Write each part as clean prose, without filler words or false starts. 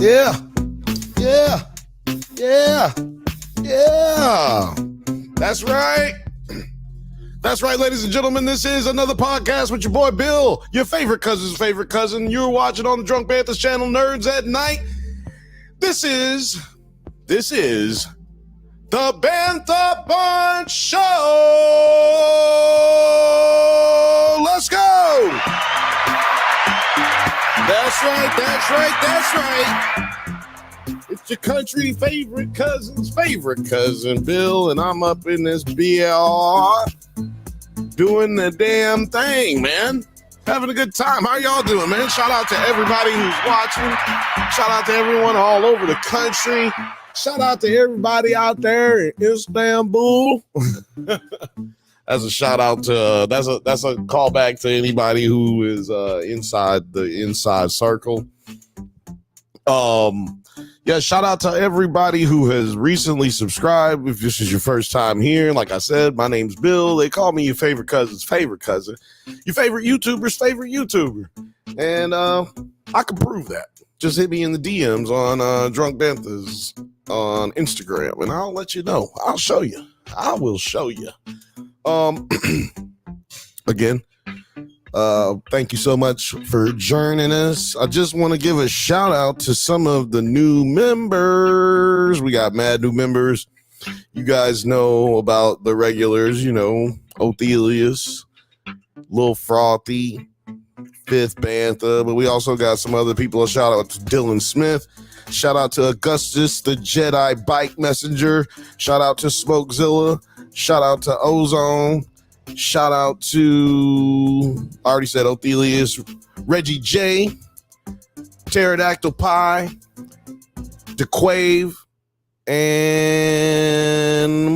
Yeah. Yeah. Yeah. Yeah. That's right. That's right, ladies and gentlemen. This is another podcast with your boy Bill, your favorite cousin's favorite cousin. You're watching on the Drunk Bantha's channel, Nerds at Night. This is the Bantha Bunch Show. Let's go. That's right. It's your country favorite cousin's favorite cousin, Bill, and I'm up in this BLR doing the damn thing, man. Having a good time. How y'all doing, man? Shout out to everybody who's watching. Shout out to everyone all over the country. Shout out to everybody out there in Istanbul. As a shout out to that's a callback to anybody who is inside the inside circle. Yeah, shout out to everybody who has recently subscribed. If this is your first time here, like I said, my name's Bill. They call me your favorite cousin's favorite cousin, your favorite YouTuber's favorite YouTuber. And I can prove that. Just hit me in the DMs on Drunk Banthas on Instagram, and I'll let you know. I'll show you. I will show you. Again, thank you so much for joining us. I just want to give a shout out to some of the new members. We got mad new members. You guys know about the regulars, you know, Othelius, Lil Frothy, Fifth Bantha, but we also got some other people. A shout out to Dylan Smith. Shout out to Augustus, the Jedi Bike Messenger. Shout out to Smokezilla. Shout out to Ozone. Shout out to, I already said Othelius, Reggie J, Pterodactyl Pie, DeQuave, and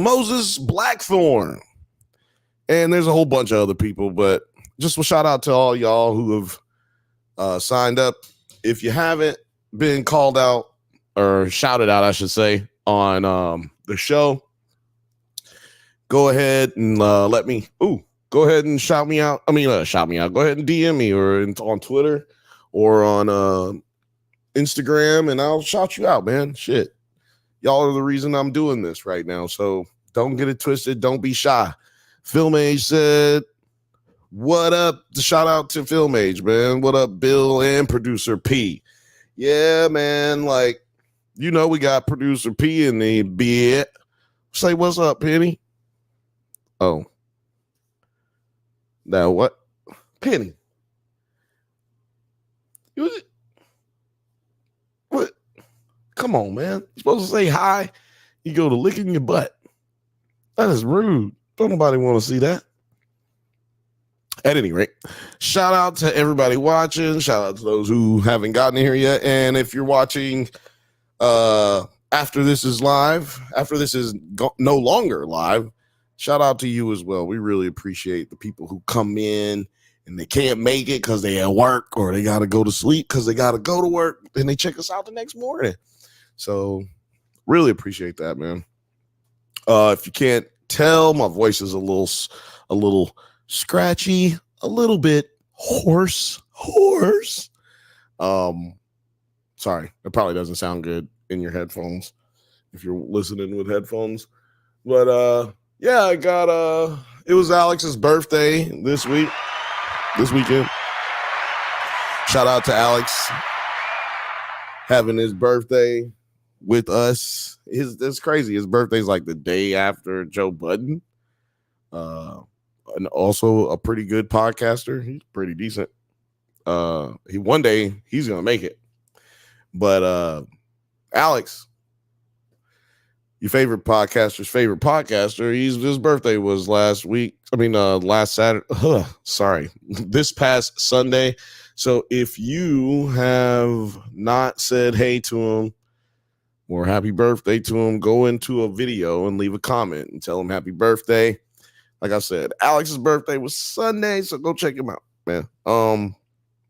Moses Blackthorn. And there's a whole bunch of other people, but just a shout out to all y'all who have signed up. If you haven't been called out or shouted out, I should say, on the show, go ahead and let me. Go ahead and shout me out. Shout me out. Go ahead and DM me or on Twitter or on Instagram, and I'll shout you out, man. Shit, y'all are the reason I'm doing this right now. So don't get it twisted. Don't be shy. Filmage said, "What up?" Shout out to Filmage, man. What up, Bill and producer P? Yeah, man. Like, you know, we got producer P in the bit. Say what's up, Penny. Oh, now what? Penny. What? Come on, man. You're supposed to say hi. You go to licking your butt. That is rude. Don't nobody want to see that. At any rate, shout out to everybody watching. Shout out to those who haven't gotten here yet. And if you're watching after this is live, after this is no longer live, shout out to you as well. We really appreciate the people who come in and they can't make it because they at work or they got to go to sleep because they got to go to work and they check us out the next morning. So really appreciate that, man. If you can't tell, my voice is a little scratchy, a little bit hoarse. Sorry, it probably doesn't sound good in your headphones if you're listening with headphones. But yeah, I got it was Alex's birthday this weekend. Shout out to Alex having his birthday with us. It's crazy. His birthday's like the day after Joe Budden. And also a pretty good podcaster. He's pretty decent. One day he's gonna make it. But Alex, your favorite podcaster's favorite podcaster. His birthday was last Saturday. Sorry, this past Sunday. So if you have not said hey to him or happy birthday to him, go into a video and leave a comment and tell him happy birthday. Like I said, Alex's birthday was Sunday, so go check him out, man.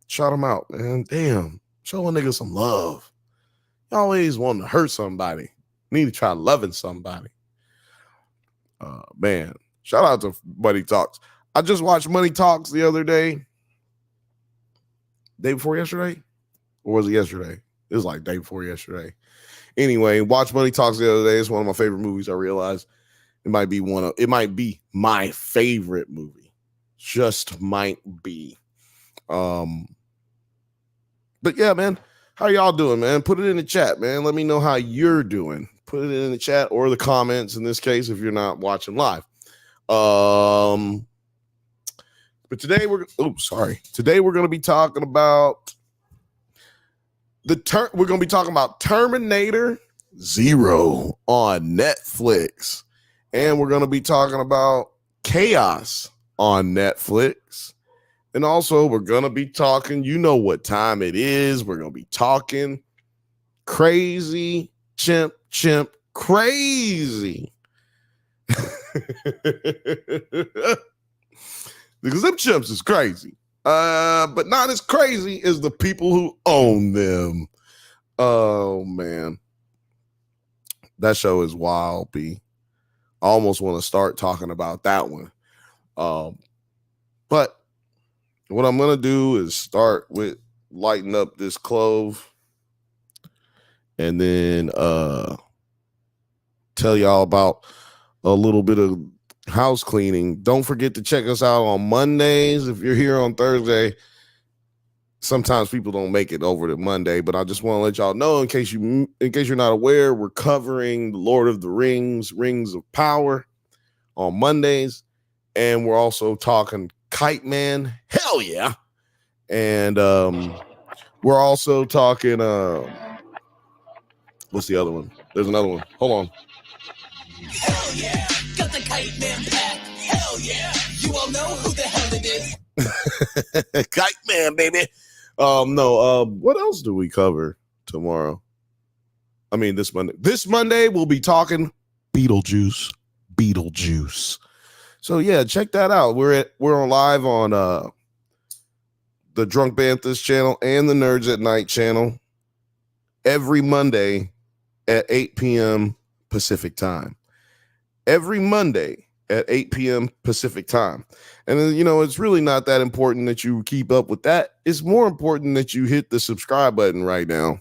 Shout him out, man. Damn, show a nigga some love. You always want to hurt somebody. Need to try loving somebody. Man, shout out to Money Talks. I just watched Money Talks the other day. Day before yesterday? Or was it yesterday? It was like day before yesterday. Anyway, Watch Money Talks the other day. It's one of my favorite movies. I realized it might be my favorite movie. Just might be. But yeah, man. How y'all doing, man? Put it in the chat, man. Let me know how you're doing. Put it in the chat or the comments in this case if you're not watching live. But today we're going to be talking about we're going to be talking about Terminator Zero on Netflix. And we're going to be talking about Kaos on Netflix. And also, we're going to be talking, you know what time it is. We're going to be talking Crazy Chimp Crazy. Because them chimps is crazy. But not as crazy as the people who own them. Oh, man. That show is wild, B. I almost want to start talking about that one. But what I'm going to do is start with lighting up this clove and then tell y'all about a little bit of house cleaning. Don't forget to check us out on Mondays. If you're here on Thursday, sometimes people don't make it over to Monday, but I just want to let y'all know in case you're not aware, we're covering the Lord of the Rings, Rings of Power on Mondays, and we're also talking Kite Man. Hell yeah. And we're also talking what's the other one? There's another one. Hold on. Hell yeah. Got the Kite Man pack. Hell yeah. You all know who the hell it is. Kite Man, baby. What else do we cover tomorrow? I mean, this Monday. This Monday we'll be talking Beetlejuice. So yeah, check that out. We're on live on the Drunk Bantha's channel and the Nerds at Night channel every Monday at 8 p.m. Pacific time. Every Monday at 8 p.m. Pacific time. And then, it's really not that important that you keep up with that. It's more important that you hit the subscribe button right now.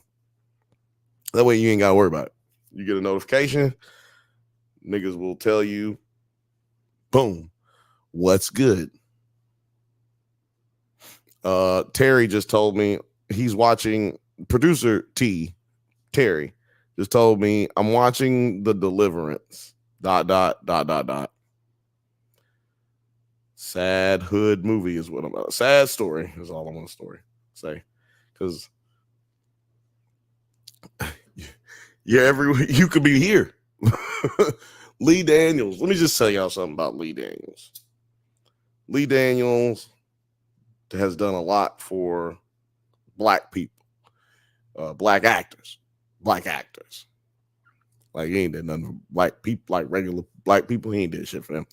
That way you ain't got to worry about it. You get a notification. Niggas will tell you, boom, what's good. Terry just told me he's watching, producer Terry just told me I'm watching The Deliverance. ... Sad hood movie is what I'm about. Sad story is all I'm going to say. Because you could be here. Lee Daniels. Let me just tell y'all something about Lee Daniels. Lee Daniels has done a lot for black people, black actors. Like, he ain't did nothing for black people, like regular black people. He ain't did shit for them.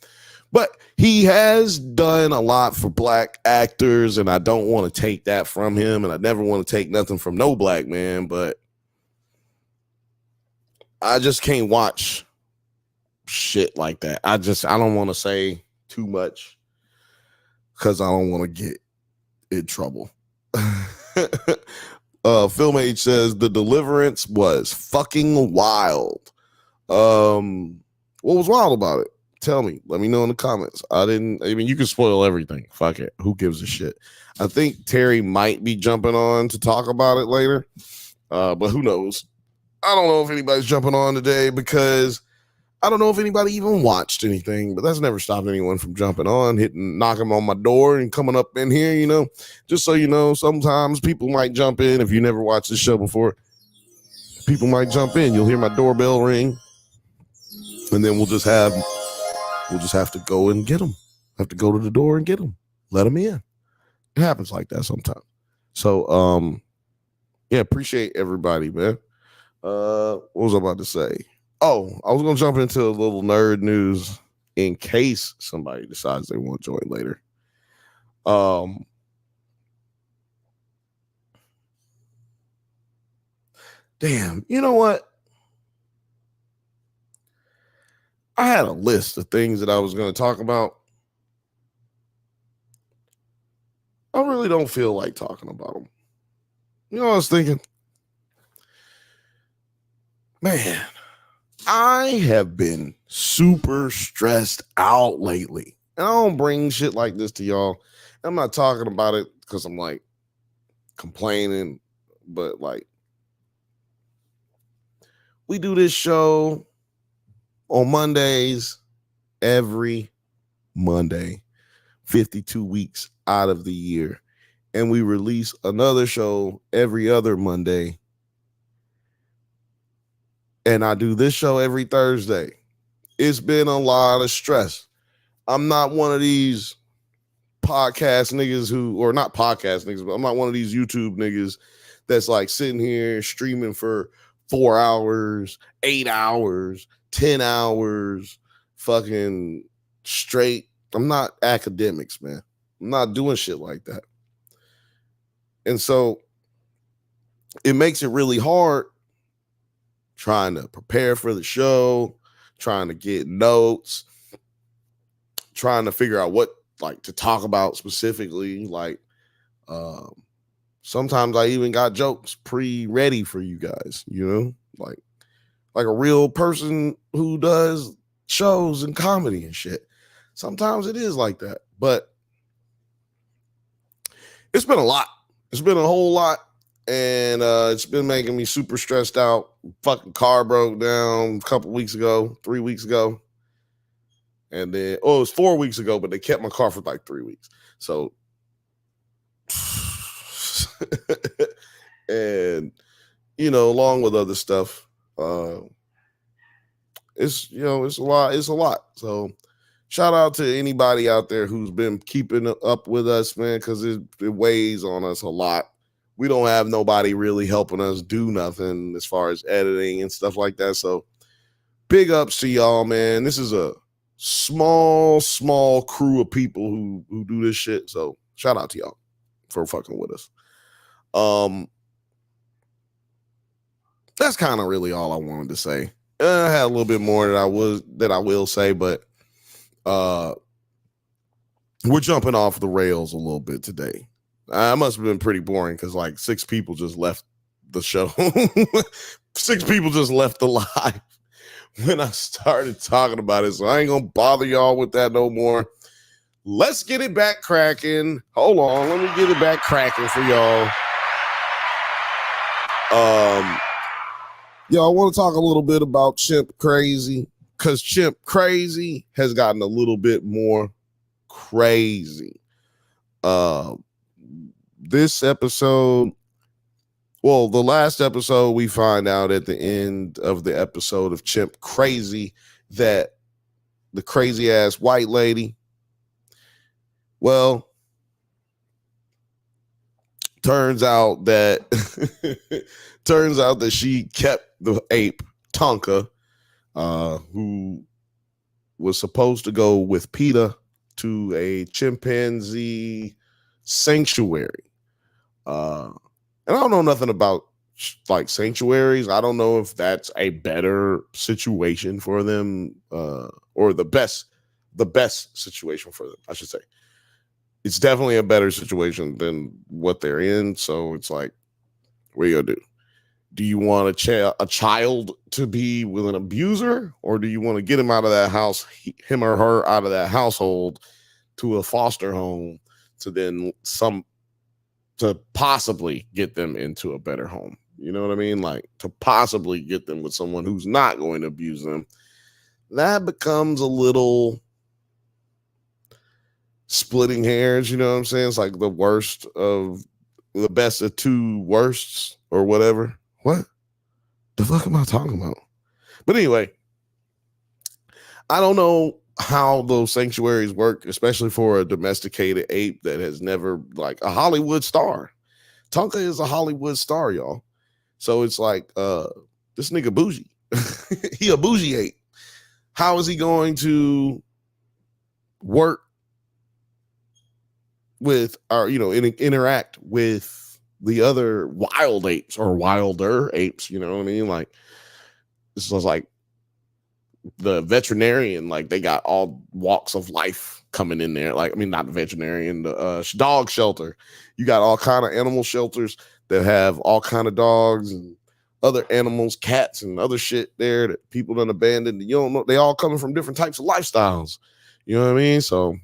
But he has done a lot for black actors, and I don't want to take that from him, and I never want to take nothing from no black man, but I just can't watch shit like that. I don't want to say too much because I don't want to get in trouble. Film Age says The Deliverance was fucking wild. What was wild about it? Tell me. Let me know in the comments. You can spoil everything. Fuck it. Who gives a shit? I think Terry might be jumping on to talk about it later. But who knows? I don't know if anybody's jumping on today because I don't know if anybody even watched anything, but that's never stopped anyone from jumping on, knocking on my door and coming up in here, just so you know, sometimes people might jump in. If you never watched this show before, people might jump in. You'll hear my doorbell ring, and then we'll just have to go and get them. Have to go to the door and get them. Let them in. It happens like that sometimes. So, yeah, appreciate everybody, man. What was I about to say? Oh, I was going to jump into a little nerd news in case somebody decides they want to join later. Damn, you know what? I had a list of things that I was going to talk about. I really don't feel like talking about them. You know what I was thinking? Man, I have been super stressed out lately. And I don't bring shit like this to y'all. I'm not talking about it because I'm like complaining, but like we do this show on Mondays every Monday, 52 weeks out of the year. And we release another show every other Monday. And I do this show every Thursday. It's been a lot of stress. I'm not one of these podcast niggas or not podcast niggas, but I'm not one of these YouTube niggas that's like sitting here streaming for 4 hours, 8 hours, 10 hours, fucking straight. I'm not academics, man. I'm not doing shit like that. And so it makes it really hard trying to prepare for the show, trying to get notes, trying to figure out what like to talk about specifically. Like sometimes I even got jokes pre-ready for you guys, you know, like a real person who does shows and comedy and shit. Sometimes it is like that, but it's been a lot. It's been a whole lot. And it's been making me super stressed out. Fucking car broke down a couple weeks ago, 3 weeks ago. And then, it was 4 weeks ago, but they kept my car for like 3 weeks. So, and, you know, along with other stuff, it's, you know, it's a lot. So shout out to anybody out there who's been keeping up with us, man, because it weighs on us a lot. We don't have nobody really helping us do nothing as far as editing and stuff like that. So big ups to y'all, man. This is a small crew of people who do this shit. So shout out to y'all for fucking with us. That's kind of really all I wanted to say. I had a little bit more that I will say, but we're jumping off the rails a little bit today. I must have been pretty boring because like 6 people just left the show. 6 people just left the live when I started talking about it. So I ain't gonna bother y'all with that no more. Let's get it back cracking. Hold on, let me get it back cracking for y'all. Y'all, I want to talk a little bit about Chimp Crazy because Chimp Crazy has gotten a little bit more crazy. This episode, well, the last episode, we find out at the end of the episode of Chimp Crazy that the crazy ass white lady, well, turns out that she kept the ape Tonka, who was supposed to go with PETA to a chimpanzee sanctuary. And I don't know nothing about like sanctuaries. I don't know if that's a better situation for them, or the best situation for them, I should say. It's definitely a better situation than what they're in. So it's like, what are you gonna do? Do you want a child to be with an abuser, or do you want to get him out of that house, him or her out of that household to a foster home to possibly get them into a better home? You know what I mean? Like to possibly get them with someone who's not going to abuse them. That becomes a little splitting hairs, you know what I'm saying? It's like the best of 2 worsts or whatever. What the fuck am I talking about? But anyway, I don't know how those sanctuaries work, especially for a domesticated ape that has never, like, a Hollywood star. Tonka is a Hollywood star, y'all. So it's like, this nigga bougie. He a bougie ape. How is he going to work with, or, you know, interact with the other wild apes or wilder apes? You know what I mean? Like, this was like the veterinarian, like they got all walks of life coming in there. Like, I mean, not the veterinarian, the dog shelter. You got all kind of animal shelters that have all kind of dogs and other animals, cats and other shit there that people done abandoned. You don't know, they all coming from different types of lifestyles. You know what I mean? So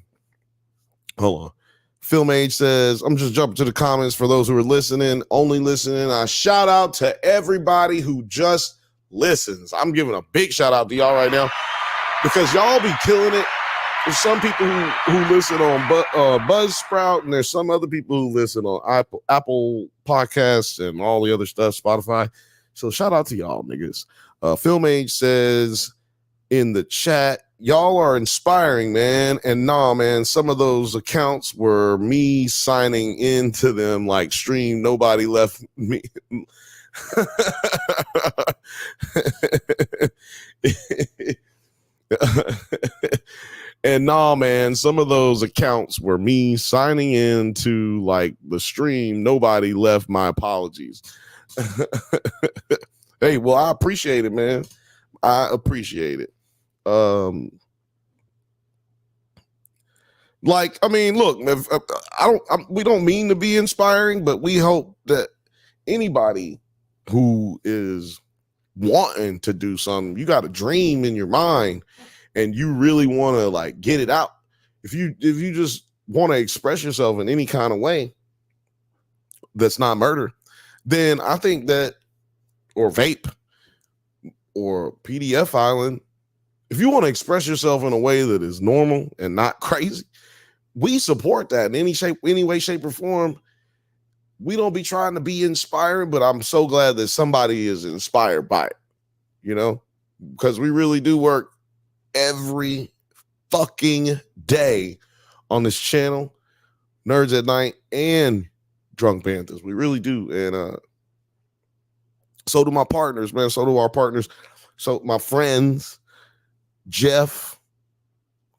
hold on. Film Age says, I'm just jumping to the comments for those who are listening, only listening. I shout out to everybody who just listens. I'm giving a big shout out to y'all right now because y'all be killing it. There's some people who listen on Buzzsprout, and there's some other people who listen on Apple Podcasts and all the other stuff, Spotify. So shout out to y'all niggas. Film Age says in the chat, y'all are inspiring, man. And nah, man, some of those accounts were me signing into them like stream. Nobody left me. And nah, man, some of those accounts were me signing into like the stream. Nobody left my apologies. Hey, well, I appreciate it, man. I appreciate it. Like, I mean, look, we don't mean to be inspiring, but we hope that anybody who is wanting to do something, you got a dream in your mind and you really want to like get it out. If you just want to express yourself in any kind of way that's not murder, then I think that, or vape or PDF filing, if you want to express yourself in a way that is normal and not crazy, we support that in any shape, any way, shape, or form. We don't be trying to be inspiring, but I'm so glad that somebody is inspired by it, you know, because we really do work every fucking day on this channel, Nerds at Night and Drunk Banthas. We really do. And so do my partners, man. So do our partners. So my friends, Jeff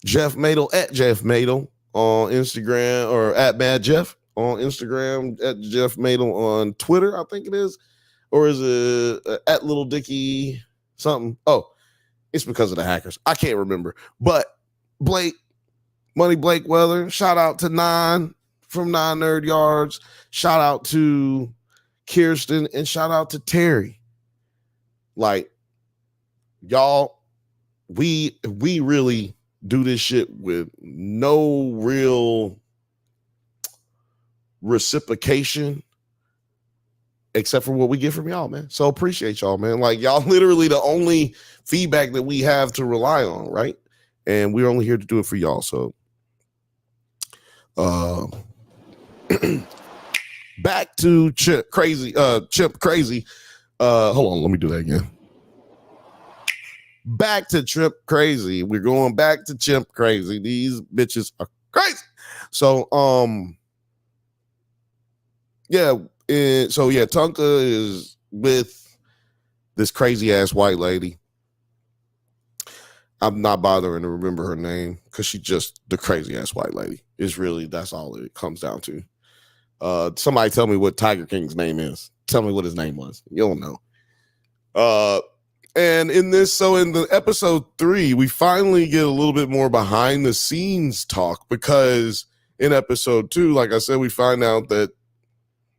Madel at Jeff Madel on Instagram, or at Mad Jeff on Instagram, at Jeff Madel on Twitter, I think it is. Or is it at Little Dicky something? Oh, it's because of the hackers. I can't remember. But Money Blake Weather, shout out to Nine from Nine Nerd Yards. Shout out to Kirsten and shout out to Terry. Like, y'all, we really do this shit with no real reciprocation except for what we get from y'all, man. So appreciate y'all, man. Like, y'all literally the only feedback that we have to rely on, right? And we're only here to do it for y'all. So back to Chimp Crazy. Hold on, let me do that again. Back to Chimp Crazy. We're going back to Chimp Crazy. These bitches are crazy. So Tonka is with this crazy ass white lady. I'm not bothering to remember her name because she's just the crazy ass white lady. It's really, that's all it comes down to. Somebody tell me what Tiger King's name is. Tell me what his name was. You don't know. And in the episode 3, we finally get a little bit more behind the scenes talk, because in episode 2, like I said, we find out that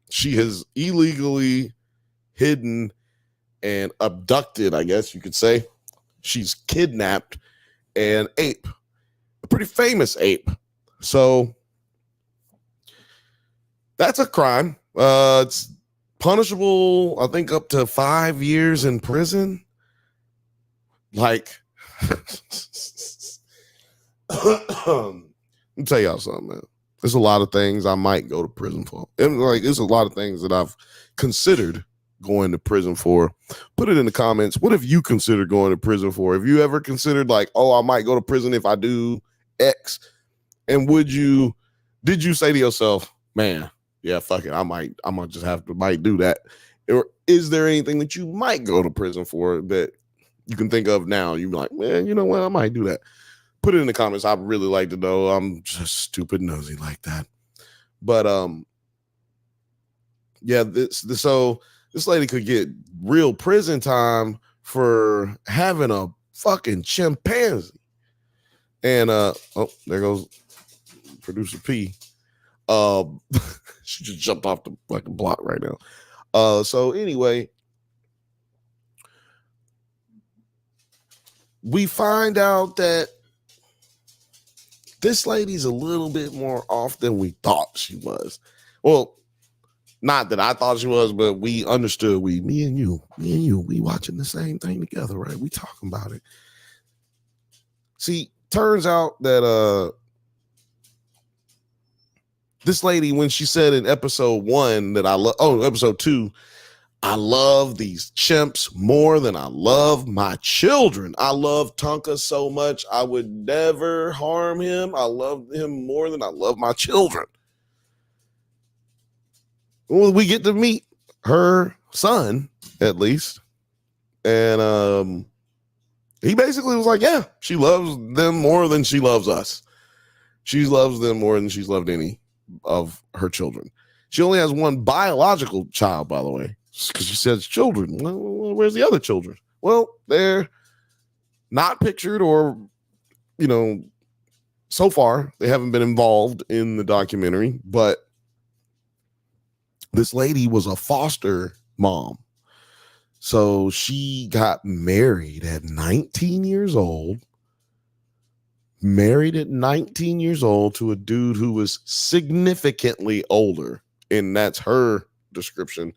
she has illegally hidden and abducted, I guess you could say. She's kidnapped an ape, a pretty famous ape. So that's a crime. It's punishable, I think, up to 5 years in prison. Like, let me tell y'all something, man. There's a lot of things I might go to prison for. And like, there's a lot of things that I've considered going to prison for. Put it in the comments. What have you considered going to prison for? Have you ever considered like, oh, I might go to prison if I do X? And did you say to yourself, man, yeah, fuck it, might do that? Or is there anything that you might go to prison for that you can think of now? You're like, man, you know what? I might do that. Put it in the comments. I'd really like to know. I'm just stupid nosy like that. But so this lady could get real prison time for having a fucking chimpanzee. And there goes producer P. She just jumped off the fucking block right now. So anyway, we find out that this lady's a little bit more off than we thought she was. Well, not that I thought she was, but we understood. Me and you, we watching the same thing together, right? We talking about it. See, turns out that this lady, when she said in episode 1 that episode 2, I love these chimps more than I love my children. I love Tonka so much. I would never harm him. I love him more than I love my children. Well, we get to meet her son, at least. And he basically was like, yeah, she loves them more than she loves us. She loves them more than she's loved any of her children. She only has one biological child, by the way, because she says children. Well, where's the other children? Well, they're not pictured, or, so far they haven't been involved in the documentary, but this lady was a foster mom. So she got married at 19 years old. Married at 19 years old to a dude who was significantly older. And that's her description.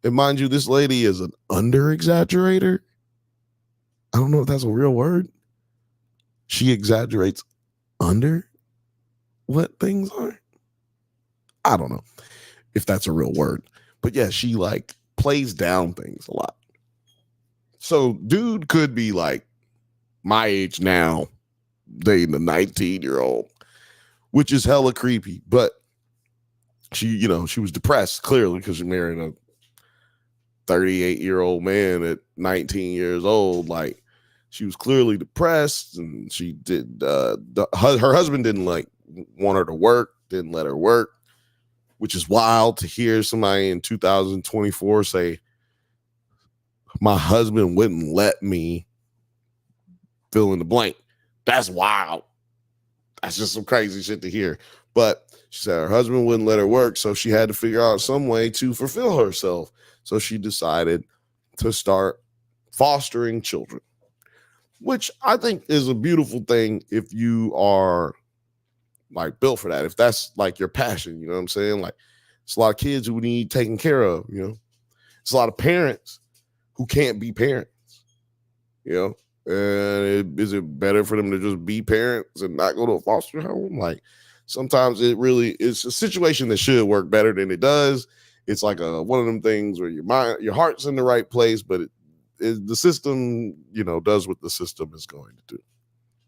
And mind you, this lady is an under-exaggerator. I don't know if that's a real word. She exaggerates under what things are. I don't know if that's a real word. But yeah, she plays down things a lot. So dude could be like my age now, dating a 19-year-old, which is hella creepy. But she was depressed, clearly, because she married a 38-year-old man at 19 years old. Like, she was clearly depressed, and she did her husband didn't want her to work, didn't let her work, which is wild to hear somebody in 2024 say, my husband wouldn't let me fill in the blank. That's wild. That's just some crazy shit to hear. But she said her husband wouldn't let her work, so she had to figure out some way to fulfill herself. So she decided to start fostering children, which I think is a beautiful thing if you are built for that. If that's your passion, you know what I'm saying? It's a lot of kids who need taken care of, It's a lot of parents who can't be parents, And is it better for them to just be parents and not go to a foster home? Sometimes it's a situation that should work better than it does. It's one of them things where your heart's in the right place, but the system, does what the system is going to do.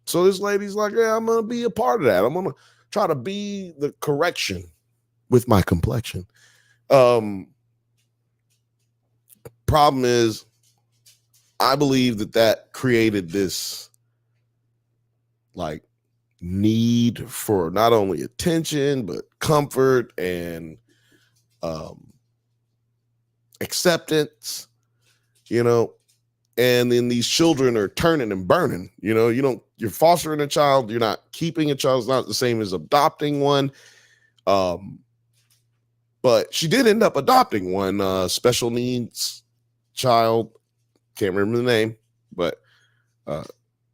So this lady's like, yeah, I'm going to be a part of that. I'm going to try to be the correction with my complexion. Problem is, I believe that created this need for not only attention, but comfort and acceptance, and then these children are turning and burning. You're fostering a child, you're not keeping a child. It's not the same as adopting one. But she did end up adopting one special needs child. Can't remember the name, but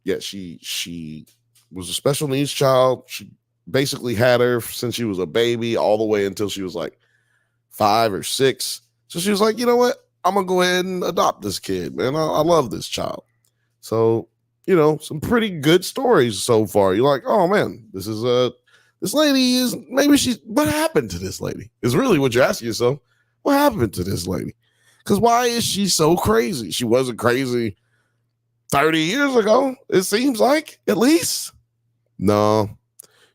yeah, she was a special needs child. She basically had her since she was a baby all the way until she was 5 or 6. So she was like, you know what? I'm going to go ahead and adopt this kid, man. I love this child. So, some pretty good stories so far. You're like, oh man, this lady is, what happened to this lady is really what you're asking yourself. What happened to this lady? Because why is she so crazy? She wasn't crazy 30 years ago, it seems like, at least. No,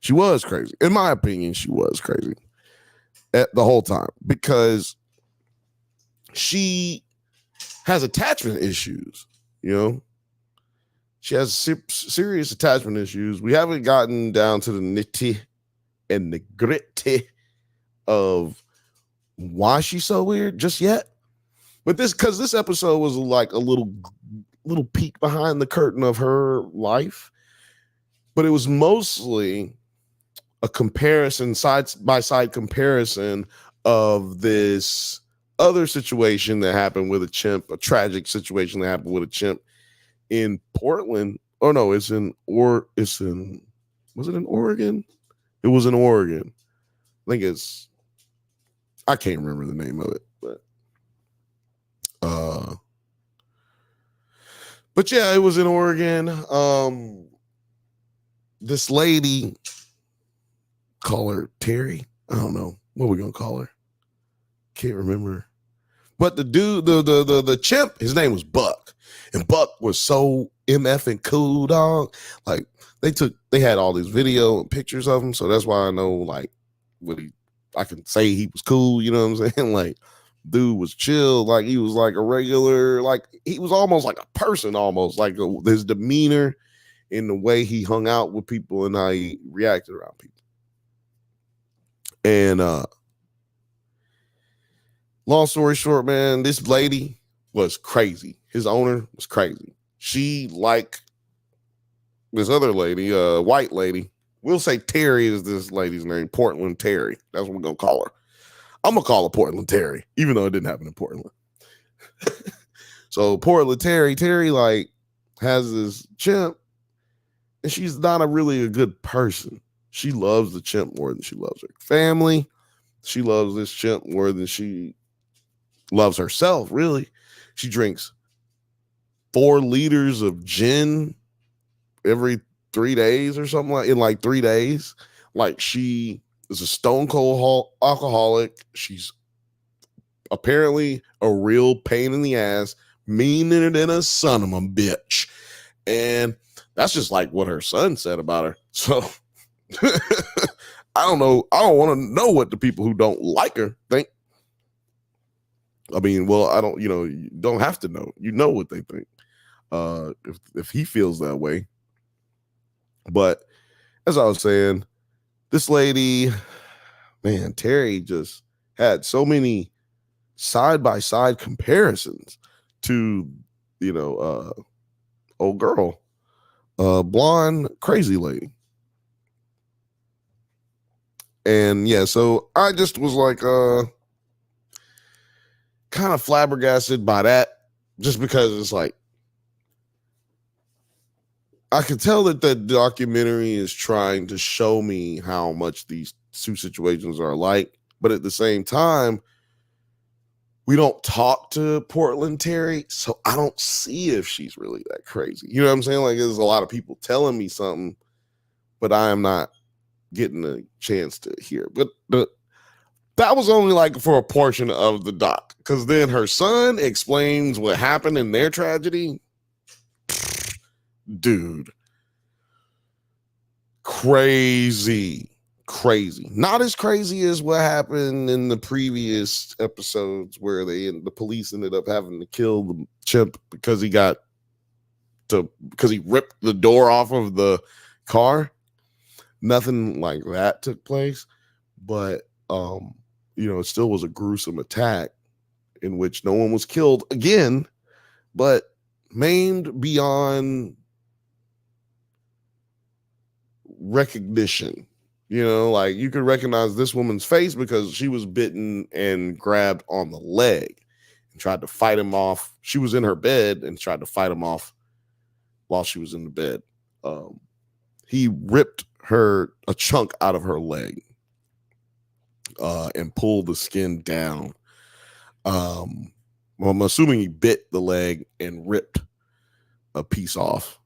she was crazy. In my opinion, she was crazy the whole time, because she has attachment issues, She has serious attachment issues. We haven't gotten down to the nitty and the gritty of why she's so weird just yet. But because this episode was a little peek behind the curtain of her life, but it was mostly a comparison, side by side comparison of this other situation that happened with a chimp, a tragic situation that happened with a chimp in Portland. Oh no, was it in Oregon? It was in Oregon. I think I can't remember the name of it, but yeah, it was in Oregon. This lady, call her Terry. I don't know what we're gonna call her. Can't remember. But the dude, the chimp, his name was Buck, and Buck was so MF and cool, dog. Like they had all these video and pictures of him, so that's why I know like I can say he was cool. You know what I'm saying? Like, dude was chill, like he was like a regular, like he was almost like a person, almost like his demeanor in the way he hung out with people and how he reacted around people. And long story short, man, this lady was crazy. His owner was crazy. She liked this other lady, white lady. We'll say Terry is this lady's name, Portland Terry. That's what we're gonna call her. I'm gonna call her Portland Terry, even though it didn't happen in Portland. So Portland Terry like has this chimp, and she's not really a good person. She loves the chimp more than she loves her family. She loves this chimp more than she loves herself, really. She drinks 4 liters of gin every 3 days or something, like in like 3 days. Like, she is a stone cold alcoholic. She's apparently a real pain in the ass, meaner than a son of a bitch. And that's just like what her son said about her. So I don't know. I don't want to know what the people who don't like her think. I mean, well, I don't, you don't have to know. You know what they think. If he feels that way. But as I was saying, this lady, man, Terry just had so many side-by-side comparisons to, old girl, blonde, crazy lady. And yeah, so I just was like, kind of flabbergasted by that, just because it's like, I can tell that the documentary is trying to show me how much these two situations are alike, but at the same time, we don't talk to Portland Terry, so I don't see if she's really that crazy. You know what I'm saying? Like, there's a lot of people telling me something, but I am not getting a chance to hear. But that was only like for a portion of the doc, because then her son explains what happened in their tragedy. Dude, crazy. Not as crazy as what happened in the previous episodes where the police ended up having to kill the chimp because he ripped the door off of the car. Nothing like that took place, but it still was a gruesome attack in which no one was killed again, but maimed beyond recognition. Like, you could recognize this woman's face because she was bitten and grabbed on the leg and tried to fight him off. She was in her bed and tried to fight him off while she was in the bed. He ripped a chunk out of her leg and pulled the skin down. Well, I'm assuming he bit the leg and ripped a piece off.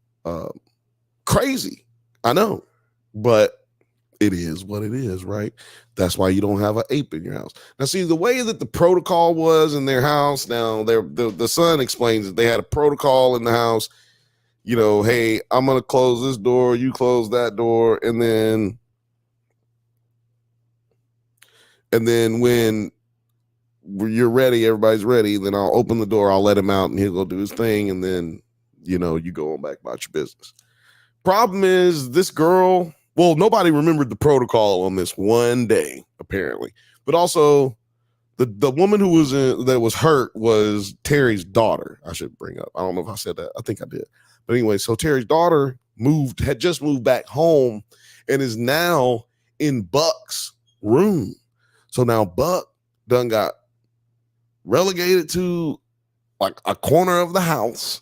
Crazy, I know, but it is what it is, right? That's why you don't have an ape in your house. Now, see, the way that the protocol was in their house, now the son explains that they had a protocol in the house. Hey, I'm going to close this door, you close that door, and then when you're ready, everybody's ready, then I'll open the door, I'll let him out, and he'll go do his thing, and then, you go on back about your business. Problem is, this girl, well, nobody remembered the protocol on this one day, apparently. But also, the woman who was that was hurt was Terry's daughter. I should bring up. I don't know if I said that. I think I did. But anyway, so Terry's daughter had just moved back home and is now in Buck's room. So now Buck done got relegated to like a corner of the house.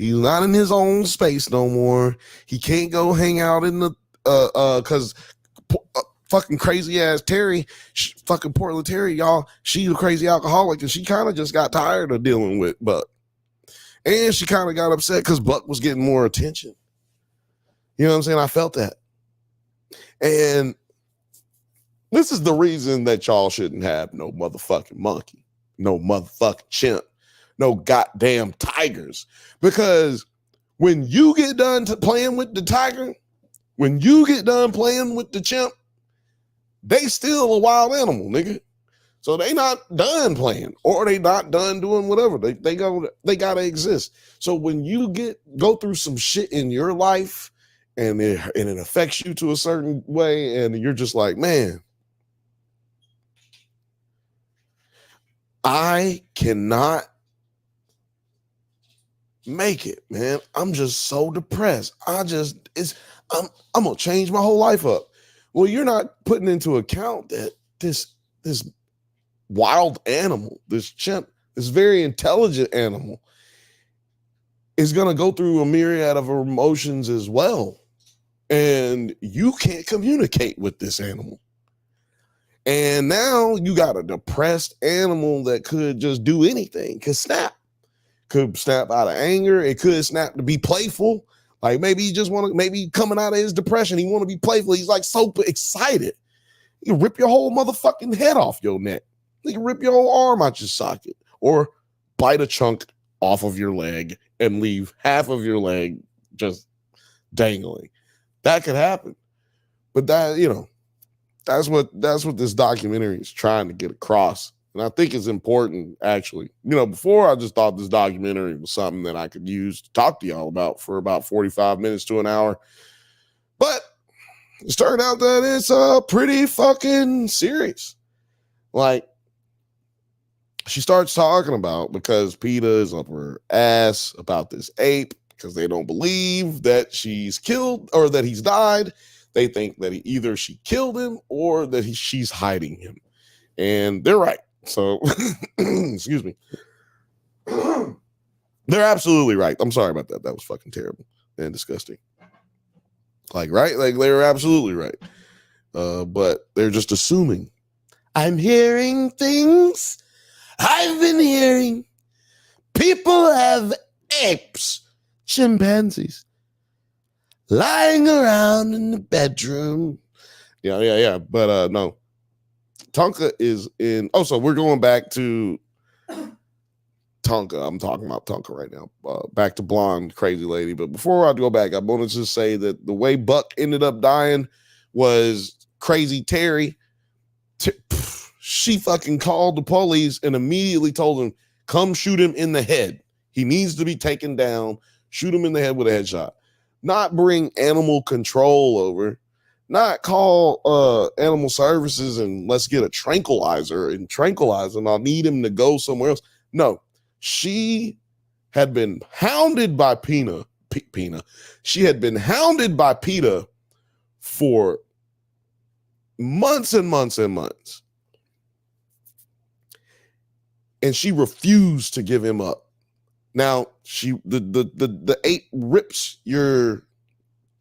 He's not in his own space no more. He can't go hang out in the because fucking crazy ass Terry, fucking Portland Terry, y'all. She's a crazy alcoholic, and she kind of just got tired of dealing with Buck, and she kind of got upset because Buck was getting more attention. You know what I'm saying? I felt that, and this is the reason that y'all shouldn't have no motherfucking monkey, no motherfucking chimp, no goddamn tigers, because when you get done playing with the tiger, when you get done playing with the chimp, they still a wild animal, nigga. So they not done playing, or they not done doing whatever. They gotta exist. So when you go through some shit in your life, and it affects you to a certain way, and you're just like, man, I cannot make it, man. I'm just so depressed. I'm gonna change my whole life up. Well, you're not putting into account that this wild animal, this chimp, this very intelligent animal, is gonna go through a myriad of emotions as well. And you can't communicate with this animal. And now you got a depressed animal that could just do anything, could snap out of anger. It could snap to be playful. Like maybe he just maybe coming out of his depression, he want to be playful. He's like so excited. He can rip your whole motherfucking head off your neck. He can rip your whole arm out your socket, or bite a chunk off of your leg and leave half of your leg just dangling. That could happen. But that, that's what this documentary is trying to get across. And I think it's important, actually. Before I just thought this documentary was something that I could use to talk to y'all about for about 45 minutes to an hour. But it's turned out that it's pretty fucking serious. Like, she starts talking about, because PETA is up her ass about this ape, because they don't believe that she's killed or that he's died. They think that either she killed him or that she's hiding him. And they're right. So, excuse me. They're absolutely right. I'm sorry about that. That was fucking terrible and disgusting. Right? Like, they were absolutely right. But they're just assuming. I'm hearing things I've been hearing. People have apes, chimpanzees, lying around in the bedroom. Yeah. But no. Tonka is in. Oh, so we're going back to Tonka. I'm talking about Tonka right now. Back to blonde crazy lady. But before I go back, I wanted to say that the way Buck ended up dying was crazy Terry. She fucking called the police and immediately told him, come shoot him in the head. He needs to be taken down. Shoot him in the head with a headshot. Not bring animal control over. Not call animal services and let's get a tranquilizer and tranquilize him. I'll need him to go somewhere else. No, she had been hounded by Pina. She had been hounded by PETA for months and months and months. And she refused to give him up. Now, the ape rips your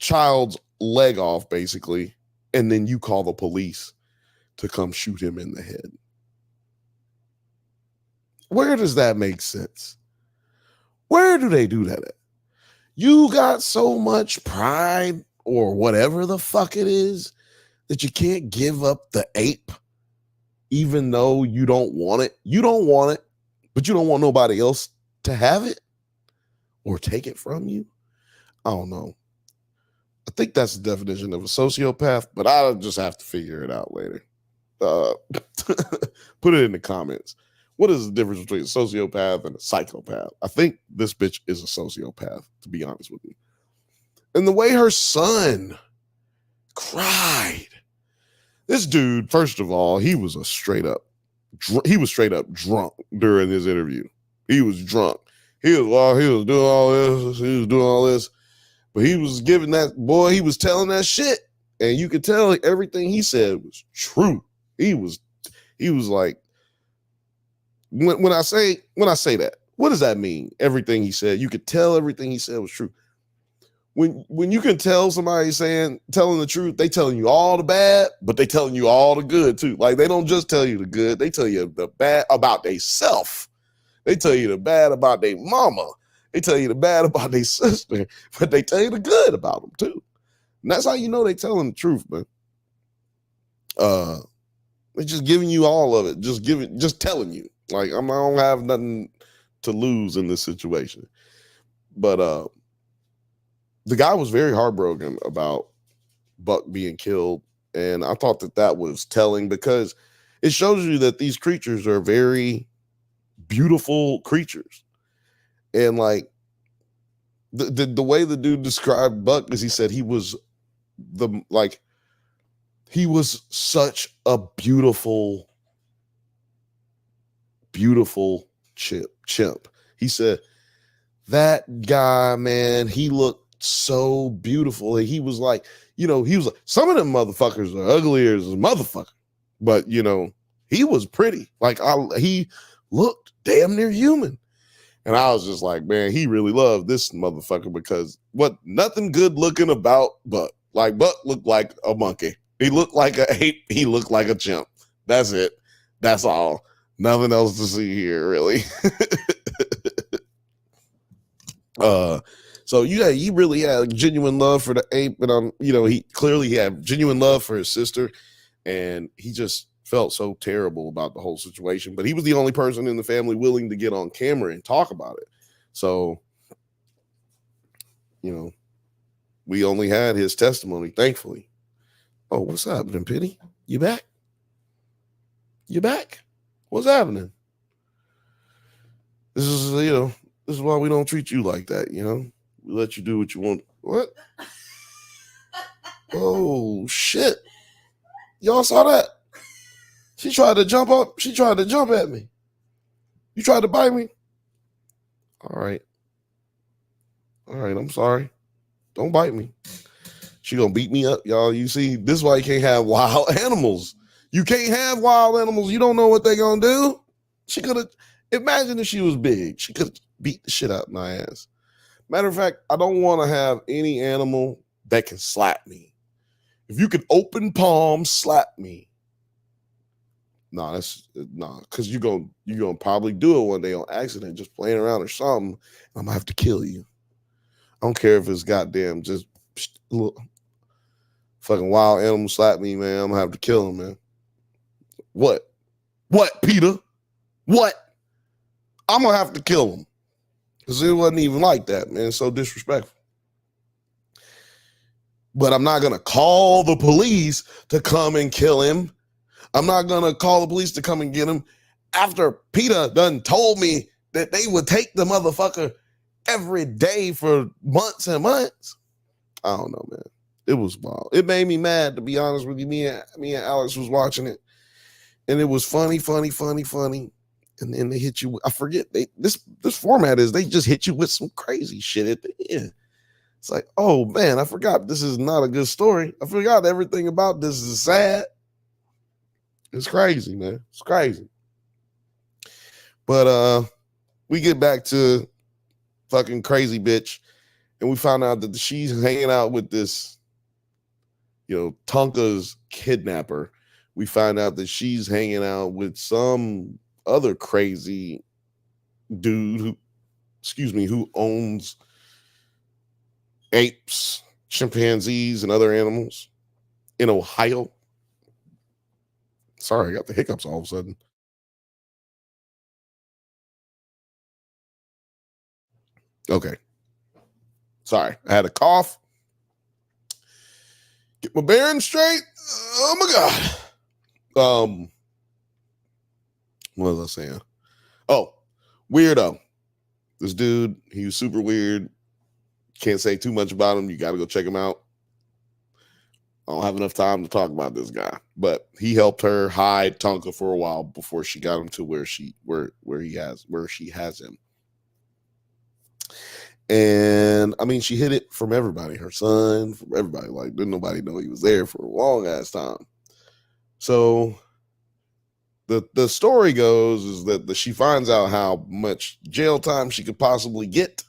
child's leg off, basically, and then you call the police to come shoot him in the head. Where does that make sense? Where do they do that at? You got so much pride or whatever the fuck it is that you can't give up the ape, even though you don't want it. You don't want it, but you don't want nobody else to have it or take it from you. I don't know. I think that's the definition of a sociopath, but I'll just have to figure it out later. Put it in the comments. What is the difference between a sociopath and a psychopath? I think this bitch is a sociopath, to be honest with you. And the way her son cried. This dude, first of all, he was straight up drunk during his interview. He was drunk. He was doing all this. But he was giving that boy, he was telling that shit. And you could tell everything he said was true. He was like, when I say that, What does that mean? Everything he said, you could tell everything he said was true. When you can tell somebody telling the truth, they telling you all the bad, but they telling you all the good too. Like they don't just tell you the good, they tell you the bad about they self. They tell you the bad about their mama. They tell you the bad about their sister, but they tell you the good about them too. And that's how you know they telling the truth, man. They're just giving you all of it, just telling you. Like I don't have nothing to lose in this situation. But the guy was very heartbroken about Buck being killed. And I thought that was telling because it shows you that these creatures are very beautiful creatures. And like the way the dude described Buck is he said he was such a beautiful chimp. He said, that guy, man, he looked so beautiful. He was like, some of them motherfuckers are uglier as a motherfucker, but he was pretty. Like he looked damn near human. And I was just like, man, he really loved this motherfucker because nothing good looking about Buck. Like Buck looked like a monkey. He looked like an ape. He looked like a chimp. That's it. That's all. Nothing else to see here, really. So yeah, he really had genuine love for the ape, and he clearly had genuine love for his sister, and he just felt so terrible about the whole situation. But he was the only person in the family willing to get on camera and talk about it. So, we only had his testimony, thankfully. Oh, what's happening, Penny? You back? You back? What's happening? This is, this is why we don't treat you like that, We let you do what you want. What? Oh, shit. Y'all saw that? She tried to jump up. She tried to jump at me. You tried to bite me? All right. All right, I'm sorry. Don't bite me. She gonna beat me up, y'all. You see, this is why you can't have wild animals. You can't have wild animals. You don't know what they're gonna do. She could have, imagine if she was big. She could have beat the shit out of my ass. Matter of fact, I don't want to have any animal that can slap me. If you could open palm slap me, because you're gonna probably do it one day on accident, just playing around or something. I'm gonna have to kill you. I don't care if it's goddamn just look, fucking wild animal slap me, man. I'm gonna have to kill him, man. What, Peter? What? I'm gonna have to kill him. Because it wasn't even like that, man. It's so disrespectful. But I'm not going to call the police to come and kill him. I'm not going to call the police to come and get him after Peter done told me that they would take the motherfucker every day for months and months. I don't know, man. It was wild. It made me mad, to be honest with you. Me and Alex was watching it. And it was funny. And then they hit you. I forget. This format is they just hit you with some crazy shit at the end. It's like, oh man, I forgot this is not a good story. I forgot everything about this is sad. It's crazy, man. It's crazy. But we get back to fucking crazy bitch, and we found out that she's hanging out with this, Tonka's kidnapper. We find out that she's hanging out with some other crazy dude who owns apes, chimpanzees, and other animals in Ohio. Sorry, I got the hiccups all of a sudden. Okay. Sorry, I had a cough. Get my bearings straight. Oh my God. What was I saying? Oh, weirdo. This dude, he was super weird. Can't say too much about him. You got to go check him out. I don't have enough time to talk about this guy, but he helped her hide Tonka for a while before she got him to where she has him. And I mean, she hid it from everybody, her son, from everybody. Like, didn't nobody know he was there for a long ass time. So the story goes is that she finds out how much jail time she could possibly get,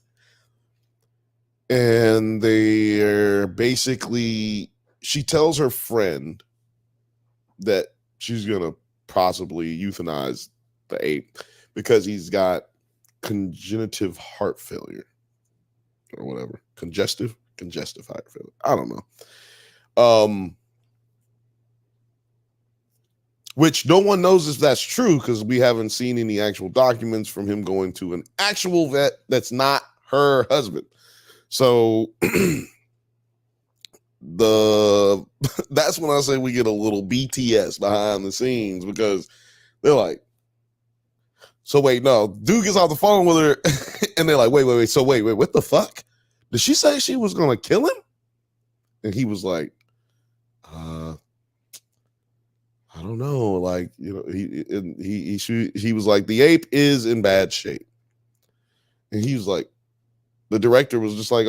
and they're basically, she tells her friend that she's gonna possibly euthanize the ape because he's got congenitive heart failure or whatever, congestive heart failure. I don't know. Which no one knows if that's true because we haven't seen any actual documents from him going to an actual vet that's not her husband. So that's when I say we get a little BTS behind the scenes, because they're like, so wait, no, dude gets off the phone with her and they're like, wait, so wait, what the fuck? Did she say she was gonna kill him? And he was like, I don't know, like, you know, he was like, the ape is in bad shape. And he was like, the director was just like,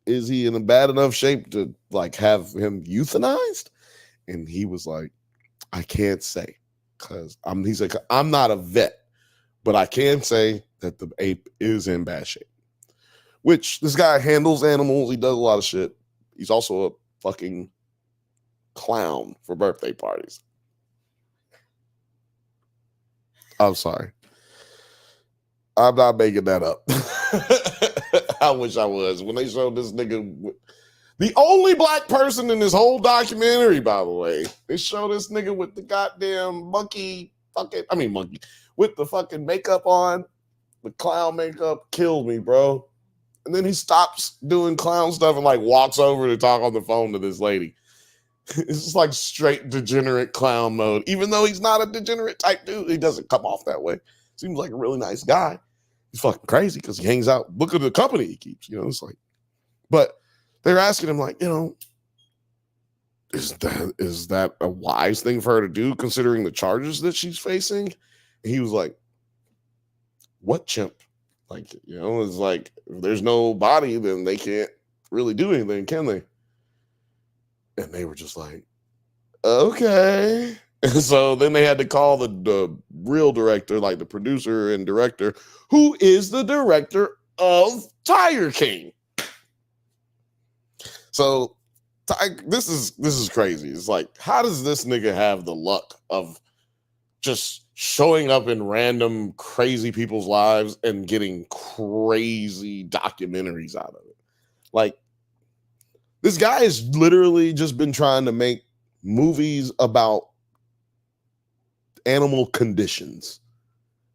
is he in a bad enough shape to like have him euthanized? And he was like, I can't say, because he's like, I'm not a vet, but I can say that the ape is in bad shape. Which, this guy handles animals, he does a lot of shit. He's also a fucking clown for birthday parties. I'm sorry. I'm not making that up. I wish I was. When they showed this nigga, the only black person in this whole documentary, by the way, they show this nigga with the goddamn monkey, with the fucking makeup on, the clown makeup, killed me, bro. And then he stops doing clown stuff and like walks over to talk on the phone to this lady. It's just like straight degenerate clown mode. Even though he's not a degenerate type dude, he doesn't come off that way. Seems like a really nice guy. He's fucking crazy because he hangs out. Look at the company he keeps. You know, it's like, but they're asking him like, you know, is that a wise thing for her to do considering the charges that she's facing? And he was like, what chimp? Like, you know, it's like, if there's no body, then they can't really do anything, can they? And they were just like, okay. And so then they had to call the real director, like the producer and director, who is the director of Tiger King. So this is crazy. It's like, how does this nigga have the luck of just showing up in random crazy people's lives and getting crazy documentaries out of it? Like, this guy has literally just been trying to make movies about animal conditions.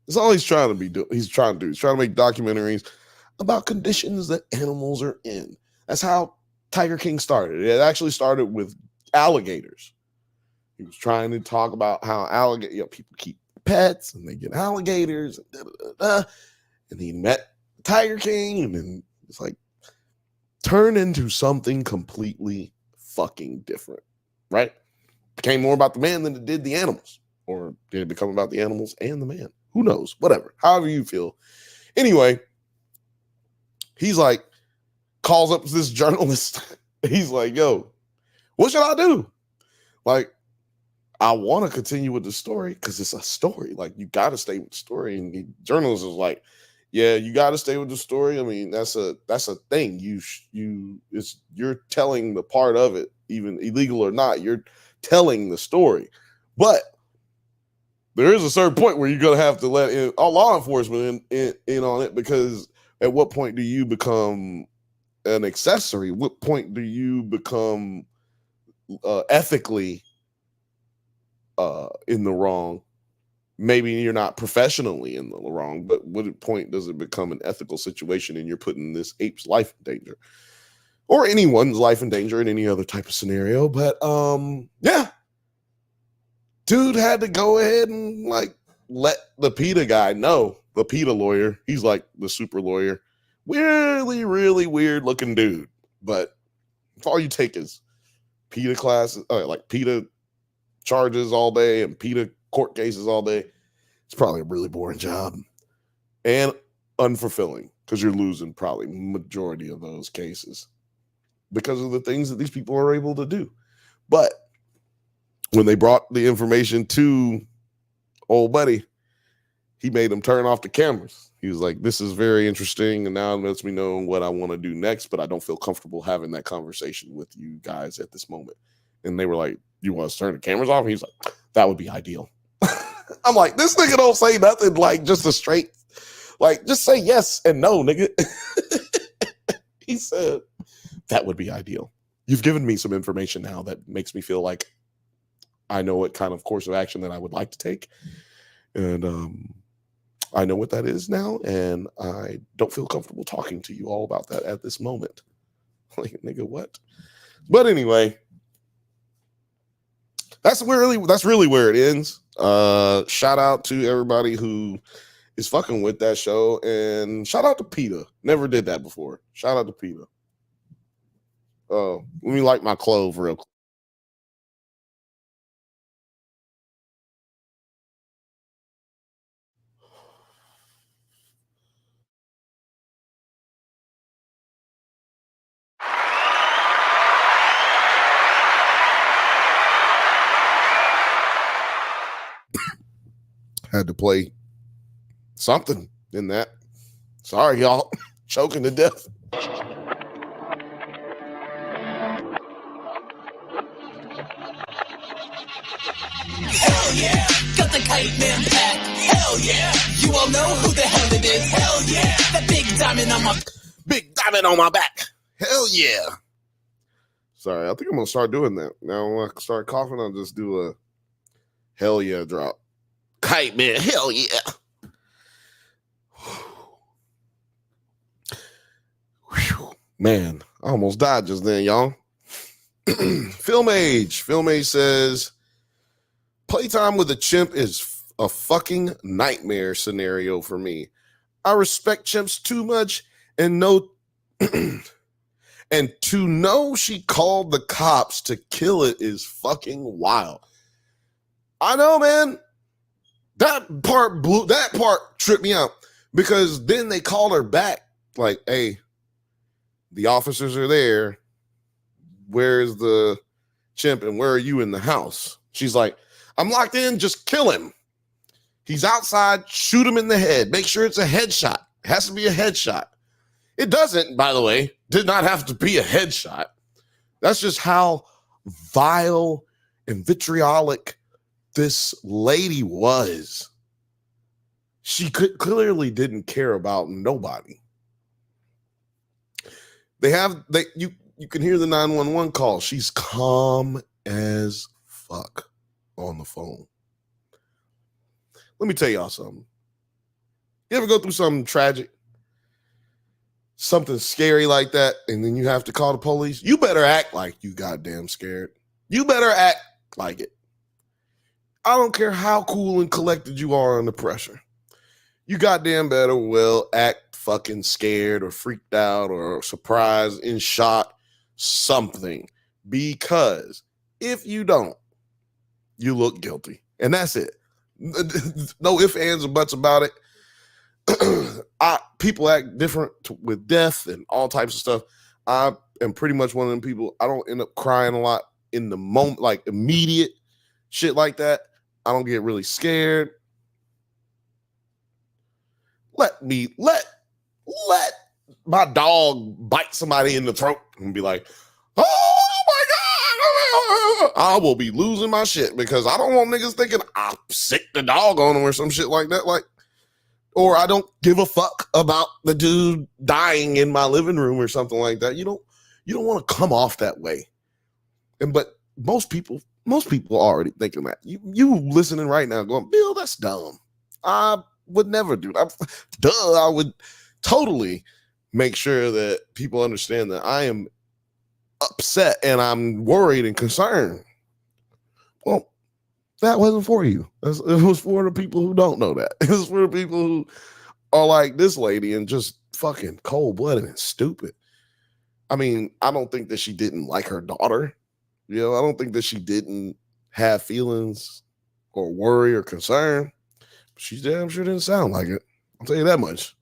That's all he's trying to do. He's trying to make documentaries about conditions that animals are in. That's how Tiger King started. It actually started with alligators. He was trying to talk about how people keep pets and they get alligators and he met Tiger King, and then it's like turned into something completely fucking different, right? Became more about the man than it did the animals. Or did it become about the animals and the man? Who knows? Whatever. However you feel. Anyway, he's like, calls up this journalist. He's like, yo, what should I do? Like, I want to continue with the story because it's a story. Like, you got to stay with the story. And the journalist is like, yeah, you got to stay with the story. I mean, that's a thing. You're telling the part of it, even illegal or not. You're telling the story, but there is a certain point where you're gonna have to let in all law enforcement in on it, because at what point do you become an accessory? What point do you become ethically in the wrong? Maybe you're not professionally in the wrong, but what point does it become an ethical situation and you're putting this ape's life in danger, or anyone's life in danger in any other type of scenario? But yeah, dude had to go ahead and like let the PETA guy know, the PETA lawyer. He's like the super lawyer, really, really weird looking dude. But if all you take is PETA classes, like PETA charges all day and PETA court cases all day, it's probably a really boring job and unfulfilling, because you're losing probably majority of those cases because of the things that these people are able to do. But when they brought the information to old buddy, he made him turn off the cameras. He was like, this is very interesting, and now it lets me know what I want to do next, but I don't feel comfortable having that conversation with you guys at this moment. And they were like, you want us to turn the cameras off? And he's like, that would be ideal. I'm like, this nigga don't say nothing like just a straight, like, just say yes and no, nigga. He said, that would be ideal. You've given me some information now that makes me feel like I know what kind of course of action that I would like to take. And I know what that is now, and I don't feel comfortable talking to you all about that at this moment. Like, nigga, what? But anyway, that's really where it ends. Shout out to everybody who is fucking with that show, and shout out to PETA. Never did that before. Shout out to PETA. Let me light my clove real quick. Had to play something in that. Sorry, y'all. Choking to death. Hell yeah, got the kite man back. Hell yeah, you all know who the hell it is. Hell yeah, that big diamond on my back. Hell yeah. Sorry, I think I'm gonna start doing that. Now when I start coughing, I'll just do a hell yeah drop. Kite man, hell yeah. Man, I almost died just then, y'all. Film Age says, playtime with a chimp is a fucking nightmare scenario for me. I respect chimps too much and to know she called the cops to kill it is fucking wild. I know, man. That part tripped me out, because then they called her back like, hey, the officers are there. Where's the chimp and where are you in the house? She's like, I'm locked in, just kill him. He's outside, shoot him in the head. Make sure it's a headshot. It has to be a headshot. It doesn't, by the way, did not have to be a headshot. That's just how vile and vitriolic this lady was. She clearly didn't care about nobody. You can hear the 911 call. She's calm as fuck on the phone. Let me tell y'all something. You ever go through something tragic, something scary like that, and then you have to call the police? You better act like you goddamn scared. You better act like it. I don't care how cool and collected you are under pressure. You goddamn better well act fucking scared or freaked out or surprised, in shock, something. Because if you don't, you look guilty. And that's it. No ifs, ands, or buts about it. People act different with death and all types of stuff. I am pretty much one of them people. I don't end up crying a lot in the moment, like immediate shit like that. I don't get really scared. Let my dog bite somebody in the throat and be like, oh my God, I will be losing my shit, because I don't want niggas thinking I sick the dog on them or some shit like that. Like, or I don't give a fuck about the dude dying in my living room or something like that. You don't want to come off that way. But most people are already thinking that. You listening right now going, Bill, that's dumb. I would never do that. I would totally make sure that people understand that I am upset and I'm worried and concerned. Well, that wasn't for you. It was for the people who don't know that. It was for the people who are like this lady and just fucking cold-blooded and stupid. I mean, I don't think that she didn't like her daughter. You know, I don't think that she didn't have feelings or worry or concern. She damn sure didn't sound like it. I'll tell you that much.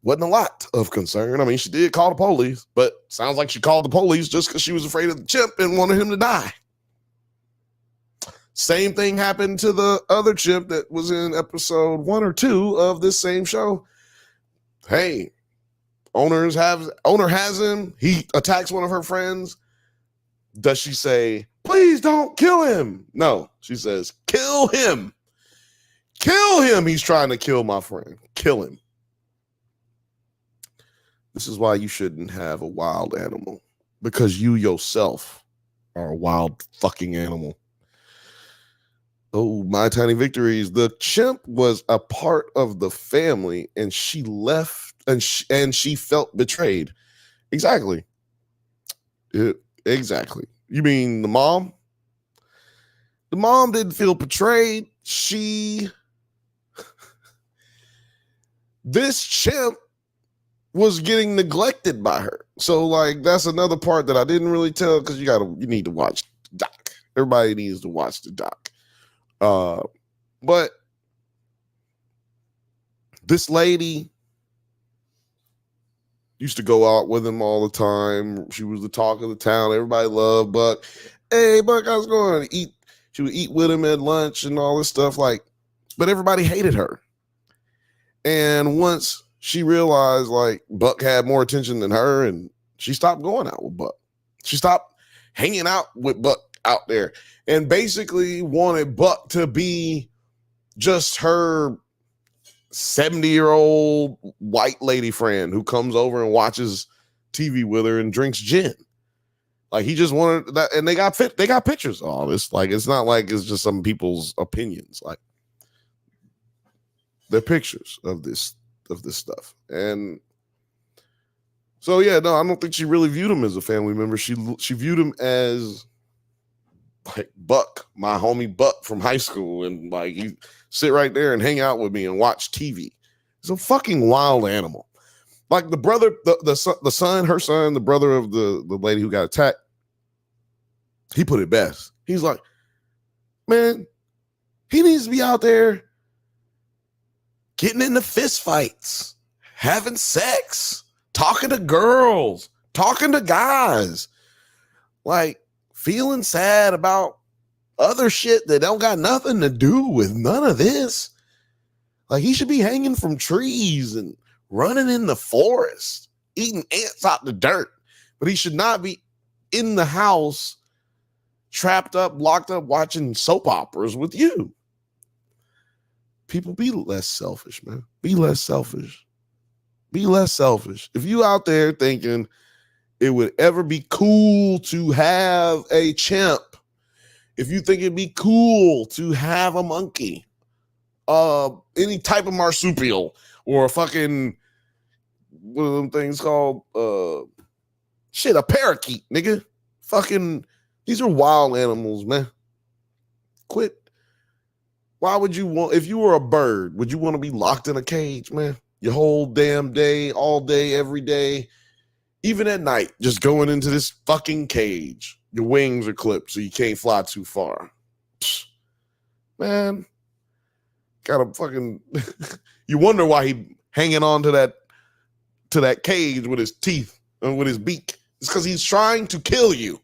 Wasn't a lot of concern. I mean, she did call the police, but sounds like she called the police just because she was afraid of the chimp and wanted him to die. Same thing happened to the other chimp that was in episode 1 or 2 of this same show. Hey, owner has him. He attacks one of her friends. Does she say, please don't kill him? No, she says, kill him. Kill him. He's trying to kill my friend. Kill him. This is why you shouldn't have a wild animal, because you yourself are a wild fucking animal. Oh, my tiny victories. The chimp was a part of the family and she left and she felt betrayed. Exactly. Exactly. You mean the mom? The mom didn't feel betrayed. This chimp was getting neglected by her. So like that's another part that I didn't really tell, because you need to watch the doc. Everybody needs to watch the doc. But this lady used to go out with him all the time. She was the talk of the town. Everybody loved Buck. Hey, Buck, how's it going? She would eat with him at lunch and all this stuff. Like, but everybody hated her. And once she realized like Buck had more attention than her, and she stopped going out with Buck. She stopped hanging out with Buck out there and basically wanted Buck to be just her 70-year-old white lady friend who comes over and watches TV with her and drinks gin. Like he just wanted that, and they got pictures of all this. Like it's not like it's just some people's opinions. Like they're pictures of this stuff. And so yeah, no, I don't think she really viewed him as a family member. She viewed him as like Buck, my homie Buck from high school, and like he sit right there and hang out with me and watch TV. He's a fucking wild animal. Like the brother, the son, her son, the brother of the lady who got attacked, he put it best. He's like, man, he needs to be out there getting into fist fights, having sex, talking to girls, talking to guys, like feeling sad about other shit that don't got nothing to do with none of this. Like he should be hanging from trees and running in the forest, eating ants out the dirt, but he should not be in the house, trapped up, locked up, watching soap operas with you. People, be less selfish, man. Be less selfish. Be less selfish. If you out there thinking it would ever be cool to have a chimp, if you think it'd be cool to have a monkey, any type of marsupial, or a fucking, what are them things called? A parakeet, nigga. Fucking, these are wild animals, man. Quit. Why would you want, if you were a bird, would you want to be locked in a cage, man? Your whole damn day, all day, every day, even at night, just going into this fucking cage. Your wings are clipped so you can't fly too far. Psh, man, gotta fucking, you wonder why he hanging on to that cage with his teeth and with his beak. It's because he's trying to kill you.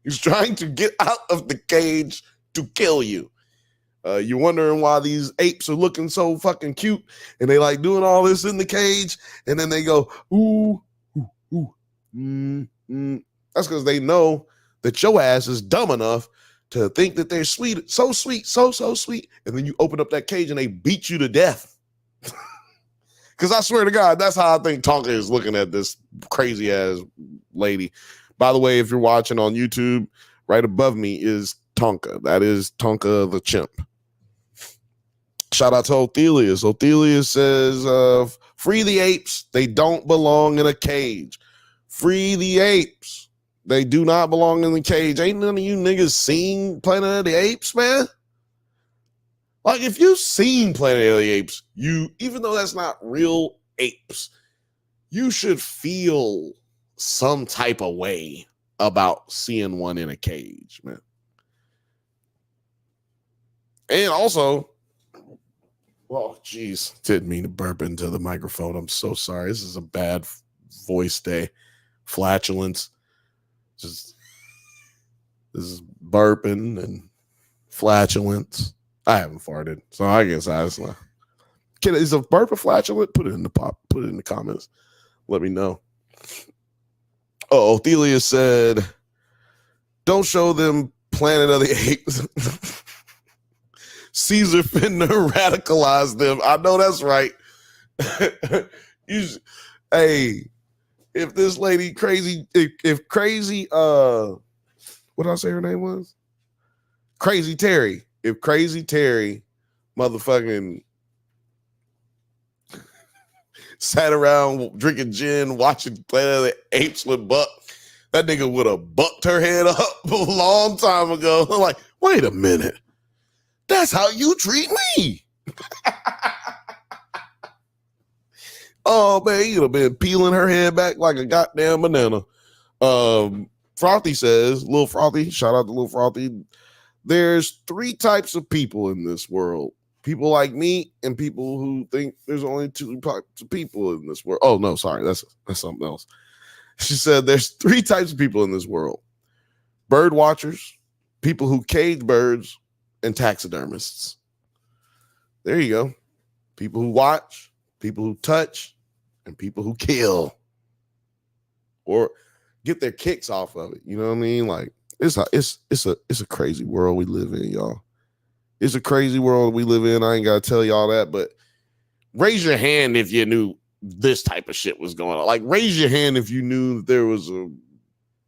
He's trying to get out of the cage to kill you. You're wondering why these apes are looking so fucking cute and they like doing all this in the cage, and then they go, ooh, ooh, ooh, That's because they know that your ass is dumb enough to think that they're sweet, so sweet, so sweet, and then you open up that cage and they beat you to death. Because I swear to God, that's how I think Tonka is looking at this crazy ass lady. By the way, if you're watching on YouTube, right above me is Tonka. That is Tonka the chimp. Shout out to Othelius. Othelius says, free the apes. They don't belong in a cage. Free the apes. They do not belong in the cage. Ain't none of you niggas seen Planet of the Apes, man? Like, if you've seen Planet of the Apes, even though that's not real apes, you should feel some type of way about seeing one in a cage, man. And also, well, geez, didn't mean to burp into the microphone. I'm so sorry. This is a bad voice day. Flatulence. This is burping and Flatulence. I haven't farted, so I guess I was like, is a burp a flatulent? Put it in the Put it in the comments. Let me know. Oh, Ophelia said, "Don't show them Planet of the Apes." Caesar finna radicalize them. I know that's right. Hey, if this lady crazy, if crazy, what did I say her name was? Crazy Terry. If Crazy Terry motherfucking sat around drinking gin, watching Planet of the Apes with Buck, that nigga would have bucked her head up a long time ago. I'm like, wait a minute. That's how you treat me. Oh, man, you'd have been peeling her head back like a goddamn banana. Frothy says, Lil Frothy, shout out to Lil Frothy. There's 3 types of people in this world. People like me and people who think there's only 2 types of people in this world. Oh, no, sorry. That's something else. She said there's 3 types of people in this world. Bird watchers, people who cage birds, and taxidermists. There you go. People who watch, people who touch, and people who kill. Or get their kicks off of it. You know what I mean? Like, it's a crazy world we live in, y'all. It's a crazy world we live in. I ain't got to tell y'all that, but raise your hand if you knew this type of shit was going on. Like, raise your hand if you knew that there was a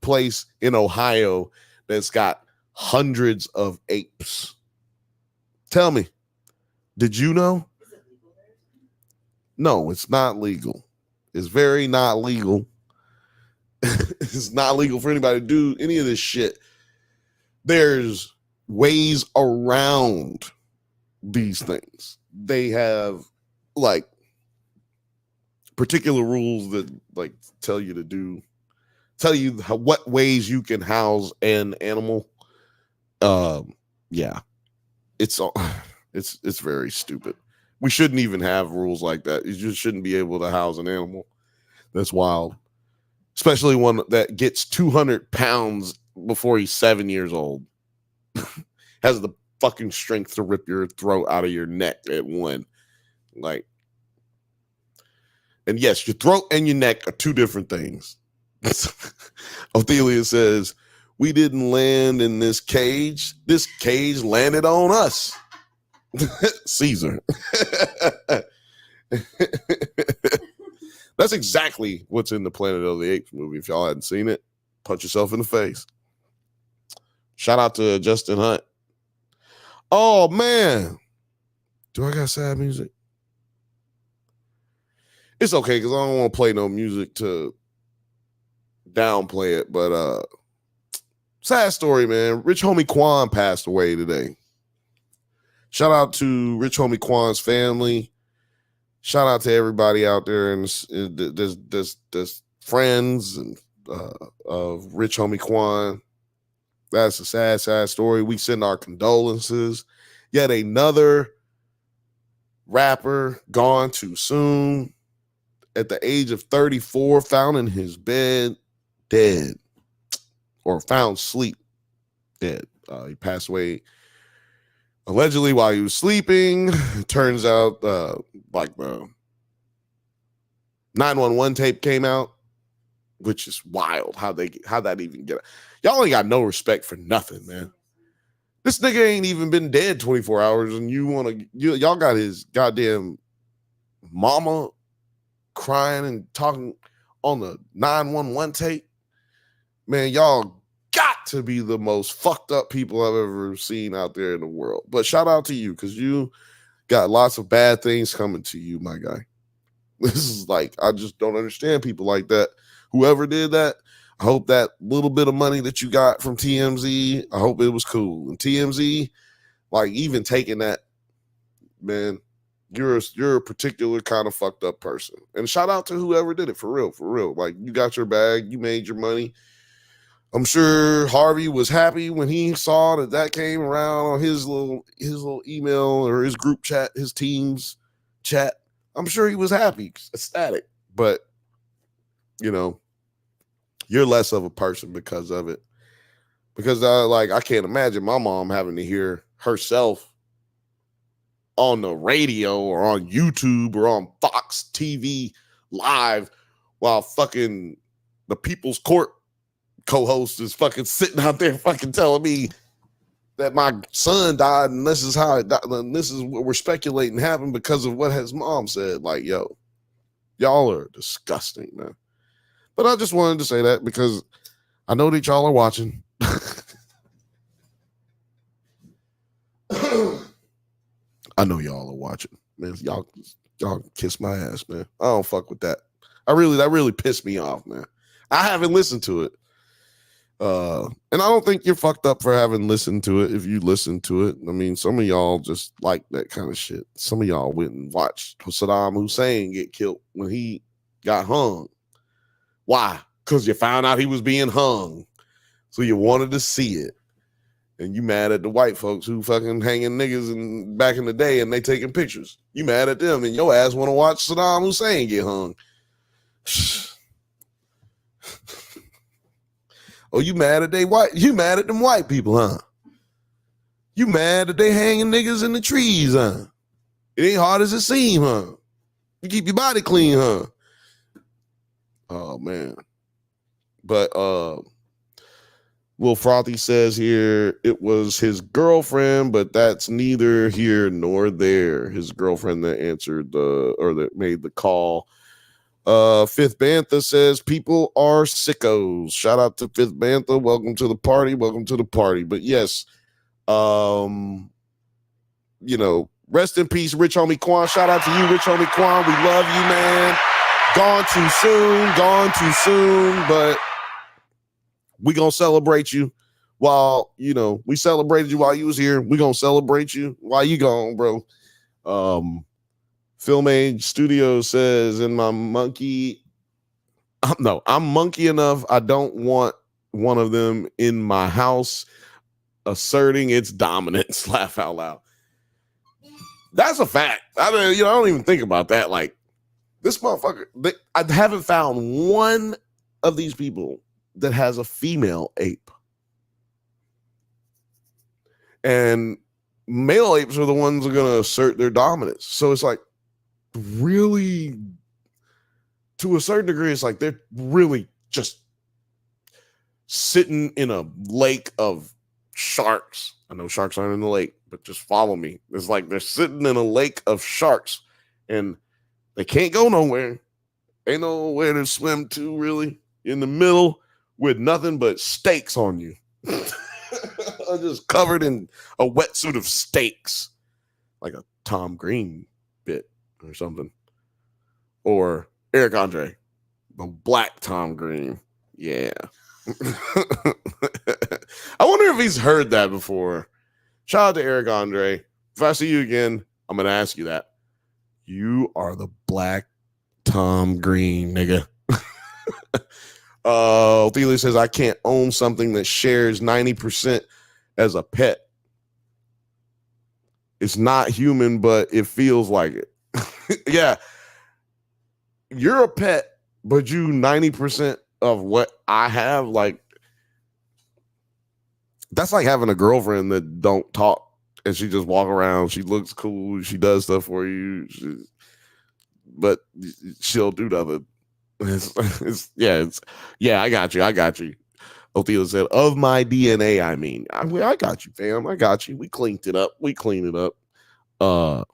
place in Ohio that's got hundreds of apes. Tell me, did you know? No, it's not legal. It's very not legal. It's not legal for anybody to do any of this shit. There's ways around these things. They have like particular rules that like tell you what ways you can house an animal. Yeah, it's very stupid. We shouldn't even have rules like that. You just shouldn't be able to house an animal. That's wild. Especially one that gets 200 pounds before he's 7 years old. Has the fucking strength to rip your throat out of your neck at one. Like, and yes, your throat and your neck are 2 different things. Ophelia says, we didn't land in this cage. This cage landed on us. Caesar. That's exactly what's in the Planet of the Apes movie. If y'all hadn't seen it, punch yourself in the face. Shout out to Justin Hunt. Oh, man. Do I got sad music? It's okay, because I don't want to play no music to downplay it. But sad story, man. Rich Homie Quan passed away today. Shout out to Rich Homie Quan's family. Shout out to everybody out there, and there's friends and of Rich Homie Quan. That's a sad, sad story. We send our condolences. Yet another rapper gone too soon at the age of 34, found in his bed dead, or found asleep dead. He passed away allegedly while he was sleeping. It turns out like the 911 tape came out, which is wild how that even get. Y'all ain't got no respect for nothing, man. This nigga ain't even been dead 24 hours, and y'all got his goddamn mama crying and talking on the 911 tape. Man, y'all got to be the most fucked up people I've ever seen out there in the world. But shout out to you, because you got lots of bad things coming to you, my guy. This is like, I just don't understand people like that. Whoever did that, I hope that little bit of money that you got from TMZ, I hope it was cool. And TMZ, like, even taking that, man, you're a particular kind of fucked up person. And shout out to whoever did it, for real. Like, you got your bag, you made your money. I'm sure Harvey was happy when he saw that came around on his little email or his group chat, his team's chat. I'm sure he was happy, ecstatic. But, you know, you're less of a person because of it. Because I can't imagine my mom having to hear herself on the radio or on YouTube or on Fox TV live while fucking the People's Court co-host is fucking sitting out there fucking telling me that my son died and this is how it died, and this is what we're speculating happened because of what his mom said. Like, yo, y'all are disgusting, man. But I just wanted to say that because I know that y'all are watching. I know y'all are watching, man. Y'all kiss my ass, man. I don't fuck with that. That really pissed me off, man. I haven't listened to it. And I don't think you're fucked up for having listened to it if you listen to it. I mean, some of y'all just like that kind of shit. Some of y'all went and watched Saddam Hussein get killed when he got hung. Why? Because you found out he was being hung. So you wanted to see it. And you mad at the white folks who fucking hanging niggas back in the day and they taking pictures. You mad at them and your ass want to watch Saddam Hussein get hung. Oh, you mad at you mad at them white people, huh? You mad that they hanging niggas in the trees, huh? It ain't hard as it seem, huh? You keep your body clean, huh? Oh man. But Will Frothy says here it was his girlfriend, but that's neither here nor there. His girlfriend that answered that made the call. Fifth Bantha says people are sickos. Shout out to Fifth Bantha. Welcome to the party. Welcome to the party. But yes, rest in peace, Rich Homie Quan. Shout out to you, Rich Homie Quan. We love you, man. Gone too soon, but we gonna celebrate you while we celebrated you while you was here. We gonna celebrate you while you gone, bro. Film Age Studio says in my monkey, I'm monkey enough. I don't want one of them in my house asserting its dominance. Laugh out loud. That's a fact. I don't even think about that. Like this motherfucker, I haven't found one of these people that has a female ape. And male apes are the ones that are going to assert their dominance. So it's like, really, to a certain degree, it's like they're really just sitting in a lake of sharks. I know sharks aren't in the lake, but just follow me. It's like they're sitting in a lake of sharks and they can't go nowhere. Ain't nowhere to swim to, really. In the middle with nothing but steaks on you. Just covered in a wetsuit of steaks. Like a Tom Green bit or something. Or Eric Andre. The black Tom Green. Yeah. I wonder if he's heard that before. Shout out to Eric Andre. If I see you again, I'm going to ask you that. You are the black Tom Green, nigga. Ophelia says, I can't own something that shares 90% as a pet. It's not human, but it feels like it. Yeah. You're a pet, but you 90% of what I have, like, that's like having a girlfriend that don't talk and she just walk around. She looks cool. She does stuff for you. But she'll do nothing. I got you. Othella said, of my DNA, I mean. I got you, fam. I got you. We cleaned it up. But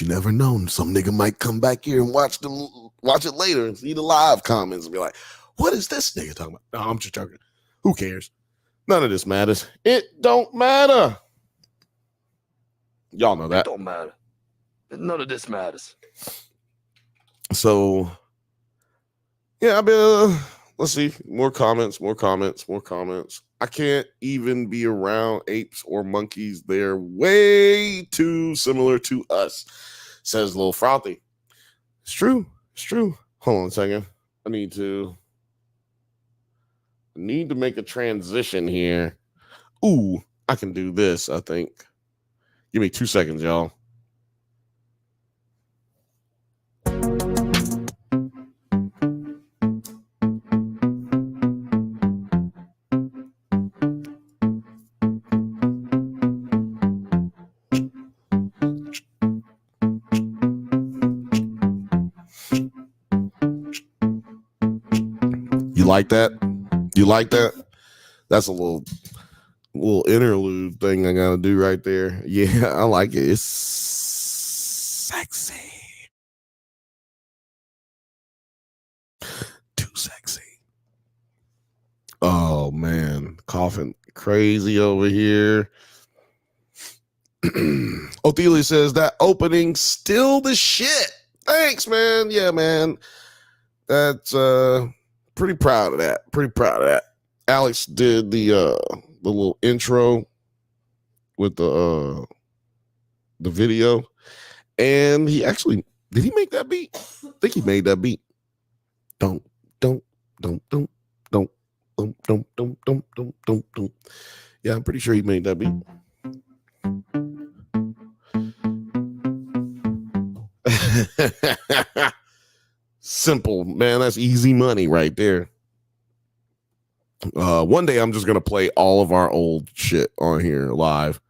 you never know. Some nigga might come back here and watch it later and see the live comments and be like, what is this nigga talking about? No, I'm just joking. Who cares? None of this matters. It don't matter. Y'all know that. It don't matter. None of this matters. So, yeah, let's see. More comments. I can't even be around apes or monkeys. They're way too similar to us, says Lil Frothy. It's true. Hold on a second. I need to make a transition here. Ooh, I can do this, I think. Give me 2 seconds, y'all. You like that? You like that? That's a little interlude thing I gotta do right there. Yeah, I like it. It's sexy. Too sexy. Oh man, coughing crazy over here. Othelia says that opening still the shit. Thanks, man. Yeah, man. That's pretty proud of that. Pretty proud of that. Alex did the little intro with the video, and he actually did he make that beat? I think he made that beat. Don't. Yeah, I'm pretty sure he made that beat. Simple, man. That's easy money right there. One day I'm just gonna play all of our old shit on here live.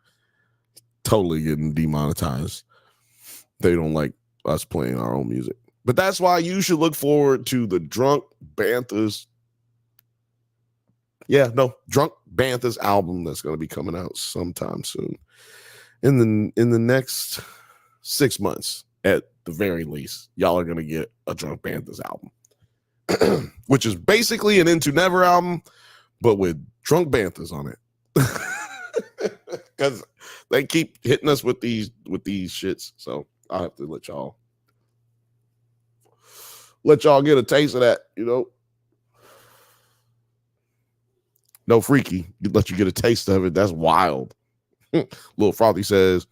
Totally getting demonetized. They don't like us playing our own music. But that's why you should look forward to the Drunk Bantha's. Yeah, no, Drunk Bantha's album that's going to be coming out sometime soon. In the next 6 months, at the very least, y'all are going to get a Drunk Bantha's album, which is basically an Into Never album, but with Drunk Banthas on it. Because they keep hitting us with these shits. So I'll have to let y'all get a taste of that, you know. No freaky. Let you get a taste of it. That's wild. Little Frothy says,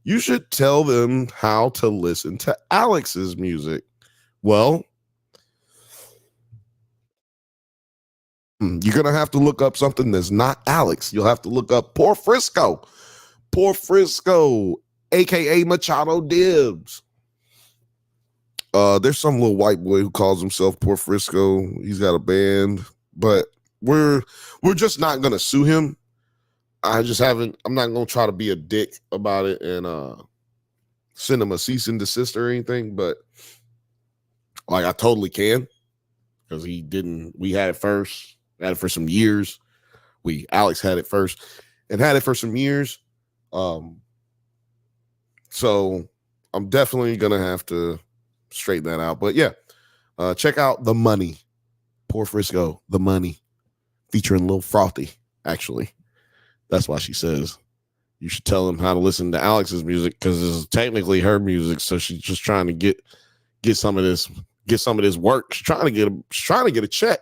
you should tell them how to listen to Alex's music. Well, you're going to have to look up something that's not Alex. You'll have to look up Poor Frisco. Poor Frisco, a.k.a. Machado Dibs. There's some little white boy who calls himself Poor Frisco. He's got a band, but we're just not gonna sue him. I'm not gonna try to be a dick about it and send him a cease and desist or anything, but like I totally can, because we had it first, had it for some years. Alex had it first and had it for some years. So I'm definitely gonna have to straighten that out. But yeah, check out The Money. Poor Frisco, The Money, featuring Lil Frothy. Actually, that's why she says you should tell them how to listen to Alex's music, because this is technically her music. So she's just trying to get some of this work. She's trying to get a check.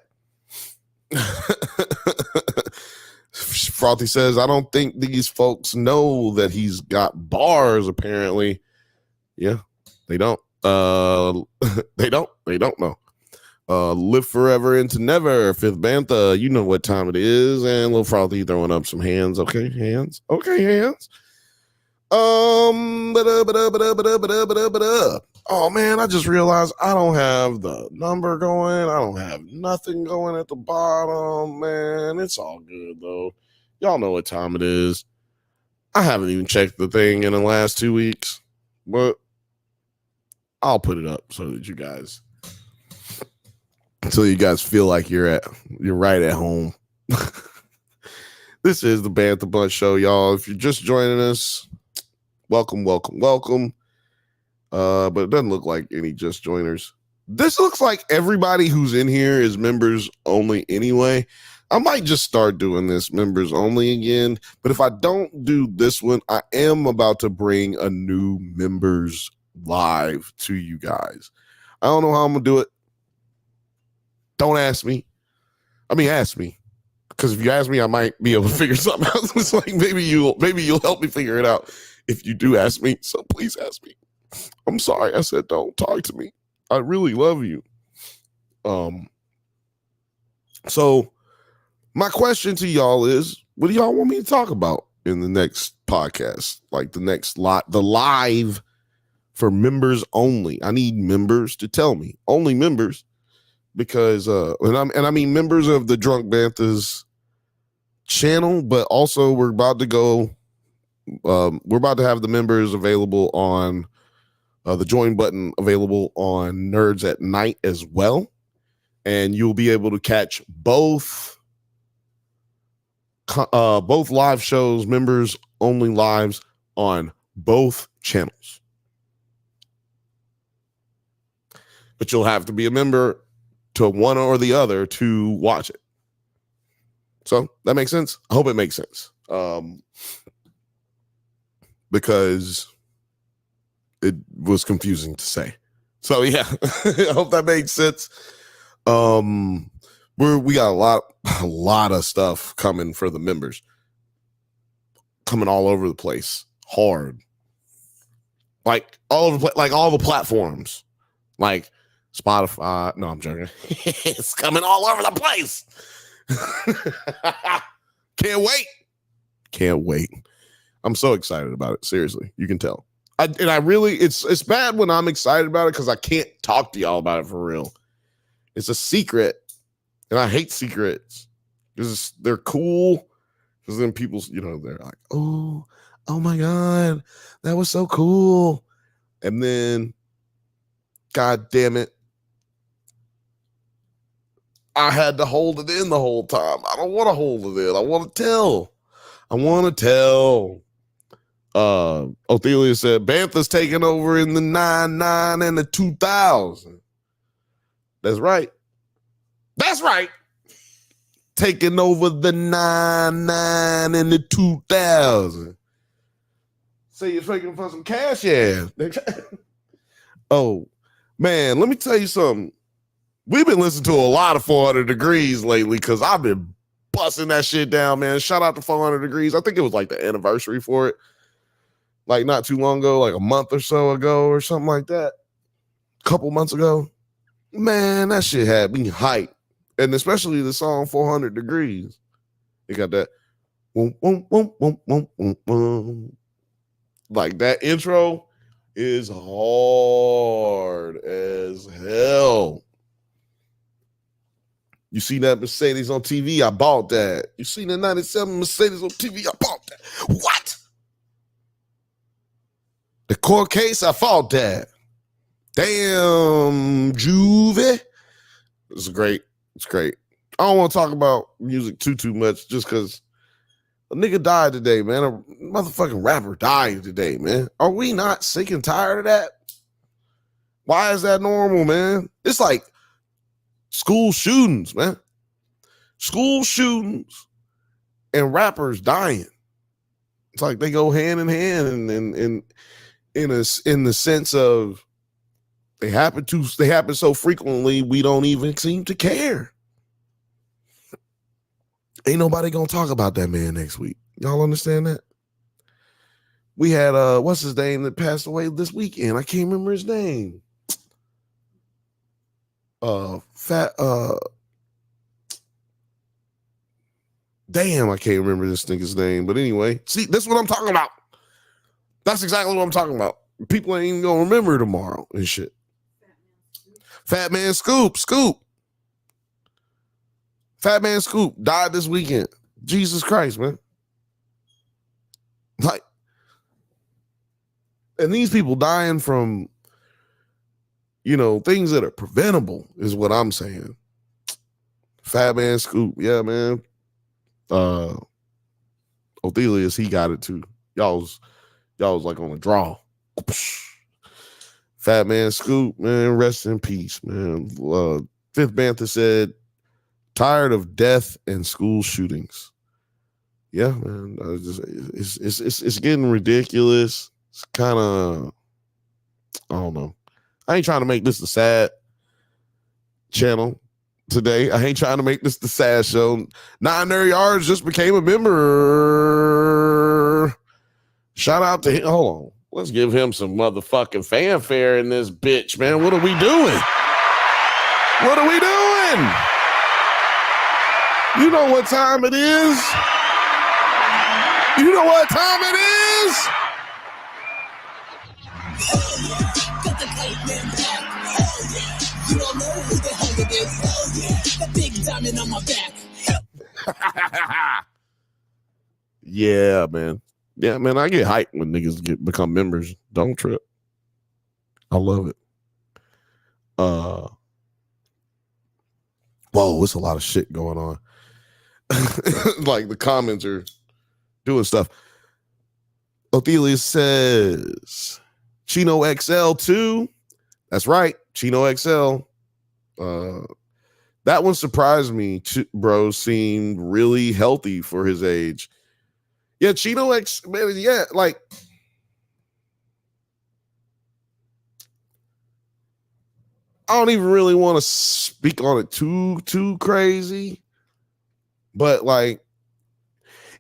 Frothy says, I don't think these folks know that he's got bars, apparently. Yeah, they don't. They don't know. Live Forever Into Never, Fifth Bantha, you know what time it is. And Lil Frothy throwing up some hands. Okay, hands. Oh man, I just realized I don't have the number going. I don't have nothing going at the bottom, man. It's all good though. Y'all know what time it is. I haven't even checked the thing in the last 2 weeks, but I'll put it up so that you guys feel like you're right at home. This is the Bantha Bunch Show, y'all. If you're just joining us, welcome. But it doesn't look like any just joiners. This looks like everybody who's in here is members only anyway. I might just start doing this members only again. But if I don't do this one, I am about to bring a new members live to you guys. I don't know how I'm gonna do it. Don't ask me. I mean, ask me, because if you ask me, I might be able to figure something out. It's like maybe you'll help me figure it out if you do ask me. So please ask me. I'm sorry I said don't talk to me. I really love you. So my question to y'all is, what do y'all want me to talk about in the next podcast? Like the live for members only. I need members to tell me. Only members. Because I mean members of the Drunk Bantha's channel, but also we're about to have the members available on the join button available on Nerds at Night as well. and you'll be able to catch both live shows, members only lives on both channels. But you'll have to be a member to one or the other to watch it. So that makes sense. I hope it makes sense. Because it was confusing to say. So yeah, I hope that makes sense. We got a lot of stuff coming for the members, coming all over the place, hard, like all over like all the platforms, like Spotify. No, I'm joking. It's coming all over the place. Can't wait. I'm so excited about it. Seriously, you can tell. It's bad when I'm excited about it because I can't talk to y'all about it for real. It's a secret, and I hate secrets because they're cool. Because then people, they're like, oh my God, that was so cool. And then, God damn it, I had to hold it in the whole time. I don't want to hold it in. I want to tell. Othelia said, Bantha's taking over in the 99 and the 2000. That's right. Taking over the 99 and the 2000. Say you're faking for some cash, yeah. Oh, man, let me tell you something. We've been listening to a lot of 400 Degrees lately because I've been busting that shit down, man. Shout out to 400 Degrees. I think it was like the anniversary for it. Like not too long ago, like a month or so ago or something like that. A couple months ago. Man, that shit had me hyped. And especially the song 400 Degrees. It got that. Like that intro is hard as hell. You see that Mercedes on TV? I bought that. You seen the 97 Mercedes on TV? I bought that. What? The court case? I fought that. Damn, Juvie. It's great. It's great. I don't want to talk about music too much just because a nigga died today, man. A motherfucking rapper died today, man. Are we not sick and tired of that? Why is that normal, man? It's like school shootings, man. School shootings and rappers dying. It's like they go hand in hand and in the sense of they happen so frequently we don't even seem to care. Ain't nobody gonna talk about that man next week. Y'all understand that? We had what's his name that passed away this weekend? I can't remember his name. Damn, I can't remember this nigga's name. But anyway, see, that's what I'm talking about. That's exactly what I'm talking about. People ain't even gonna remember tomorrow and shit. Fat Man Scoop. Fat Man Scoop died this weekend. Jesus Christ, man. Like, and these people dying from, things that are preventable is what I'm saying. Fat Man Scoop, yeah, man. Othelius, he got it too. Y'all was like on a draw. Fat Man Scoop, man, rest in peace, man. Fifth Bantha said, tired of death and school shootings. Yeah, man. It's getting ridiculous. It's kind of, I don't know. I ain't trying to make this the sad channel today. I ain't trying to make this the sad show. 9 Yards just became a member. Shout out to him. Hold on. Let's give him some motherfucking fanfare in this bitch, man. What are we doing? What are we doing? You know what time it is? You know what time it is? Hell yeah, got the kite man back. Hell yeah, you don't know who the hell it is. Hell yeah, that big diamond on my back. Yeah, man. Yeah, man, I get hyped when niggas become members. Don't trip. I love it. whoa, it's a lot of shit going on. Like the comments are doing stuff. Othelia says Chino XL too. That's right, Chino XL. That one surprised me, bro. Seemed really healthy for his age. Yeah, Chino X, man. Yeah, like I don't even really want to speak on it too crazy, but like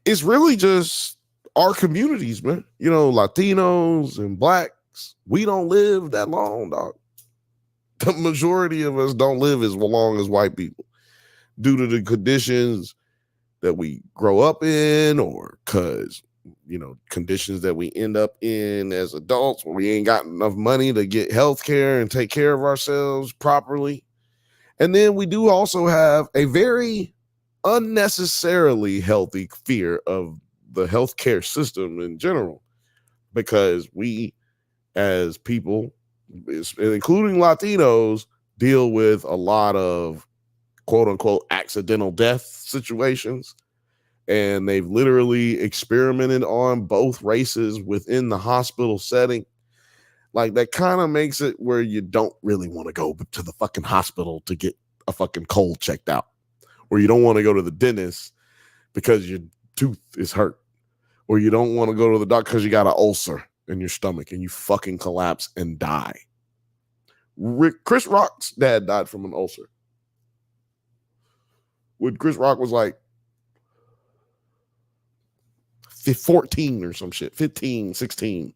it's really just our communities, man. You know, Latinos and blacks. We don't live that long, dog. The majority of us don't live as long as white people due to the conditions that we grow up in, or because, you know, conditions that we end up in as adults where we ain't got enough money to get health care and take care of ourselves properly. And then we do also have a very unnecessarily healthy fear of the healthcare system in general, because we as people, including Latinos, deal with a lot of quote unquote accidental death situations. And they've literally experimented on both races within the hospital setting. Like that kind of makes it where you don't really want to go to the fucking hospital to get a fucking cold checked out, or you don't want to go to the dentist because your tooth is hurt, or you don't want to go to the doctor because you got an ulcer in your stomach and you fucking collapse and die. Chris Rock's dad died from an ulcer. When Chris Rock was like 14 or some shit, 15, 16.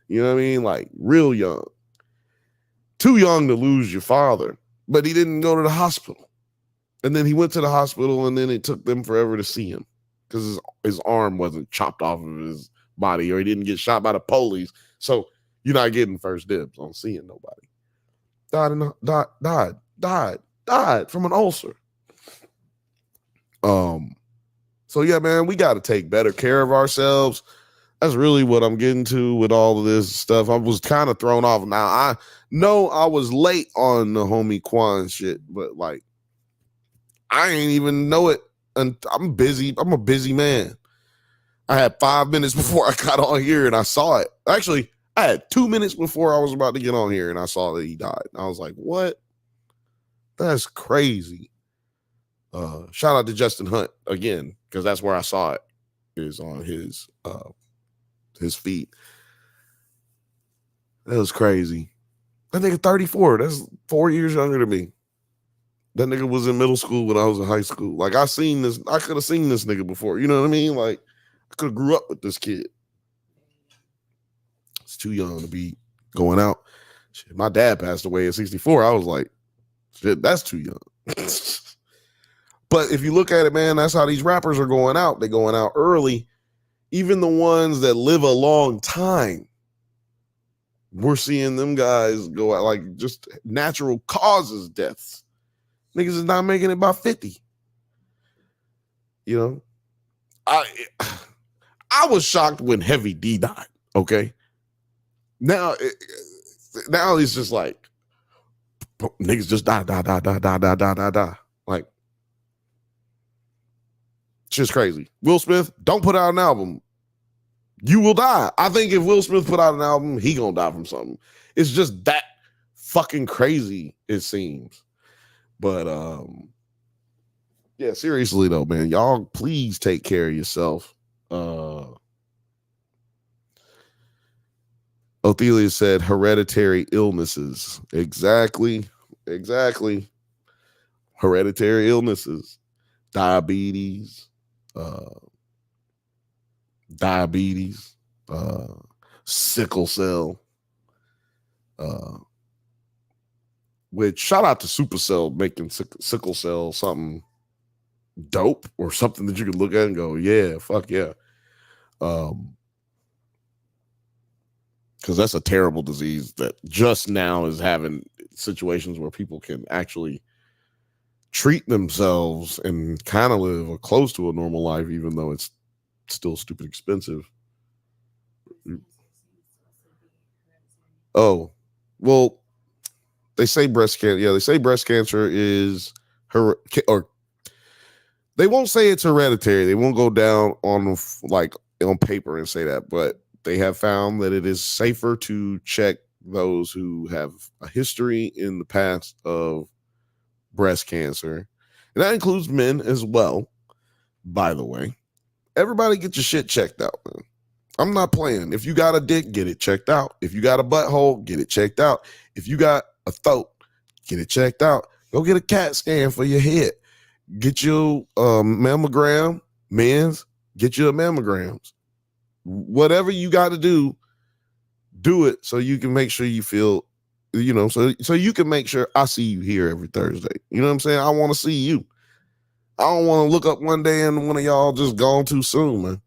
You know what I mean? Like real young. Too young to lose your father, but he didn't go to the hospital. And then he went to the hospital, and then it took them forever to see him because his arm wasn't chopped off of his body, or he didn't get shot by the police. So you're not getting first dibs on seeing nobody. Died from an ulcer. So yeah, man, we got to take better care of ourselves. That's really what I'm getting to with all of this stuff. I was kind of thrown off. Now I know I was late on the homie Quan shit, but like I ain't even know it. And I'm busy. I'm a busy man. I had 5 minutes before I got on here and I saw it. Actually, I had 2 minutes before I was about to get on here and I saw that he died. I was like, what? That's crazy. Shout out to Justin Hunt again, because that's where I saw it. Is on his feed. That was crazy. That nigga 34. That's 4 years younger than me. That nigga was in middle school when I was in high school. Like I could have seen this nigga before. You know what I mean? Like I could have grew up with this kid. It's too young to be going out. Shit, my dad passed away at 64. I was like, shit, that's too young. But if you look at it, man, that's how these rappers are going out. They're going out early. Even the ones that live a long time, we're seeing them guys go out like just natural causes deaths. Niggas is not making it by 50. You know, I was shocked when Heavy D died. Okay, now it's just like niggas just die. Like it's just crazy. Will Smith, don't put out an album. You will die. I think if Will Smith put out an album, he gonna die from something. It's just that fucking crazy, it seems. But yeah, seriously though, man, y'all please take care of yourself. Othelia said hereditary illnesses. Exactly. Hereditary illnesses. Diabetes, sickle cell, which shout out to Supercell making sickle cell something dope or something that you could look at and go, yeah, fuck yeah. Because that's a terrible disease that just now is having situations where people can actually treat themselves and kind of live close to a normal life, even though it's still stupid expensive. Oh, well, they say breast cancer. Yeah, they say breast cancer is or they won't say it's hereditary. They won't go down on like on paper and say that, but they have found that it is safer to check those who have a history in the past of breast cancer. And that includes men as well, by the way. Everybody get your shit checked out, man. I'm not playing. If you got a dick, get it checked out. If you got a butthole, get it checked out. If you got a throat, get it checked out. Go get a CAT scan for your head. Get your mammogram, men's, get your mammograms. Whatever you got to do it so you can make sure you feel, so you can make sure I see you here every Thursday. You know what I'm saying? I want to see you. I don't want to look up one day and one of y'all just gone too soon, man.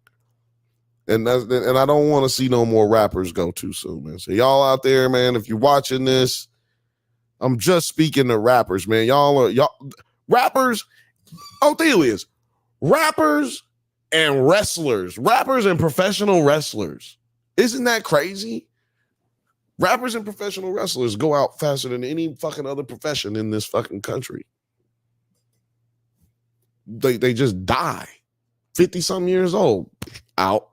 And I don't want to see no more rappers go too soon, man. So y'all out there, man, if you're watching this, I'm just speaking to rappers, man. Y'all rappers, Othelius, rappers and wrestlers, rappers and professional wrestlers. Isn't that crazy? Rappers and professional wrestlers go out faster than any fucking other profession in this fucking country. They just die. 50-something years old, out.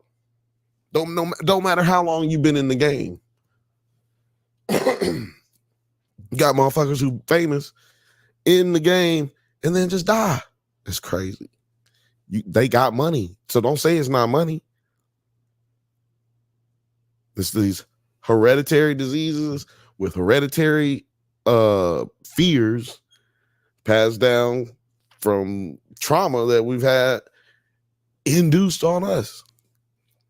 Don't matter how long you've been in the game. Got motherfuckers who famous in the game and then just die. It's crazy. They got money, so don't say it's not money. It's these hereditary diseases with hereditary fears passed down from trauma that we've had induced on us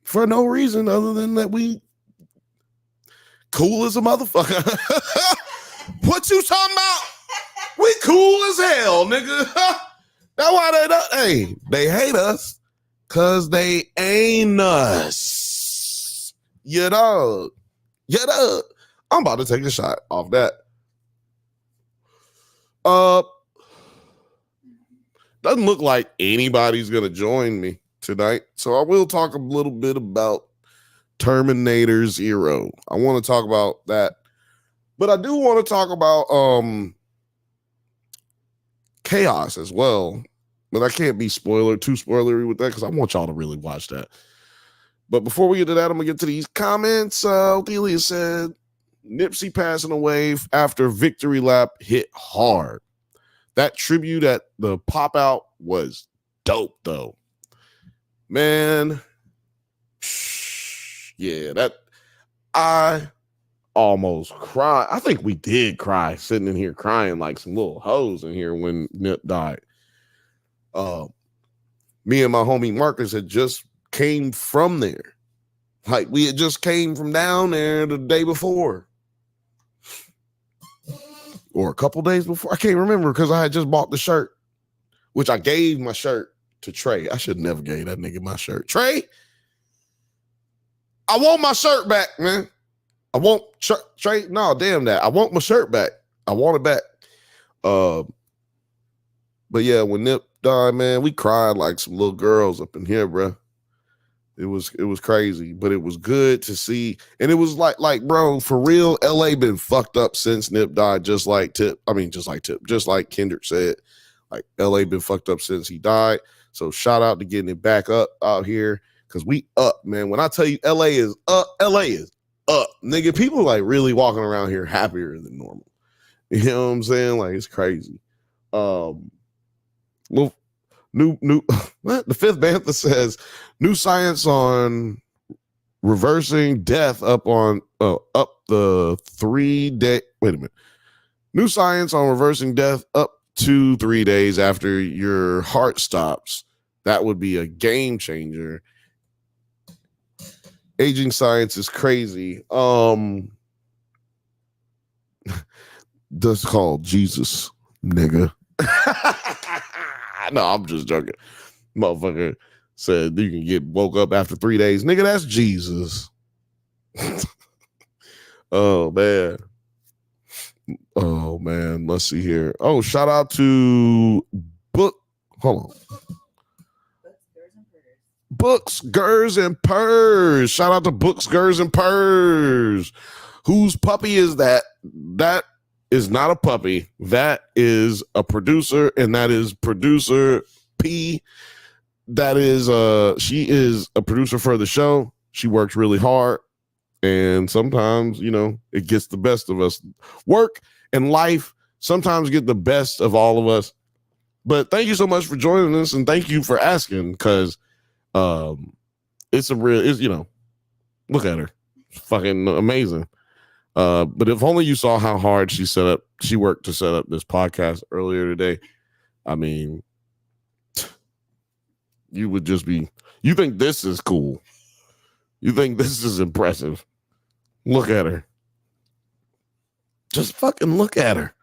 for no reason other than that we cool as a motherfucker. What you talking about? We cool as hell, nigga. That's why they hate us because they ain't us. You know. I'm about to take a shot off that. Doesn't look like anybody's gonna join me tonight, so I will talk a little bit about Terminator Zero. I want to talk about that, but I do want to talk about Kaos as well. But I can't be too spoilery with that because I want y'all to really watch that. But before we get to that, I'm gonna get to these comments. Odelia said Nipsey passing away after Victory Lap hit hard. That tribute at the pop out was dope, though. Man, yeah, I almost cried. I think we did cry, sitting in here crying like some little hoes in here when Nip died. Me and my homie Marcus had just came from there. Like we had just came from down there the day before. Or a couple days before. I can't remember because I had just bought the shirt, which I gave my shirt to Trey. I should never gave that nigga my shirt. Trey, I want my shirt back, man. I want Trey. No, damn that. I want my shirt back. I want it back. But yeah, when Nip died, man, we cried like some little girls up in here, bro. It was crazy, but it was good to see. And it was like, bro, for real, LA been fucked up since Nip died, just like Kendrick said. Like LA been fucked up since he died. So shout out to getting it back up out here. Cause we up, man. When I tell you LA is up, nigga. People like really walking around here happier than normal. You know what I'm saying? Like it's crazy. New what? The fifth Bantha says new science on reversing death up the 3 day. Wait a minute. New science on reversing death up to 3 days after your heart stops. That would be a game changer. Aging science is crazy. That's called Jesus, nigga. No, I'm just joking. Motherfucker said you can get woke up after 3 days. Nigga, that's Jesus. Oh, man. Let's see here. Oh, shout out to Hold on. Books, Gers, and Purrs. Shout out to Books, Gers, and Purrs. Whose puppy is that? That is not a puppy. That is a producer, and that is producer P. That is she is a producer for the show. She works really hard, and sometimes, you know, it gets the best of us. Work and life sometimes get the best of all of us. But thank you so much for joining us, and thank you for asking, because it's you know, look at her. It's fucking amazing. But if only you saw how hard she worked to set up this podcast earlier today. I mean, you would just be, you think this is cool. You think this is impressive. Look at her. Just fucking look at her.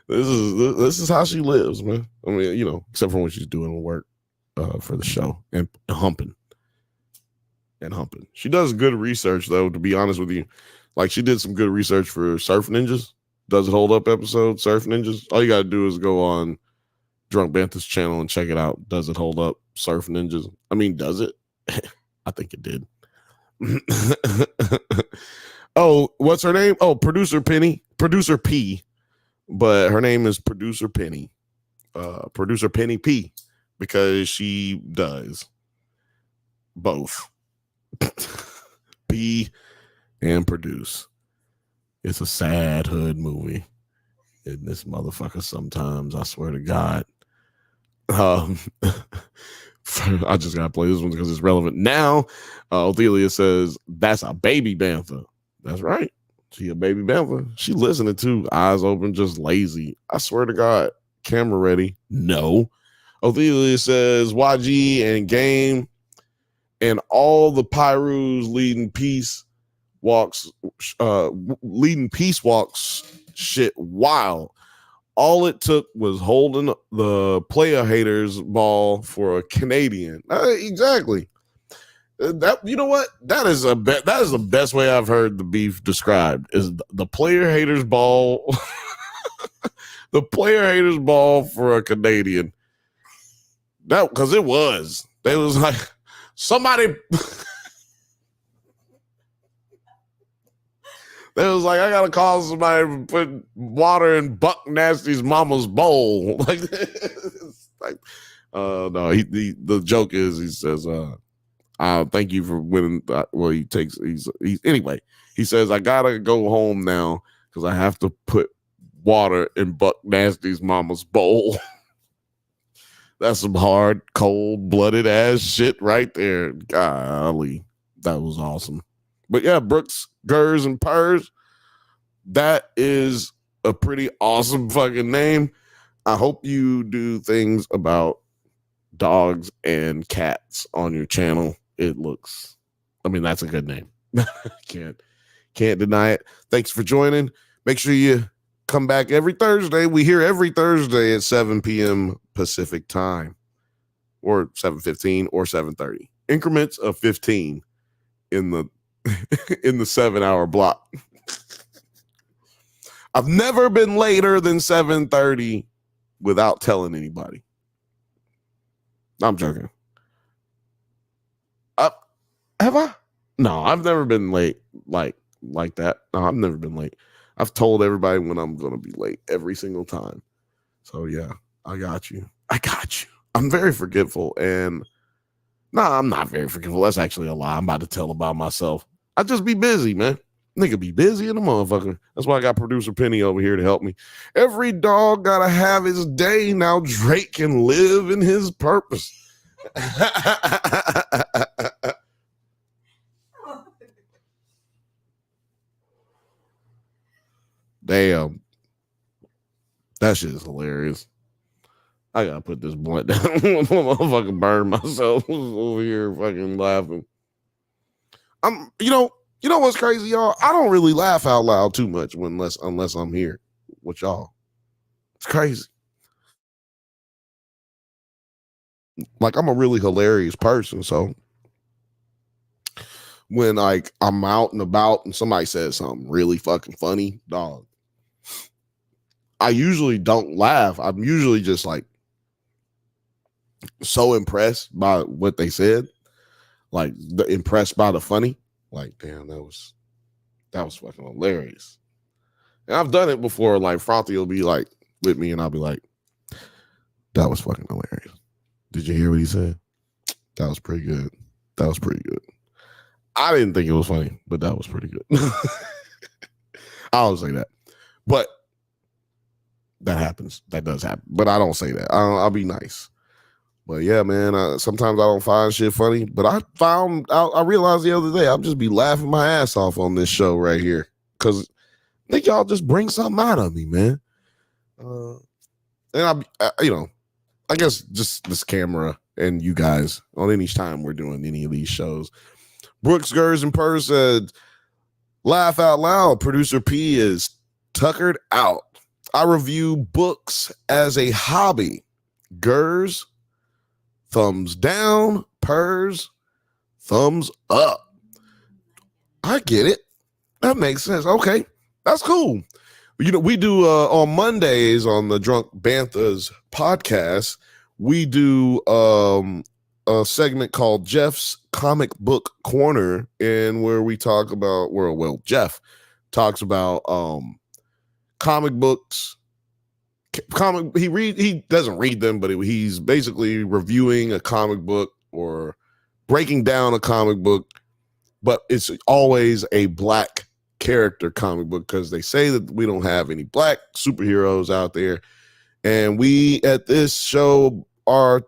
This is how she lives, man. I mean, you know, except for when she's doing work for the show and humping. She does good research, though, to be honest with you. Like, she did some good research for Surf Ninjas. Does It Hold Up episode, Surf Ninjas. All you got to do is go on Drunk Bantha's channel and check it out. Does It Hold Up, Surf Ninjas? I mean, does it? I think it did. Oh, what's her name? Oh, Producer P. But her name is Producer Penny. Producer Penny P. Because she does both. P and produce. It's a sad hood movie. In this motherfucker sometimes, I swear to God. I just gotta play this one because it's relevant now. Othelia says that's a baby Bantha. That's right. She a baby Bantha. She listening to, eyes open, just lazy. I swear to God. Camera ready. No. Othelia says YG and Game and all the Pyrus leading peace walks shit wild. All it took was holding the player haters ball for a Canadian. Exactly. That, you know what? That is the best way I've heard the beef described, is the player haters ball. The player haters ball for a Canadian. That, because it was. They was like, somebody. They was like, I gotta call somebody to put water in Buck Nasty's mama's bowl. Like, no. The joke is, he says, thank you for winning. Well, anyway. He says, I gotta go home now because I have to put water in Buck Nasty's mama's bowl. That's some hard, cold-blooded ass shit right there. Golly, that was awesome. But yeah, Brooks, Gers, and Purrs, that is a pretty awesome fucking name. I hope you do things about dogs and cats on your channel. That's a good name. Can't deny it. Thanks for joining. Make sure you come back every Thursday. We here every Thursday at 7 p.m. Pacific time, or 7:15 or 7:30. Increments of 15 in the 7-hour block. I've never been later than 7:30 without telling anybody. I'm joking. Have I? No, I've never been late like that. No, I've never been late. I've told everybody when I'm going to be late every single time. So yeah, I got you. I'm very forgetful, and no, I'm not very forgetful. That's actually a lie. I'm about to tell about myself. I just be busy, man. Nigga be busy in the motherfucker. That's why I got producer Penny over here to help me. Every dog gotta have his day. Now Drake can live in his purpose. Damn. That shit is hilarious. I gotta put this blunt down. I'm gonna fucking burn myself over here fucking laughing. You know what's crazy, y'all? I don't really laugh out loud too much unless I'm here with y'all. It's crazy. Like, I'm a really hilarious person, so when like I'm out and about and somebody says something really fucking funny, dog, I usually don't laugh. I'm usually just like so impressed by what they said, like impressed by the funny. Like, damn, that was That was fucking hilarious. And I've done it before. Like Frothy will be like with me, and I'll be like, "That was fucking hilarious. Did you hear what he said? That was pretty good. That was pretty good." I didn't think it was funny, but that was pretty good. I don't say that, but that happens. That does happen, but I don't say that. I'll be nice. But yeah, man, sometimes I don't find shit funny, but I realized the other day, I'll just be laughing my ass off on this show right here. Cause I think y'all just bring something out of me, man. And I guess just this camera and you guys on any time we're doing any of these shows. Brooks Gers and Purr said, laugh out loud. Producer P is tuckered out. I review books as a hobby. Gers, thumbs down. Purrs, thumbs up. I get it. That makes sense. Okay, that's cool. We do on Mondays on the Drunk Bantha's podcast, we do a segment called Jeff's Comic Book Corner, and where we talk about Jeff talks about comic books. He doesn't read them, but he's basically reviewing a comic book or breaking down a comic book, but it's always a black character comic book because they say that we don't have any black superheroes out there, and we at this show are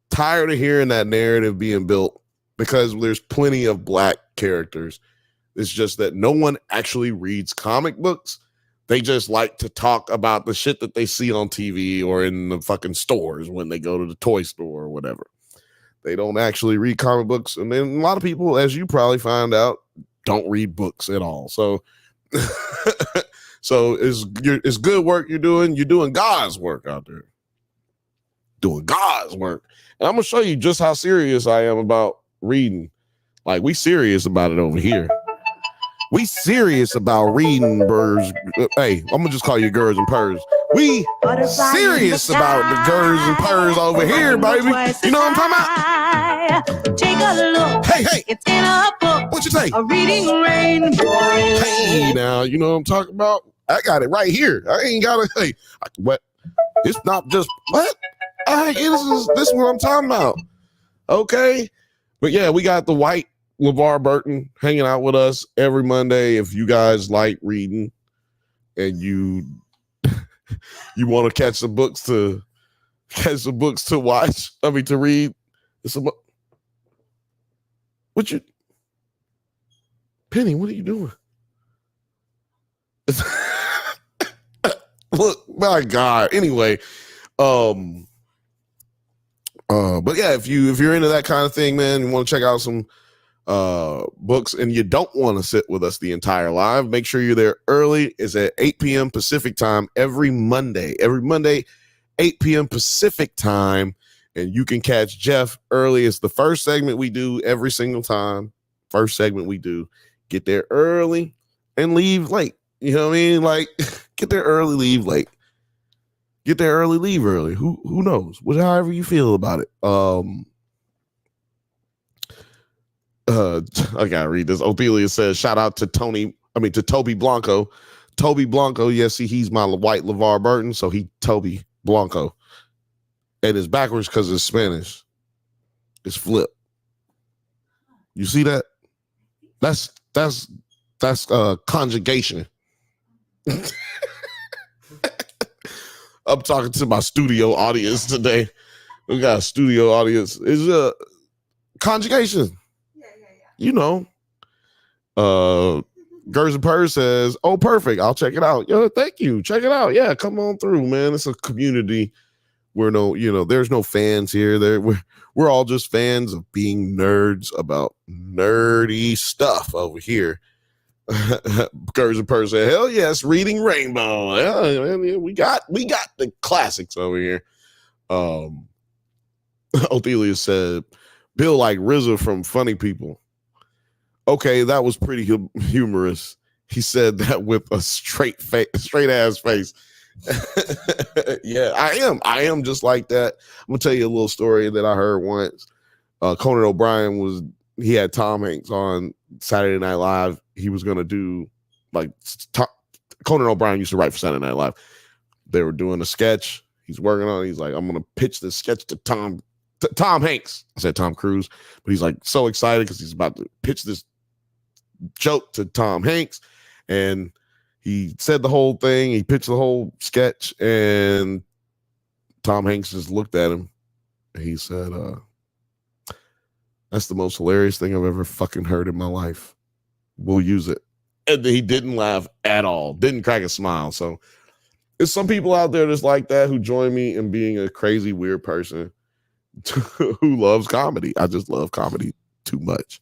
tired of hearing that narrative being built because there's plenty of black characters. It's just that no one actually reads comic books. They just like to talk about the shit that they see on TV or in the fucking stores when they go to the toy store or whatever. They don't actually read comic books. And then a lot of people, as you probably find out, don't read books at all. So, it's good work you're doing. You're doing God's work out there. Doing God's work. And I'm going to show you just how serious I am about reading. Like, we serious about it over here. We serious about reading birds. Hey, I'm going to just call you Gers and Purrs. We serious about the Gers and Purrs over here, baby. You know what I'm talking about? Take a look. Hey. It's in a book. What you say? A reading rainbow. Hey, now, you know what I'm talking about? I got it right here. I ain't got it. What? It's not just, what? This is what I'm talking about. Okay. But yeah, we got the white LeVar Burton hanging out with us every Monday. If you guys like reading and you want to catch some books to watch, to read. Penny, what are you doing? Look, my God. Anyway, but yeah, if you're into that kind of thing, man, you want to check out some books and you don't want to sit with us the entire live, make sure you're there early. It's at 8 p.m. Pacific time every Monday, 8 p.m. Pacific time. And you can catch Jeff early. It's the first segment we do every single time. First segment we do. Get there early and leave late. You know what I mean? Like, get there early, leave late. Get there early, leave early. Who knows? However you feel about it. I gotta read this. Ophelia says, shout out to Toby Blanco. Toby Blanco, yes, he's my white LeVar Burton, so he Toby Blanco. And it's backwards because it's Spanish. It's flip. You see that? That's conjugation. I'm talking to my studio audience today. We got a studio audience. It's conjugation. Yeah. You know. Gers and Purrs says, oh, perfect. I'll check it out. Yo, thank you. Check it out. Yeah, come on through, man. It's a community where there's no fans here. We're all just fans of being nerds about nerdy stuff over here. Gers and Purrs said, hell yes, reading Rainbow. Yeah, we got the classics over here. Othelia said, Bill like RZA from Funny People. Okay, that was pretty humorous. He said that with a straight ass face. Yeah, I am just like that. I'm gonna tell you a little story that I heard once. Conan O'Brien he had Tom Hanks on Saturday Night Live, he was going to do like Conan O'Brien used to write for Saturday Night Live. They were doing a sketch. He's working on it. He's like, I'm going to pitch this sketch to Tom Hanks. I said Tom Cruise, but he's like so excited because he's about to pitch this joke to Tom Hanks. And he said the whole thing. He pitched the whole sketch, and Tom Hanks just looked at him. And he said, that's the most hilarious thing I've ever fucking heard in my life. We'll use it. And he didn't laugh at all. Didn't crack a smile. So there's some people out there that's like that who join me in being a crazy, weird person who loves comedy. I just love comedy too much.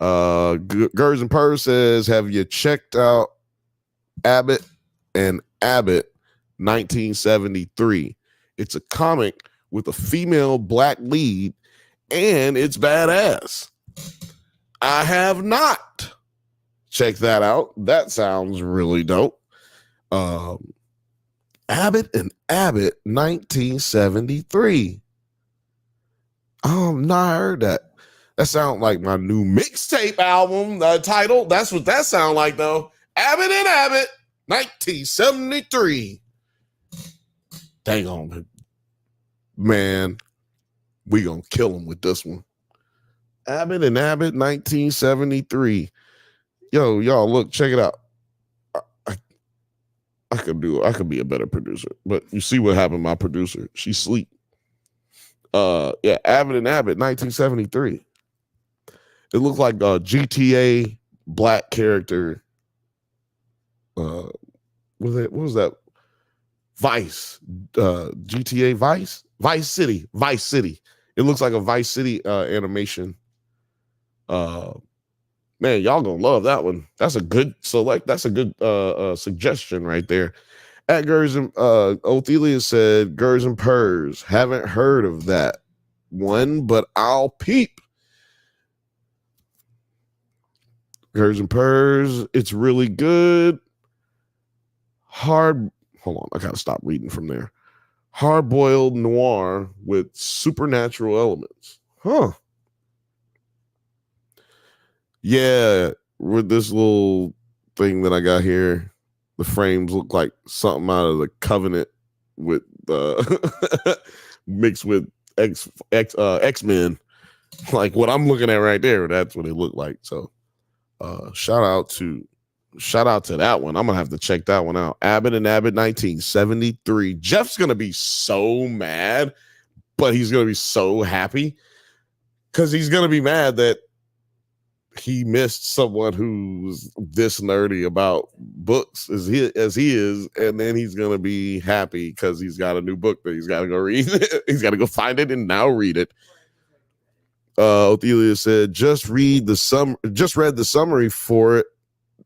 Gers and Purr says, have you checked out Abbott and Abbott 1973? It's a comic with a female black lead, and it's badass. I have not checked that out. That sounds really dope. Abbott and Abbott 1973. Not heard that. That sounds like my new mixtape album title. That's what that sounds like, though. Abbott and Abbott 1973. Dang on, man. We gonna kill him with this one. Abbott and Abbott 1973. Yo, y'all, look, check it out. I could be a better producer, but you see what happened to my producer. She's asleep. Yeah, Abbott and Abbott 1973. It looked like a GTA black character. What was that? Vice, GTA Vice City. It looks like a Vice City animation. Man, y'all gonna love that one. That's a good select. That's a good suggestion right there. At Gers and Othelia said, Gers and Purrs. Haven't heard of that one, but I'll peep. Gers and Purrs. It's really good. Hold on, I gotta stop reading from there. Hard-boiled noir with supernatural elements. Huh. Yeah, with this little thing that I got here, the frames look like something out of the Covenant with mixed with X-Men. Like what I'm looking at right there, that's what it looked like. So shout out to that one. I'm gonna have to check that one out. Abbott and Abbott 1973. Jeff's gonna be so mad, but he's gonna be so happy because he's gonna be mad that he missed someone who's this nerdy about books as he is, and then he's gonna be happy because he's got a new book that he's got to go read. He's got to go find it and now read it. Othelia said, just read the summary for it.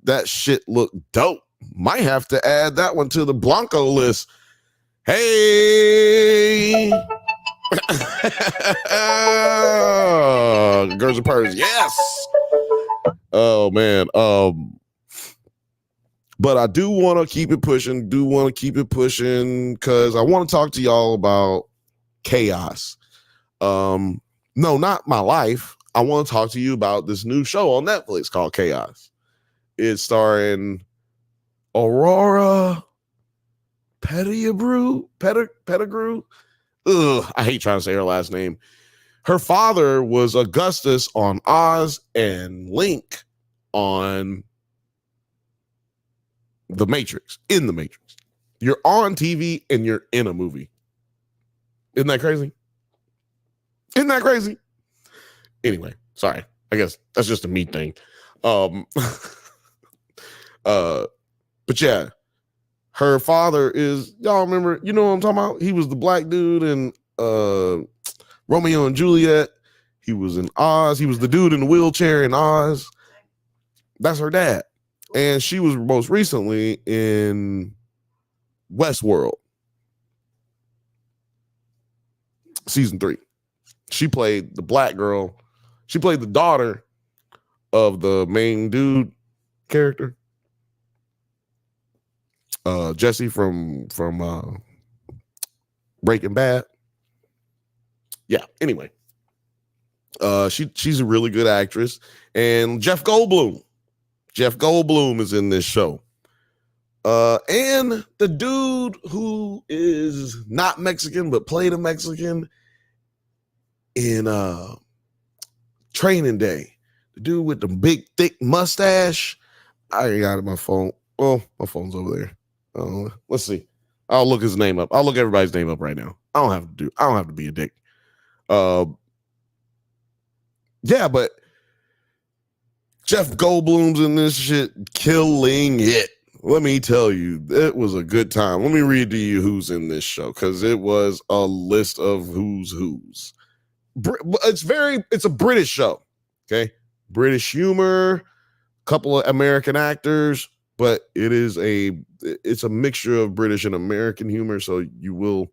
That shit looked dope. Might have to add that one to the Blanco list. Hey. Girls and Purrs, yes. Oh man. But I do want to keep it pushing. Because I want to talk to y'all about Kaos. No, not my life. I want to talk to you about this new show on Netflix called Kaos. It's starring Aurora Pettigrew. Ugh, I hate trying to say her last name. Her father was Augustus on Oz and Link on The Matrix, in The Matrix. You're on TV and you're in a movie. Isn't that crazy? Anyway, sorry. I guess that's just a me thing. But yeah, her father is, y'all remember, you know what I'm talking about? He was the black dude in Romeo and Juliet. He was in Oz. He was the dude in the wheelchair in Oz. That's her dad. And she was most recently in Westworld. Season 3. She played the black girl. She played the daughter of the main dude character. Jesse from Breaking Bad. Yeah, anyway. She's a really good actress. And Jeff Goldblum is in this show. And the dude who is not Mexican but played a Mexican in Training Day, the dude with the big thick mustache. I ain't got it on my phone. Oh, my phone's over there. Let's see. I'll look his name up. I'll look everybody's name up right now. I don't have to be a dick. Yeah, but Jeff Goldblum's in this shit, killing it. Let me tell you, it was a good time. Let me read to you who's in this show, because it was a list of who's. It's a British show, okay? British humor, couple of American actors, but it's a mixture of British and American humor, so you will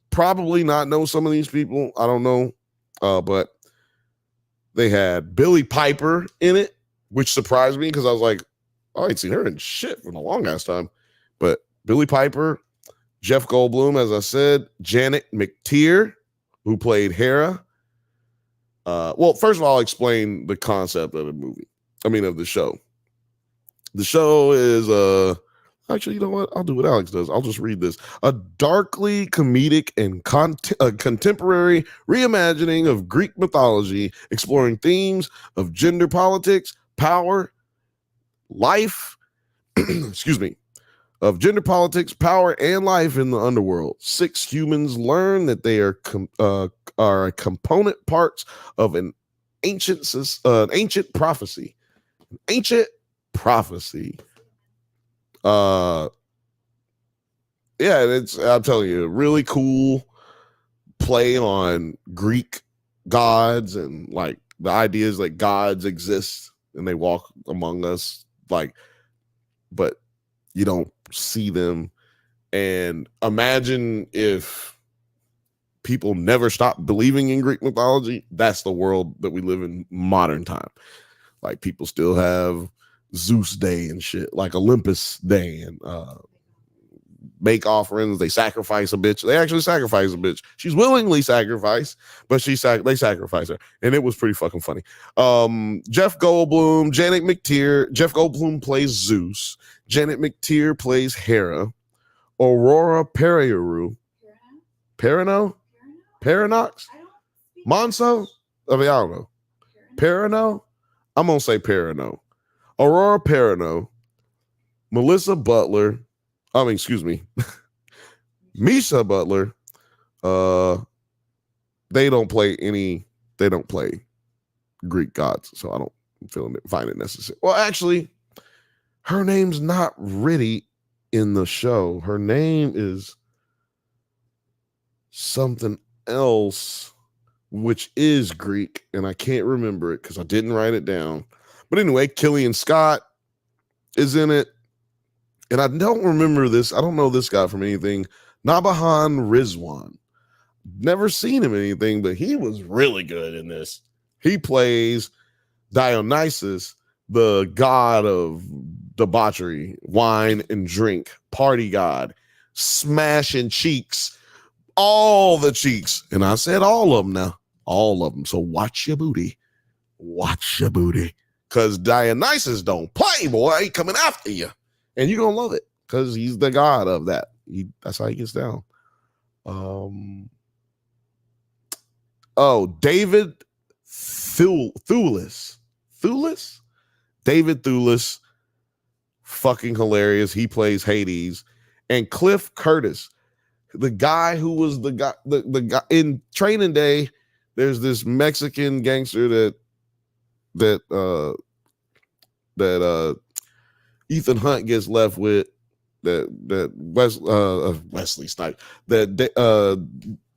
probably not know some of these people. I don't know, but they had Billie Piper in it, which surprised me because I was like, I ain't seen her in shit for a long ass time. But Billie Piper, Jeff Goldblum, as I said, Janet McTeer, who played Hera. Well, first of all, I'll explain the concept of the show. The show is actually, you know what? I'll do what Alex does. I'll just read this. A darkly comedic and contemporary reimagining of Greek mythology, exploring themes of gender politics, power, life, of gender politics, power, and life in the underworld. 6 humans learn that they are component parts of an ancient prophecy. Ancient prophecy. Yeah, I'm telling you, a really cool play on Greek gods and like the ideas that gods exist and they walk among us, like, but you don't see them. And imagine if people never stopped believing in Greek mythology. That's the world that we live in modern time. Like, people still have Zeus Day and shit, like Olympus Day, and make offerings. They sacrifice a bitch. They actually sacrifice a bitch. She's willingly sacrificed, but they sacrifice her, and it was pretty fucking funny. Jeff Goldblum, Janet McTeer. Jeff Goldblum plays Zeus. Janet McTeer plays Hera. Aurora Perinox, Monso. I don't know. Perino. I'm gonna say Perino. Aurora Perino. Melissa Butler. Misha Butler. They don't play Greek gods, so I don't find it necessary. Well, actually, her name's not really in the show. Her name is something else, which is Greek, and I can't remember it because I didn't write it down. But anyway, Killian Scott is in it. And I don't remember this. I don't know this guy from anything. Nabahan Rizwan. Never seen him in anything, but he was really good in this. He plays Dionysus, the god of debauchery, wine and drink, party god, smashing cheeks, all the cheeks. And I said all of them now, all of them. So watch your booty. Because Dionysus don't play, boy. He coming after you. And you're going to love it because he's the god of that. That's how he gets down. David Thewlis. David Thewlis, fucking hilarious. He plays Hades. And Cliff Curtis, the guy who was the guy in Training Day. There's this Mexican gangster that Ethan Hunt gets left with, that Wesley Snipes, that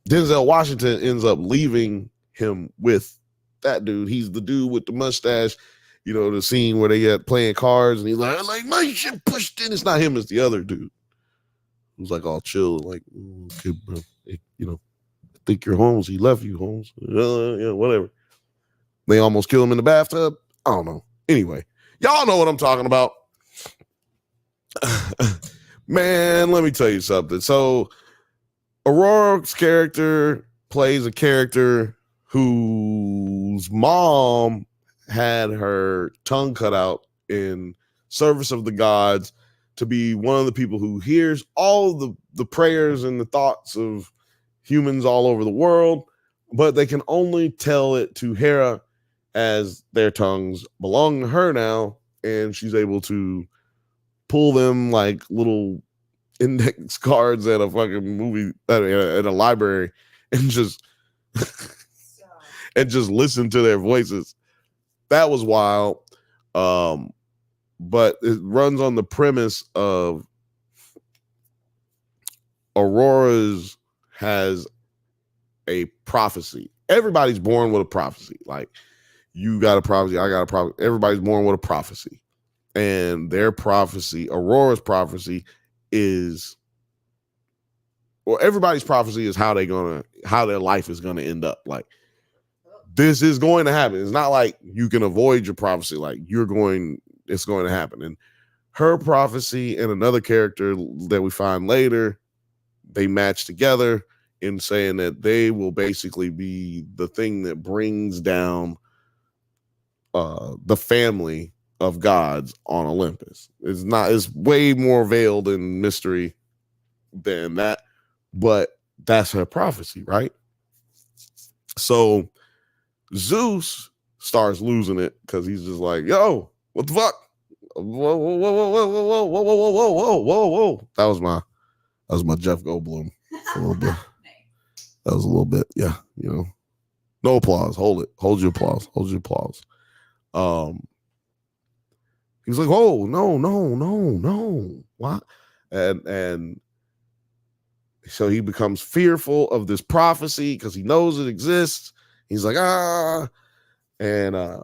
Denzel Washington ends up leaving him with that dude. He's the dude with the mustache, the scene where they get playing cards and he's like my shit pushed in. It's not him, it's the other dude who's like all chill, like, okay, bro, I think you're Holmes. He left you, Holmes. Yeah, whatever. They almost kill him in the bathtub. I don't know. Anyway, y'all know what I'm talking about. Man, let me tell you something. So Aurora's character plays a character whose mom had her tongue cut out in service of the gods to be one of the people who hears all the prayers and the thoughts of humans all over the world, but they can only tell it to Hera as their tongues belong to her now, and she's able to pull them like little index cards at a fucking movie at a library and just and just listen to their voices. That was wild. But it runs on the premise of Aurora's has a prophecy. Everybody's born with a prophecy. Like, you got a prophecy, I got a prophecy. Everybody's born with a prophecy. And their prophecy, Aurora's prophecy, is, well, everybody's prophecy is how their life is gonna end up. Like, this is going to happen. It's not like you can avoid your prophecy. Like, it's going to happen. And her prophecy and another character that we find later, they match together in saying that they will basically be the thing that brings down the family of gods on Olympus. It's way more veiled in mystery than that, but that's her prophecy, right? So Zeus starts losing it because he's just like, yo, what the fuck? Whoa, whoa, whoa, whoa, whoa, whoa, whoa, whoa, whoa, whoa, whoa, whoa. That was my Jeff Goldblum a little bit. That was a little bit, yeah, you know. No applause. Hold your applause. Hold your applause. He was like, oh, no. What? And so he becomes fearful of this prophecy because he knows it exists. He's like, and I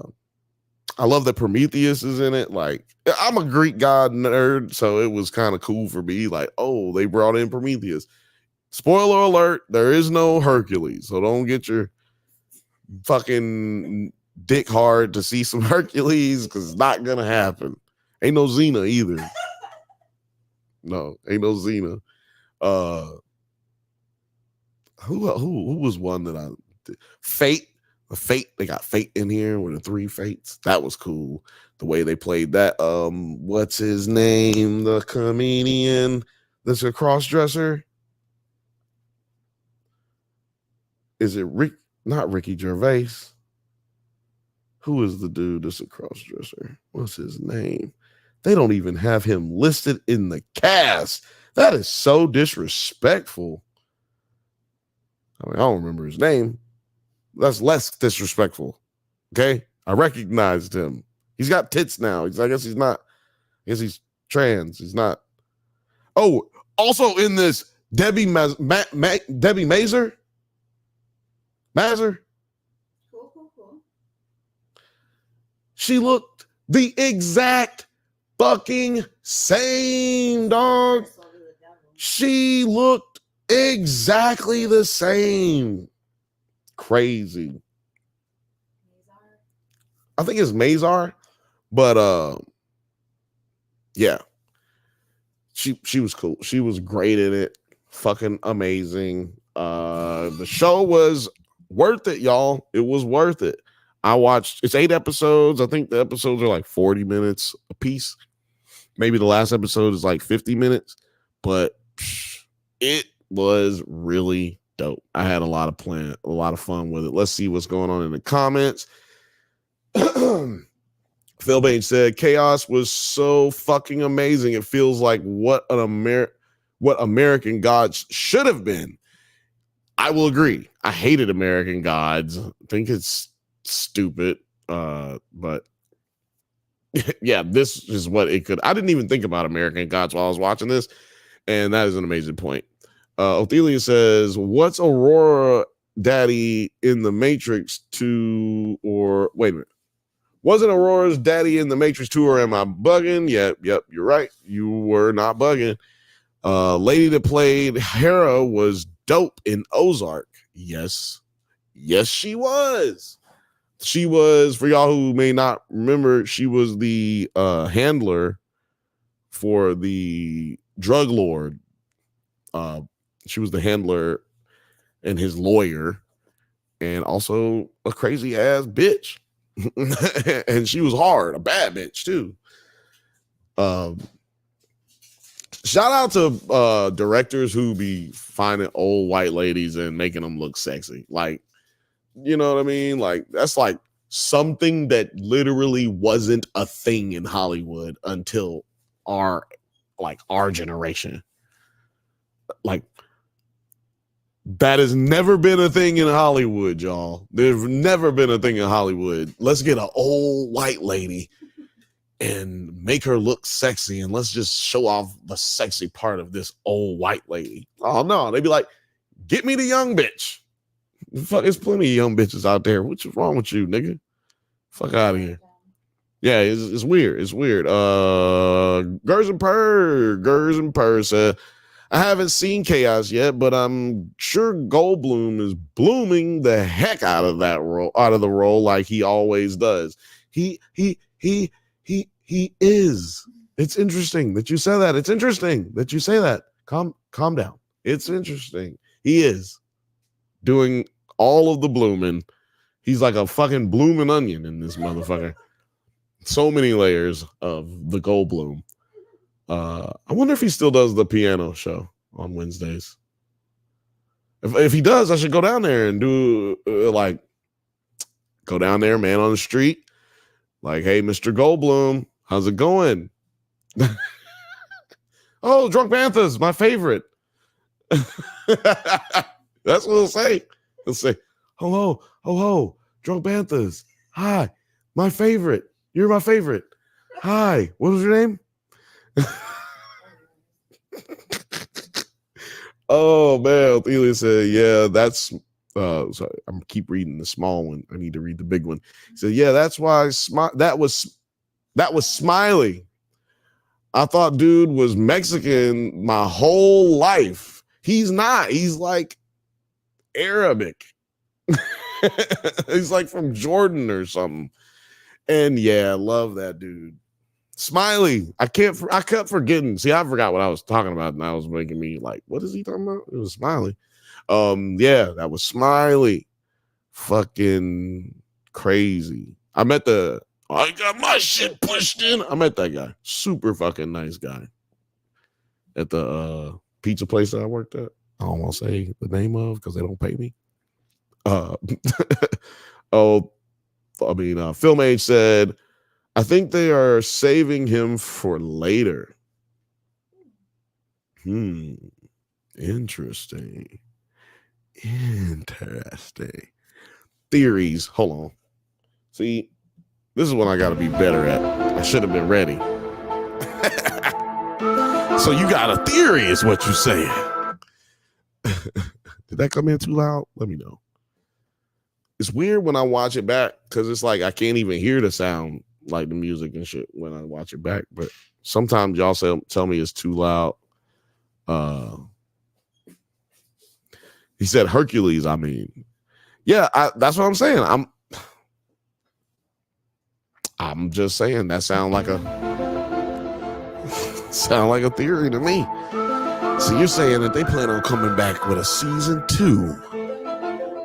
love that Prometheus is in it. Like, I'm a Greek god nerd, so it was kind of cool for me. Like, oh, they brought in Prometheus. Spoiler alert, there is no Hercules, so don't get your fucking dick hard to see some Hercules, because it's not gonna happen. Ain't no Xena either. No, ain't no Xena. Who was one that I did? Fate. They got Fate in here with the 3 fates. That was cool. The way they played that. What's his name? The comedian that's a cross-dresser. Is it not Ricky Gervais? Who is the dude that's a cross-dresser? What's his name? They don't even have him listed in the cast. That is so disrespectful. I mean, I don't remember his name. That's less disrespectful. Okay? I recognized him. He's got tits now. I guess he's trans. He's not. Oh, also in this, Debbie Mazar. Cool. She looked the exact fucking same, dog. She looked exactly the same. Crazy. I think it's Mazar, but yeah. She was cool. She was great in it. Fucking amazing. The show was worth it, y'all. It was worth it. It's 8 episodes. I think the episodes are like 40 minutes a piece. Maybe the last episode is like 50 minutes, but it was really dope. I had a lot of fun with it. Let's see what's going on in the comments. Phil Bain said, Chaos was so fucking amazing. It feels like what American Gods should have been. I will agree. I hated American Gods. I think it's stupid. But yeah, this is what it could. I didn't even think about American Gods while I was watching this, and that is an amazing point. Othelia says, what's Aurora daddy in the Matrix 2? Or wait a minute. Wasn't Aurora's daddy in the Matrix 2, or am I bugging? Yep, you're right. You were not bugging. Lady that played Hera was dope in Ozark. Yes, she was. She was, for y'all who may not remember, she was the handler for the drug lord. She was the handler and his lawyer. and also a crazy ass bitch. And she was hard, a bad bitch too. Shout out to directors who be finding old white ladies and making them look sexy. Like, you know what I mean? Like, that's like something that literally wasn't a thing in Hollywood until our generation. Like, that has never been a thing in Hollywood, y'all. There's never been a thing in Hollywood. Let's get an old white lady and make her look sexy, and let's just show off the sexy part of this old white lady. Oh no, they'd be like, get me the young bitch. Fuck, there's plenty of young bitches out there. What's wrong with you, nigga? Fuck out of here. Yeah, it's weird. It's weird. Gers and Purr said, I haven't seen Kaos yet, but I'm sure Goldblum is blooming the heck out of the role like he always does. He is. It's interesting that you say that. It's interesting that you say that. Calm down. It's interesting. He is doing all of the blooming. He's like a fucking blooming onion in this motherfucker. So many layers of the Goldblum. I wonder if he still does the piano show on Wednesdays. If he does, I should go down there and do go down there, man on the street. Like, hey, Mr. Goldblum, how's it going? Oh, Drunk Bantha's my favorite. That's what he'll say. He'll say, ho, Drunk Bantha's. Hi, my favorite. You're my favorite. Hi, what was your name? Oh man, Ophelia said, yeah, that's sorry, I'm keep reading the small one. I need to read the big one. He said, yeah, that's why that was Smiley. I thought dude was Mexican my whole life. He's not. He's like Arabic. He's like from Jordan or something. And yeah, I love that dude. Smiley. I kept forgetting. See, I forgot what I was talking about, and that was making me like, what is he talking about? It was Smiley. Yeah, that was Smiley. Fucking crazy. I got my shit pushed in. I met that guy. Super fucking nice guy. At the pizza place that I worked at. I don't want to say the name of because they don't pay me. Film Age said, I think they are saving him for later. Interesting. Theories. Hold on. See, this is what I got to be better at. I should have been ready. So you got a theory is what you say. Did that come in too loud? Let me know. It's weird when I watch it back because it's like I can't even hear the sound, like the music and shit when I watch it back. But sometimes y'all tell me it's too loud. He said Hercules. I mean, yeah, that's what I'm saying. I'm just saying that sound like a theory to me. So you're saying that they plan on coming back with a season 2,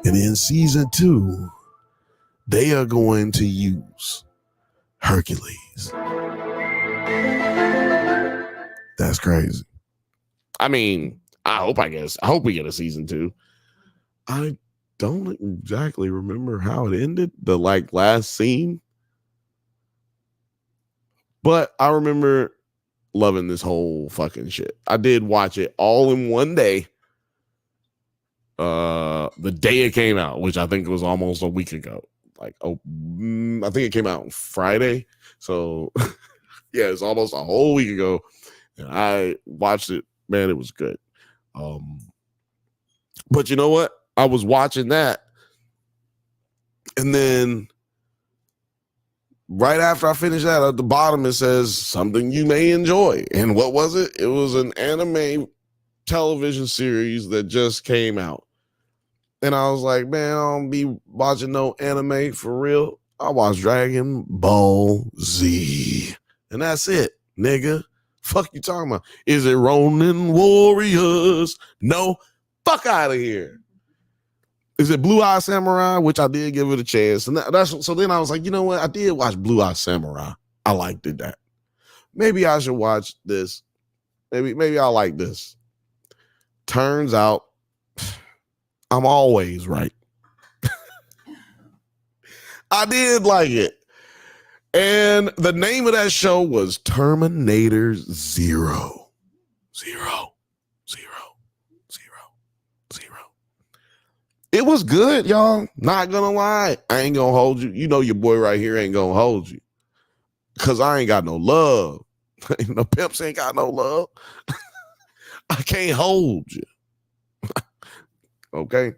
and in season 2, they are going to use Hercules. That's crazy. I mean, I hope we get a season 2. I don't exactly remember how it ended, the last scene. But I remember loving this whole fucking shit. I did watch it all in one day. The day it came out, which I think was almost a week ago. I think it came out on Friday. So yeah, it's almost a whole week ago. And I watched it. Man, it was good. But you know what? I was watching that. And then right after I finished that, at the bottom it says something you may enjoy. And what was it? It was an anime television series that just came out. And I was like, man, I don't be watching no anime for real. I watch Dragon Ball Z. And that's it, nigga. Fuck you talking about? Is it Ronin Warriors? No. Fuck out of here. is it Blue Eye Samurai, which I did give it a chance. And so then I was like, you know what? I did watch Blue Eye Samurai. I liked it. That maybe I should watch this. Maybe I like this. Turns out I'm always right. I did like it. And the name of that show was Terminator Zero. It was good, y'all. Not gonna lie. I ain't gonna hold you. You know your boy right here ain't gonna hold you. Cause I ain't got no love. No pimps ain't got no love. I can't hold you. Okay.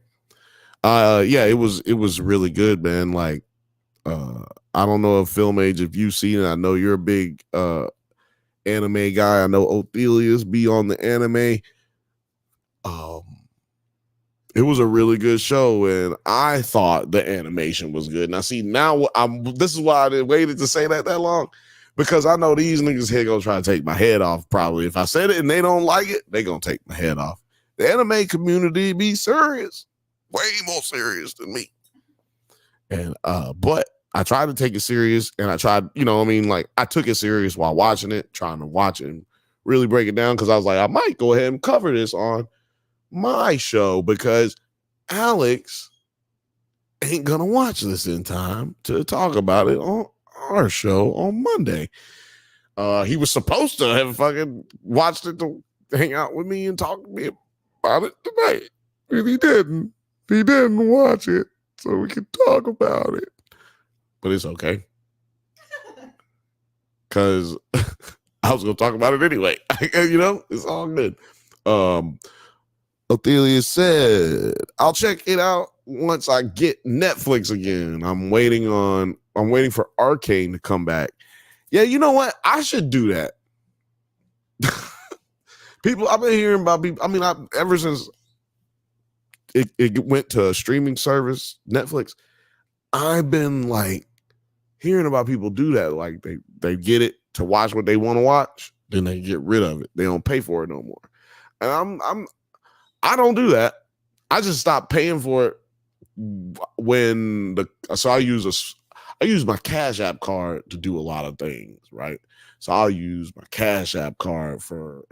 Yeah, it was really good, man. Like, I don't know if Film Age, if you've seen it, I know you're a big anime guy. I know Othelius be on the anime. It was a really good show, and I thought the animation was good. Now, see, this is why I didn't waited to say that long, because I know these niggas here gonna try to take my head off. Probably, if I said it and they don't like it, they gonna take my head off. The anime community be serious, way more serious than me. And but I tried to take it serious, and I tried, I took it serious while watching it, trying to watch it and really break it down, because I was like, I might go ahead and cover this on my show, because Alex ain't gonna watch this in time to talk about it on our show on Monday. He was supposed to have fucking watched it to hang out with me and talk to me about it tonight, and he didn't. He didn't watch it, so we can talk about it. But it's okay, because I was gonna talk about it anyway. It's all good. Othelia said, I'll check it out once I get Netflix again. I'm waiting for Arcane to come back. Yeah, you know what? I should do that. I've been hearing about people. Ever since it went to a streaming service, Netflix, I've been like hearing about people do that. Like they get it to watch what they want to watch, then they get rid of it. They don't pay for it no more. And I don't do that. I just stopped paying for it I use my Cash App card to do a lot of things, right? So I'll use my Cash App card for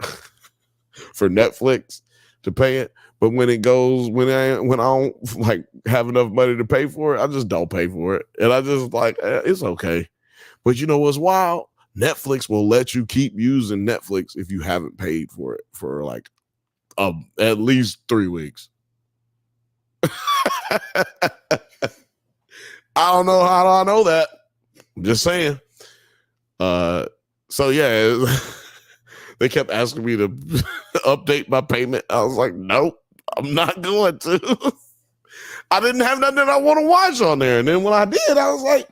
Netflix to pay it. But when I don't like have enough money to pay for it, I just don't pay for it. And I just like, it's okay. But you know what's wild? Netflix will let you keep using Netflix if you haven't paid for it for like at least 3 weeks. I don't know how I know that. I'm just saying. So yeah, they kept asking me to update my payment. I was like, nope, I'm not going to. I didn't have nothing that I want to watch on there. And then when I did, I was like,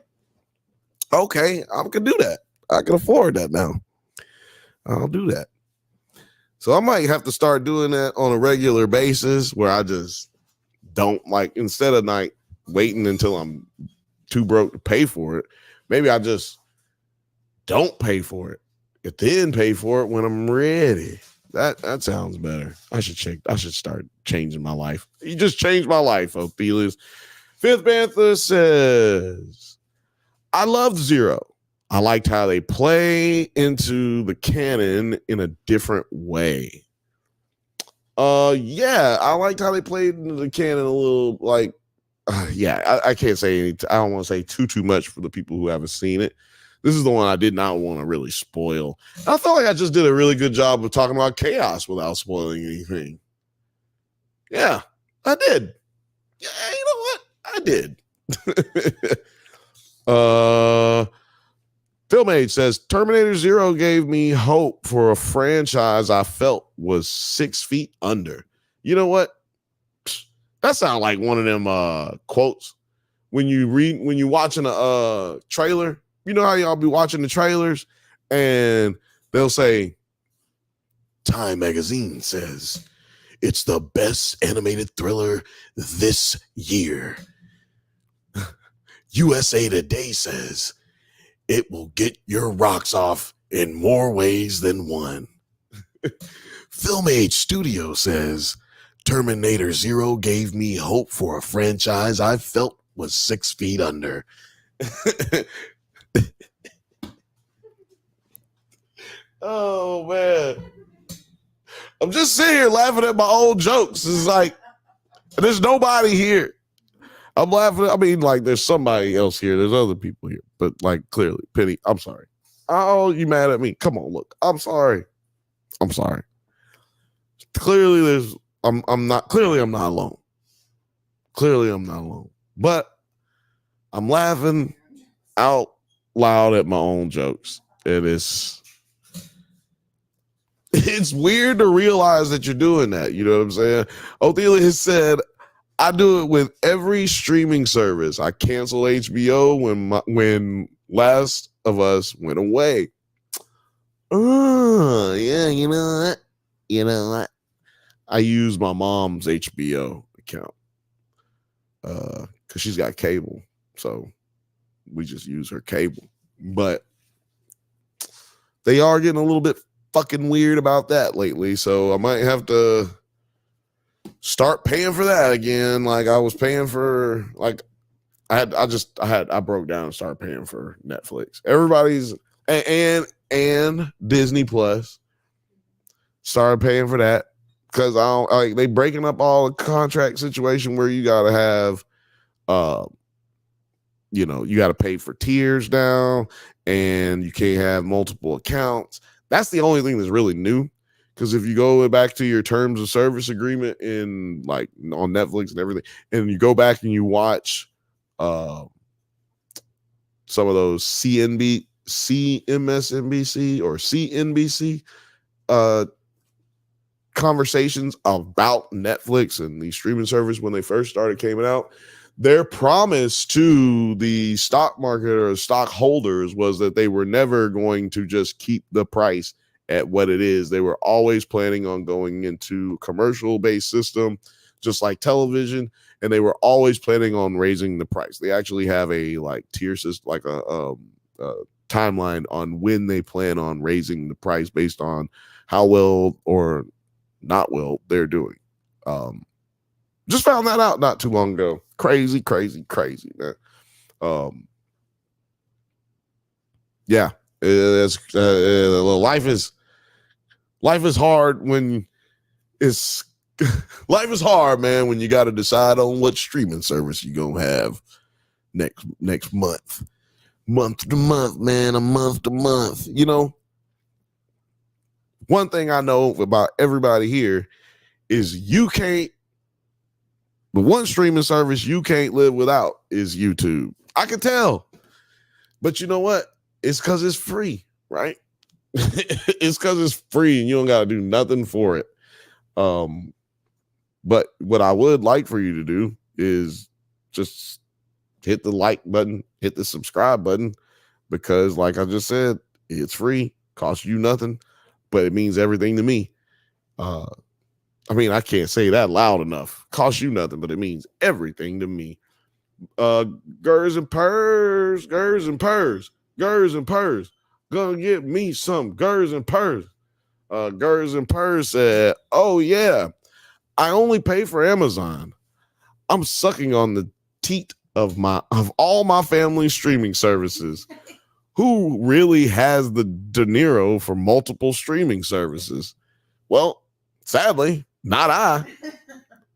okay, I can do that. I can afford that now. I'll do that. So I might have to start doing that on a regular basis, where I just don't, like, instead of like waiting until I'm too broke to pay for it, maybe I just don't pay for it and then pay for it when I'm ready. That sounds better. I should start changing my life. You just changed my life, Ophelius. Fifth Bantha says, I loved Zero. I liked how they play into the canon in a different way. Yeah, I liked how they played into the canon a little, like, I can't say I don't want to say too much for the people who haven't seen it. This is the one I did not want to really spoil. I felt like I just did a really good job of talking about Kaos without spoiling anything. Yeah, I did. Yeah, you know what? I did. Film Age says, Terminator Zero gave me hope for a franchise I felt was 6 feet under. You know what? That sounds like one of them quotes when you watching a trailer. You know how y'all be watching the trailers and they'll say, Time Magazine says it's the best animated thriller this year. USA Today says it will get your rocks off in more ways than one. Film Age Studio says Terminator Zero gave me hope for a franchise I felt was 6 feet under. Oh, man. I'm just sitting here laughing at my old jokes. It's like, there's nobody here. I'm laughing. I mean, like, there's somebody else here. There's other people here. But, like, clearly, Penny, I'm sorry. Oh, you mad at me? Come on, look. I'm sorry. I'm sorry. Clearly, I'm not alone. Clearly, I'm not alone. But I'm laughing out loud at my own jokes. And it's weird to realize that you're doing that. You know what I'm saying? Othelia has said, I do it with every streaming service. I cancel HBO when Last of Us went away. Oh, yeah, you know what? I use my mom's HBO account because she's got cable. So we just use her cable. But they are getting a little bit fucking weird about that lately. So I might have to start paying for that again. Like I was paying for, like, I broke down and started paying for Netflix. Everybody's and Disney Plus started paying for that because I don't like they breaking up all the contract situation where you gotta have you gotta pay for tiers now and you can't have multiple accounts. That's the only thing that's really new. Because if you go back to your terms of service agreement in like on Netflix and everything, and you go back and you watch some of those CMSNBC or CNBC conversations about Netflix and the streaming service when they first started coming out, their promise to the stock market or stockholders was that they were never going to just keep the price at what it is. They were always planning on going into commercial-based system, just like television, and they were always planning on raising the price. They actually have a like tier system, like a timeline on when they plan on raising the price based on how well or not well they're doing. Just found that out not too long ago. Crazy, man. Yeah, it's life is hard when it's life is hard, man, when you got to decide on what streaming service you gonna have next month to month, man, a month to month. You know, one thing I know about everybody here is the one streaming service you can't live without is YouTube. I can tell, but you know what? It's because it's free, right? It's because it's free and you don't got to do nothing for it. But what I would like for you to do is just hit the like button, hit the subscribe button, because like I just said, it's free, costs you nothing, but it means everything to me. I mean, I can't say that loud enough. Costs you nothing, but it means everything to me. Gers and purrs. Gonna get me some Gers and purrs. Gers and purrs said, "Oh yeah, I only pay for Amazon. I'm sucking on the teat of all my family streaming services. Who really has the De Niro for multiple streaming services? Well, sadly, not I.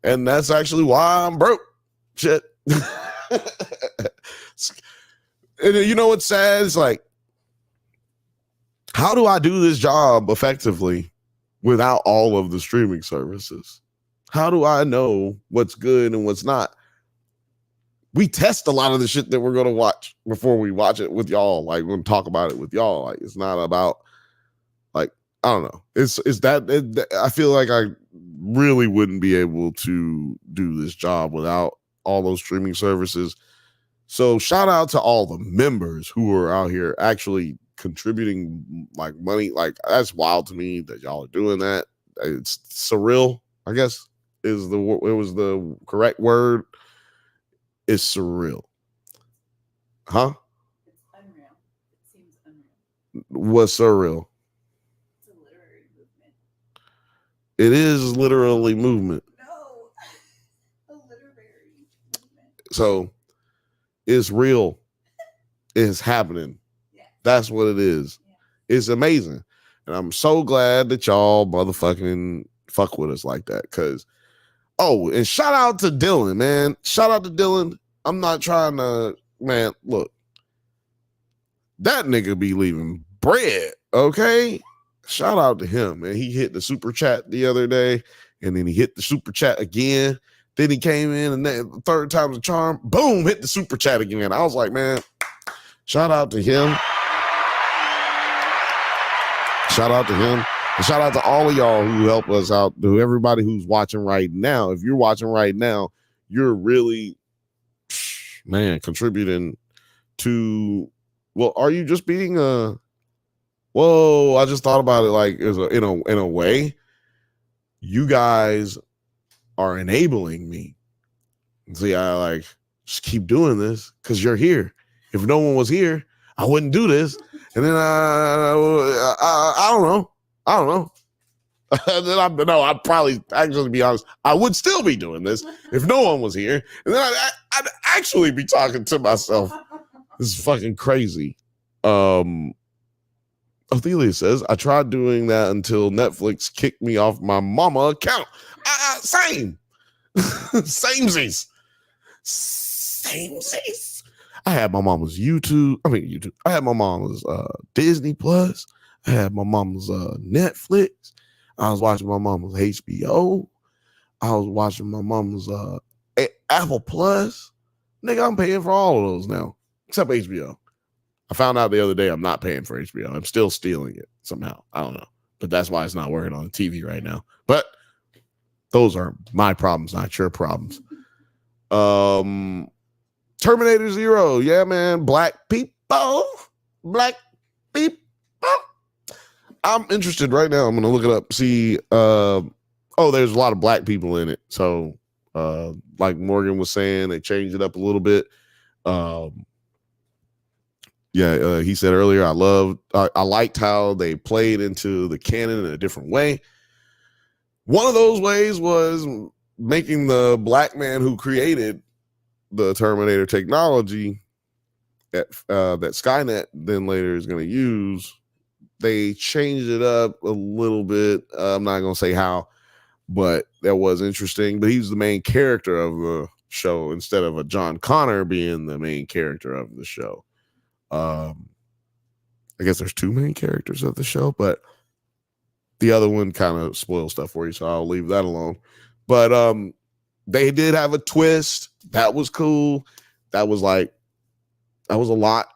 And that's actually why I'm broke. Shit." And you know what's sad? It's like, how do I do this job effectively without all of the streaming services? How do I know what's good and what's not? We test a lot of the shit that we're going to watch before we watch it with y'all. Like, we're going to talk about it with y'all. Like, it's not about, like, I don't know. I feel like I really wouldn't be able to do this job without all those streaming services. So shout out to all the members who are out here actually contributing like money. Like, that's wild to me that y'all are doing that. It's surreal, I guess was the correct word. It's surreal. Huh? It's unreal. It seems unreal. What's surreal? It's a literary movement. It is literally movement. No, So it's real. It's happening. Yeah. That's what it is. Yeah. It's amazing. And I'm so glad that y'all motherfucking fuck with us like that. Cause, oh, and shout out to Dylan, man. Shout out to Dylan. I'm not trying to, man, look. That nigga be leaving bread, okay? Shout out to him, man. He hit the super chat the other day, and then he hit the super chat again. Then he came in, and then the third time's a charm. Boom, hit the super chat again. I was like, man, shout out to him. Shout out to him. And shout out to all of y'all who help us out, to everybody who's watching right now. If you're watching right now, you're really, man, contributing to, well, are you just being a, whoa, I just thought about it like in a way, you guys are enabling me. See, I like just keep doing this because you're here. If no one was here, I wouldn't do this. And then I don't know. Then I'd probably, actually, to be honest, I would still be doing this if no one was here. And then I'd actually be talking to myself. This is fucking crazy. Ophelia says, I tried doing that until Netflix kicked me off my mama account. Same. Samesies. I had my mama's YouTube. I had my mama's Disney Plus. I had my mama's Netflix. I was watching my mama's HBO. I was watching my mama's Apple Plus. Nigga, I'm paying for all of those now, except HBO. I found out the other day I'm not paying for HBO. I'm still stealing it somehow. I don't know. But that's why it's not working on the TV right now. But those are my problems, not your problems. Terminator Zero. Yeah, man. Black people. I'm interested right now. I'm going to look it up. See, there's a lot of black people in it. So, like Morgan was saying, they changed it up a little bit. He said earlier, I liked how they played into the canon in a different way. One of those ways was making the black man who created the Terminator technology that Skynet then later is going to use. They changed it up a little bit. I'm not going to say how, but that was interesting. But he was the main character of the show instead of a John Connor being the main character of the show. I guess there's two main characters of the show, but the other one kind of spoils stuff for you, so I'll leave that alone. But they did have a twist. That was cool. That was a lot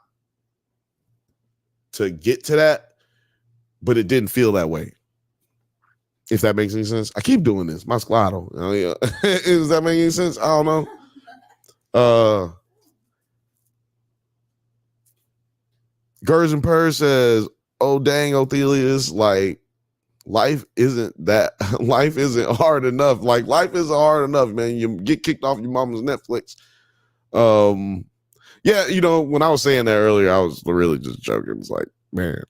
to get to that, but it didn't feel that way. If that makes any sense. I keep doing this. My Sclado. Does that make any sense? I don't know. Gers and Purr says, oh, dang, Othelius, like, life isn't hard enough. Like, life isn't hard enough, man. You get kicked off your mama's Netflix. Yeah, when I was saying that earlier, I was really just joking. It's like, man,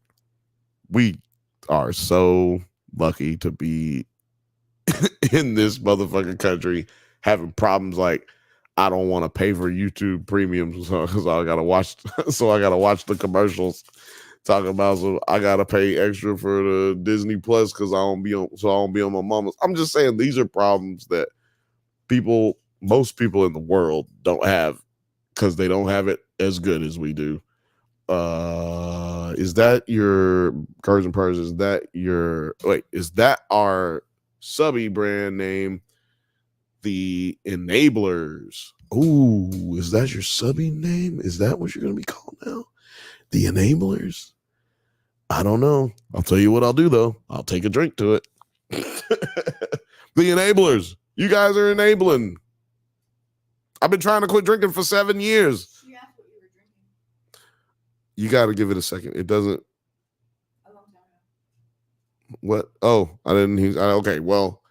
we are so lucky to be in this motherfucking country having problems like, I don't want to pay for YouTube premiums because I gotta watch the commercials talking about, so I gotta pay extra for the Disney Plus because I don't be on my mama's. I'm just saying these are problems that most people in the world don't have because they don't have it as good as we do. Is that your Cars and Purrs? Is that our subby brand name? The Enablers. Ooh, is that your subby name? Is that what you're going to be called now? The Enablers? I don't know. I'll tell you what I'll do, though. I'll take a drink to it. The Enablers. You guys are enabling. I've been trying to quit drinking for 7 years. She asked what you were drinking. You got to give it a second. It doesn't. A long time ago. What? Oh, I didn't. Okay, well,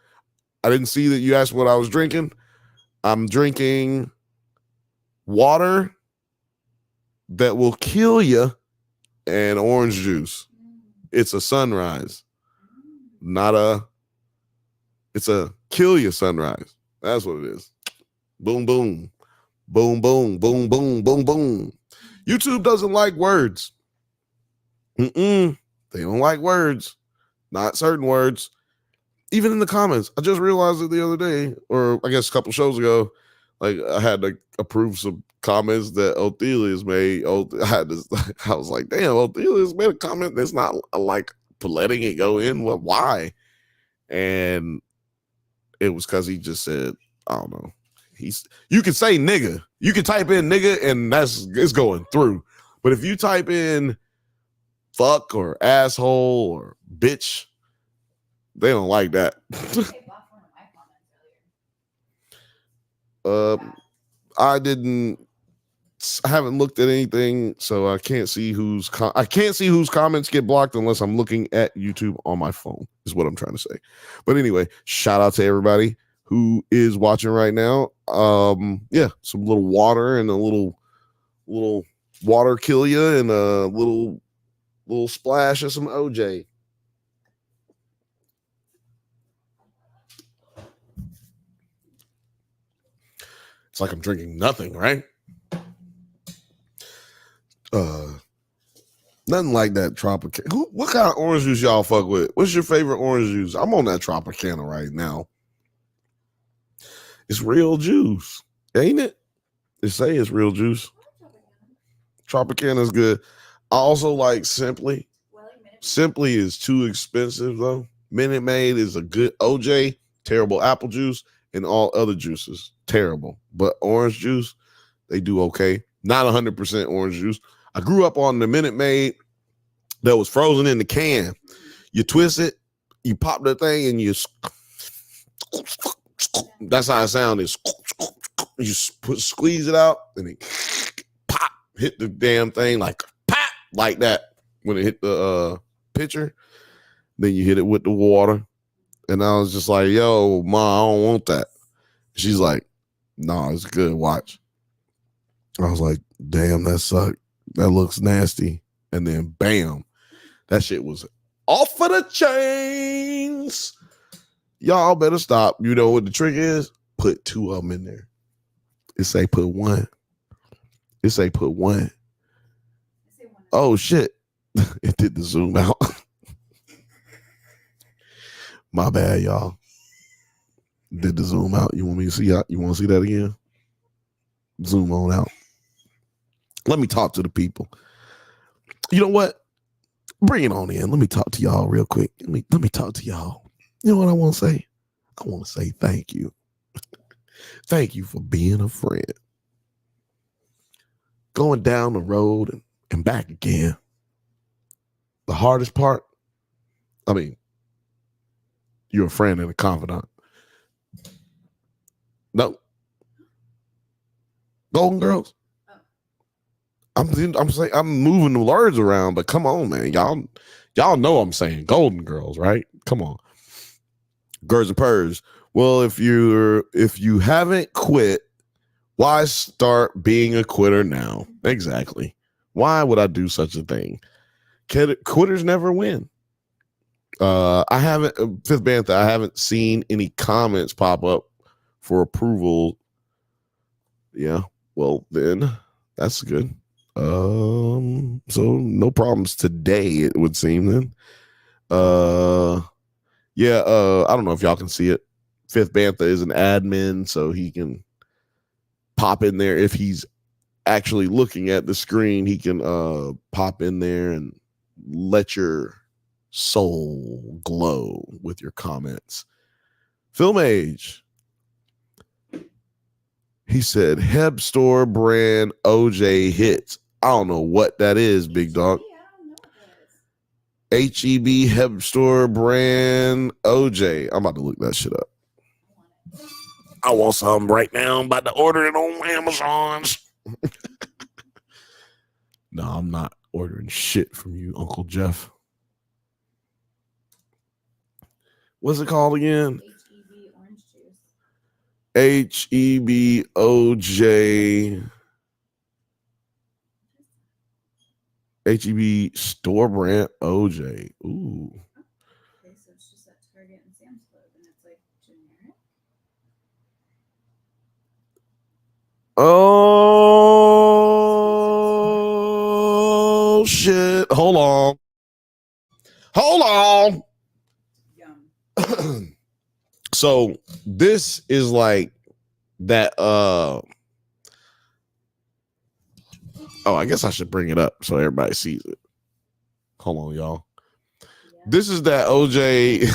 I didn't see that you asked what I was drinking. I'm drinking water that will kill you and orange juice. It's a sunrise, it's a kill you sunrise. That's what it is. Boom, boom. Boom, boom, boom, boom, boom, boom. YouTube doesn't like words. They don't like words. Not certain words. Even in the comments. I just realized it the other day, or I guess a couple shows ago. Like I had to approve some comments that Othelia's made. I was like, damn, Othelia's made a comment that's not like letting it go in. Well, why? And it was because he just said, I don't know. You can say nigga. You can type in nigga and it's going through. But if you type in fuck or asshole or bitch, they don't like that. I haven't looked at anything, so I can't see whose comments get blocked unless I'm looking at YouTube on my phone, is what I'm trying to say. But anyway, shout out to everybody who is watching right now. Yeah, some little water and a little water kill you and a little splash of some OJ. It's like I'm drinking nothing, right? Nothing like that Tropicana. What kind of orange juice y'all fuck with? What's your favorite orange juice? I'm on that Tropicana right now. It's real juice, ain't it? They say it's real juice. Tropicana is good. I also like Simply. Simply is too expensive though. Minute Maid is a good OJ, terrible apple juice, and all other juices terrible. But orange juice, they do okay. Not 100% orange juice. I grew up on the Minute Maid that was frozen in the can. You twist it, you pop the thing, and you. That's how it sounds. You squeeze it out, and it pop, hit the damn thing like pop, like that when it hit the pitcher. Then you hit it with the water, and I was just like, "Yo, Ma, I don't want that." She's like, "No, it's good. Watch." I was like, "Damn, that sucked. That looks nasty." And then, bam, that shit was off of the chains. Y'all better stop. You know what the trick is? Put 2 of them in there. It say put 1. It say put 1. Oh shit! It did the zoom out. My bad, y'all. Did the zoom out? You want me to see? You want to see that again? Zoom on out. Let me talk to the people. You know what? Bring it on in. Let me talk to y'all real quick. Let me talk to y'all. You know what I want to say? I want to say thank you. Thank you for being a friend. Going down the road and back again. The hardest part, I mean, you're a friend and a confidant. No. Golden Girls? I'm saying I'm moving the words around, but come on, man. Y'all know I'm saying Golden Girls, right? Come on. Girls and Purrs. Well, if you haven't quit, why start being a quitter now? Exactly. Why would I do such a thing? Quitters never win. I haven't Fifth Bantha. I haven't seen any comments pop up for approval. Yeah. Well, then that's good. So no problems today, it would seem then. Yeah, I don't know if y'all can see it. Fifth Bantha is an admin, so he can pop in there if he's actually looking at the screen. He can pop in there and let your soul glow with your comments. Film Age. He said Heb Store brand OJ hits. I don't know what that is, big dog. HEB Heb Store brand OJ. I'm about to look that shit up. I want something right now. I'm about to order it on Amazon's. No, I'm not ordering shit from you, Uncle Jeff. What's it called again? HEB orange juice. HEB OJ. HEB store brand OJ. Ooh. Okay, so it's just at Target and Sam's Club, and it's like generic. Oh shit. Hold on. Yum. So this is like that I guess I should bring it up so everybody sees it. Hold on, y'all. Yeah. This is that OJ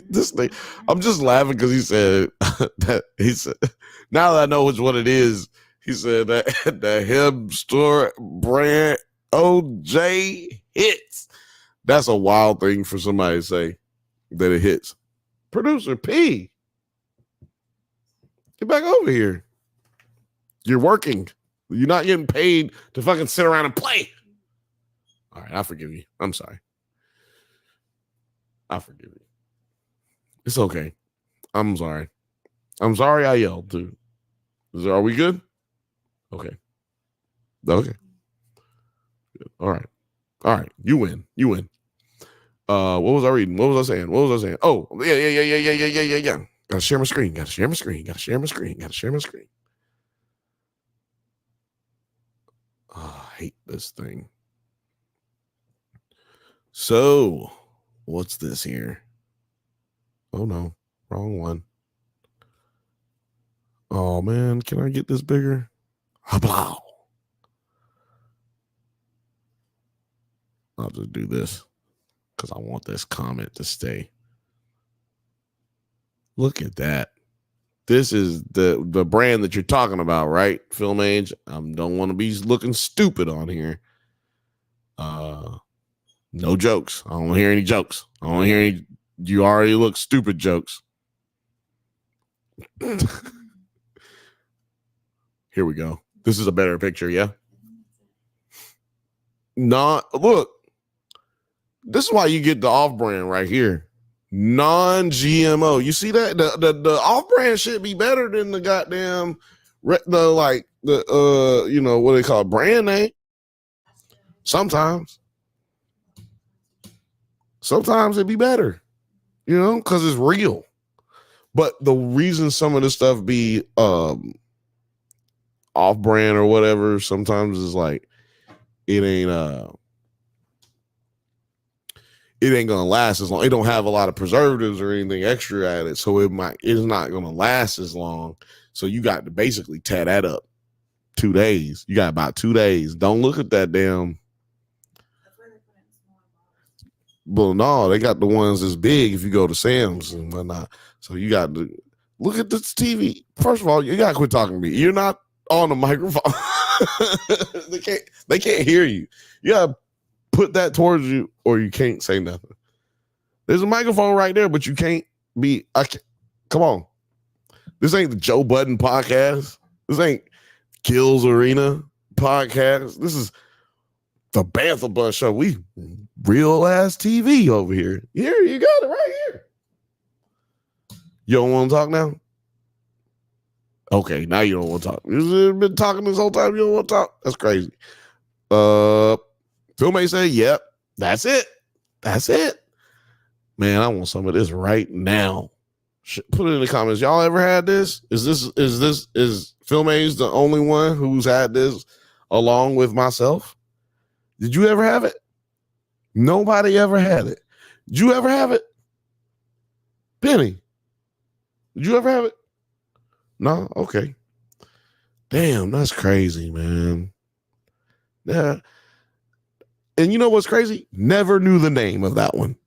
this thing. I'm just laughing because he said that now that I know which one it is, he said that the hemp store brand OJ hits. That's a wild thing for somebody to say that it hits. Producer P, get back over here. You're working. You're not getting paid to fucking sit around and play. All right, I forgive you. I'm sorry. I forgive you. It's okay. I'm sorry. I'm sorry I yelled too. Are we good? Okay. Okay. Good. All right. All right. You win. You win. What was I reading? What was I saying? Oh, yeah. Gotta share my screen. Oh, I hate this thing. So, what's this here? Oh no, wrong one. Oh man, can I get this bigger? Hablow. I'll just do this because I want this comment to stay. Look at that. This is the brand that you're talking about, right? Film Age. I don't want to be looking stupid on here. No jokes. I don't hear any jokes. I don't hear any. You already look stupid jokes. Here we go. This is a better picture, yeah? Look. This is why you get the off-brand right here. Non-GMO. You see that? The off-brand should be better than the goddamn what they call it, brand name. Sometimes it'd be better, because it's real. But the reason some of this stuff be off-brand or whatever sometimes is like it ain't gonna last as long. It don't have a lot of preservatives or anything extra added, so it's not gonna last as long. So you got to basically tear that up 2 days. You got about 2 days. Don't look at that damn. Well, no, they got the ones that's big if you go to Sam's and whatnot. So you got to look at this TV. First of all, you gotta quit talking to me. You're not on the microphone. They can't hear you. You gotta put that towards you or you can't say nothing. There's a microphone right there, but you can't be. Come on. This ain't the Joe Budden podcast. This ain't Kills Arena podcast. This is the Bantha Bus show. We real ass TV over here. Here, you got it right here. You don't want to talk now? Okay, now you don't want to talk. You've been talking this whole time. You don't want to talk? That's crazy. Phil may say, yep, that's it. That's it. Man, I want some of this right now. Put it in the comments. Y'all ever had this? Is Phil Mays the only one who's had this along with myself? Did you ever have it? Nobody ever had it. Did you ever have it? Penny, did you ever have it? No? Okay. Damn, that's crazy, man. Yeah. And you know what's crazy? Never knew the name of that one.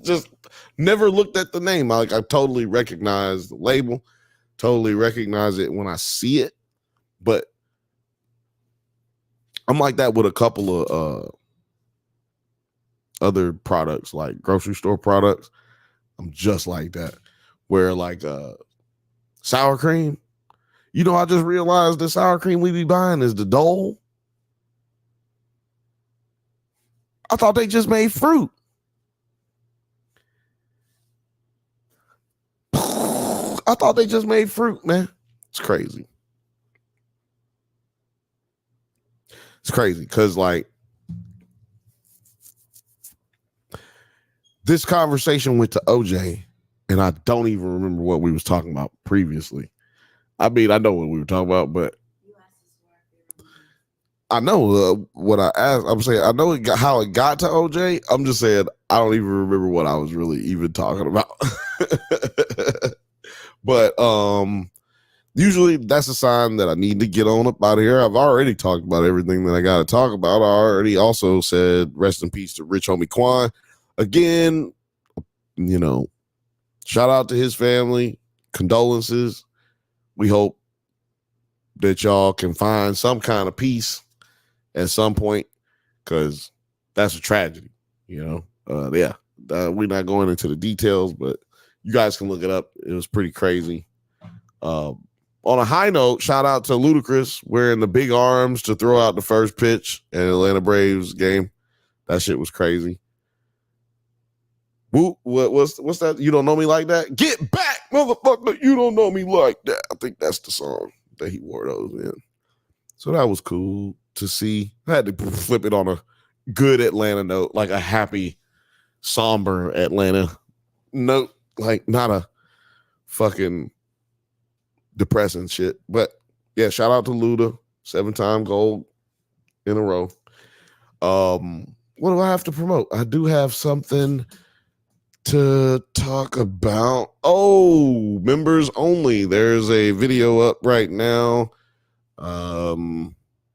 Just never looked at the name. I totally recognize the label, totally recognize it when I see it. But I'm like that with a couple of other products, like grocery store products. I'm just like that. Where like sour cream. I just realized the sour cream we be buying is the Dole. I thought they just made fruit. I thought they just made fruit, man. It's crazy. It's crazy because like this conversation went to OJ and I don't even remember what we was talking about previously. I mean, I know what we were talking about, but I know what I asked. I'm saying I know how it got to OJ. I'm just saying I don't even remember what I was really even talking about. But usually that's a sign that I need to get on up out of here. I've already talked about everything that I got to talk about. I already also said rest in peace to Rich Homie Quan. Again, you know, shout out to his family. Condolences. We hope that y'all can find some kind of peace at some point, because that's a tragedy, you know. We're not going into the details, but you guys can look it up. It was pretty crazy. On a high note, shout out to Ludacris wearing the big arms to throw out the first pitch in Atlanta Braves game. That shit was crazy. What's that? You don't know me like that? Get back, motherfucker! You don't know me like that. I think that's the song that he wore those in. So that was cool to see. I had to flip it on a good Atlanta note, like a happy, somber Atlanta note, like not a fucking depressing shit. But yeah, shout out to Luda, 7-time gold in a row. What do I have to promote? I do have something to talk about. Oh, members only. There's a video up right now.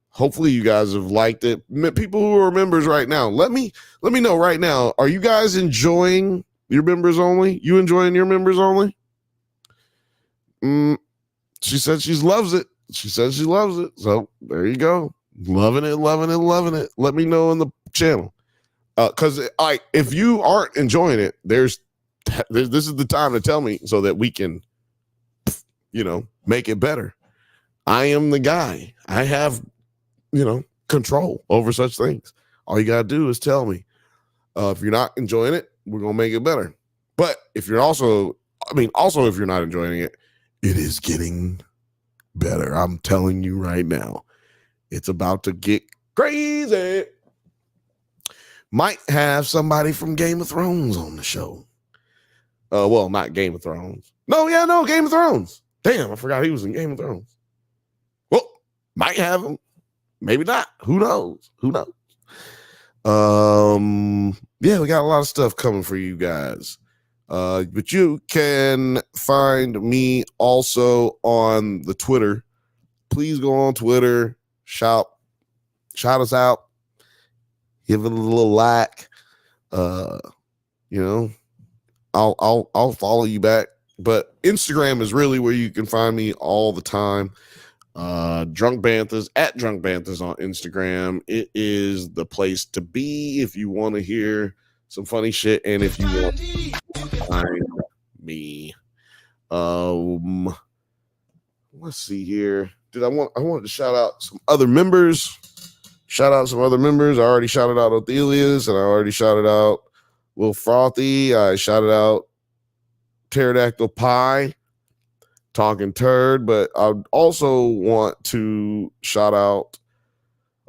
Hopefully you guys have liked it. People who are members right now, let me know right now. Are you guys enjoying your members only? You enjoying your members only? She said she loves it. She says she loves it. So there you go. Loving it. Let me know in the channel. Because if you aren't enjoying it, this is the time to tell me so that we can, make it better. I am the guy. I have, control over such things. All you got to do is tell me. If you're not enjoying it, we're going to make it better. But if you're if you're not enjoying it, it is getting better. I'm telling you right now, it's about to get crazy. Might have somebody from Game of Thrones on the show. Well, not Game of Thrones. No, Game of Thrones. Damn, I forgot he was in Game of Thrones. Well, might have him. Maybe not. Who knows? Yeah, we got a lot of stuff coming for you guys. But you can find me also on the Twitter. Please go on Twitter, shout us out, give it a little like. I'll follow you back. But Instagram is really where you can find me all the time. Drunk Banthas at Drunk Banthas on Instagram. It is the place to be if you want to hear some funny shit and if you want to find me. Let's see here. I wanted to shout out some other members. I already shouted out Othelius, and I already shouted out Will Frothy. I shouted out Pterodactyl Pie, Talking Turd, but I also want to shout out,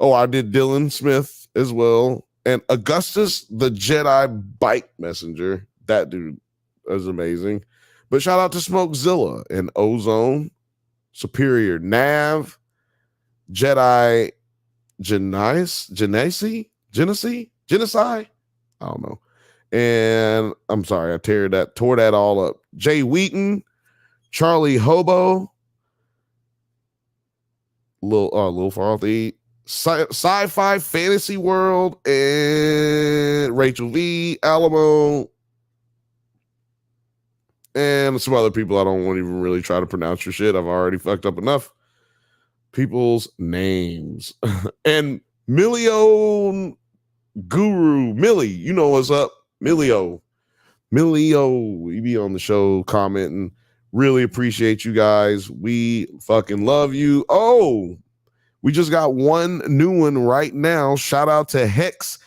I did Dylan Smith as well, and Augustus the Jedi Bike Messenger. That dude is amazing. But shout out to Smokezilla and Ozone, Superior Nav, Jedi Genesi? I don't know. And I'm sorry, I tore that all up. Jay Wheaton, Charlie Hobo, Lil Farthy, Sci-Fi Fantasy World, and Rachel V, Alamo, and some other people I don't want to even really try to pronounce your shit. I've already fucked up enough people's names. And Million Guru, Millie, you know what's up. Millio, you be on the show commenting. Really appreciate you guys. We fucking love you. Oh, we just got one new one right now. Shout out to Hex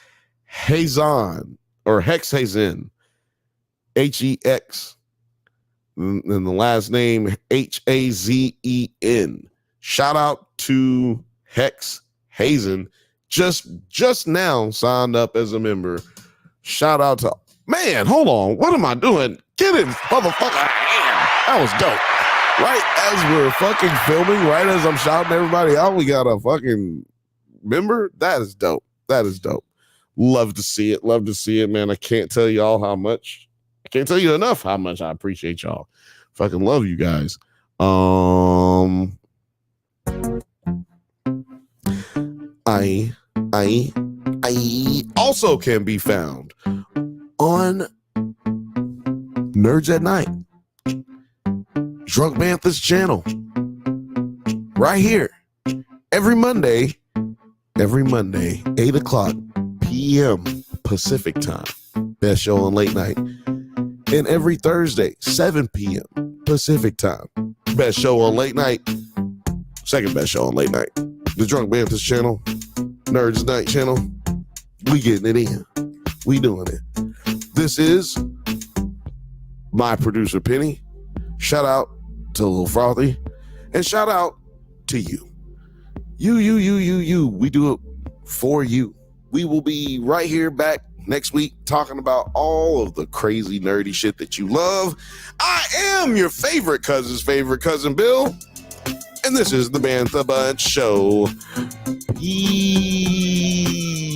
Hazan or Hex Hazen, Hex, and the last name Hazen. Shout out to Hex Hazen. Just now signed up as a member. Shout out to hold on. What am I doing? Get him, motherfucker. That was dope. Right as we're fucking filming, right as I'm shouting everybody out, we got a fucking member. That is dope. That is dope. Love to see it. Love to see it, man. I can't tell y'all how much. I can't tell you enough how much I appreciate y'all. Fucking love you guys. I also can be found on Nerds at Night, Drunk Bantha's channel, right here, every Monday, 8:00 p.m. Pacific time, best show on late night, and every Thursday, 7 p.m. Pacific time, best show on late night, second best show on late night, the Drunk Bantha's channel, Nerds Night channel. We getting it in. We doing it. This is my producer, Penny. Shout out to Lil Frothy. And shout out to you. You. We do it for you. We will be right here back next week talking about all of the crazy, nerdy shit that you love. I am your favorite cousin's favorite cousin, Bill. And this is the Bantha Bunch Show. Peace.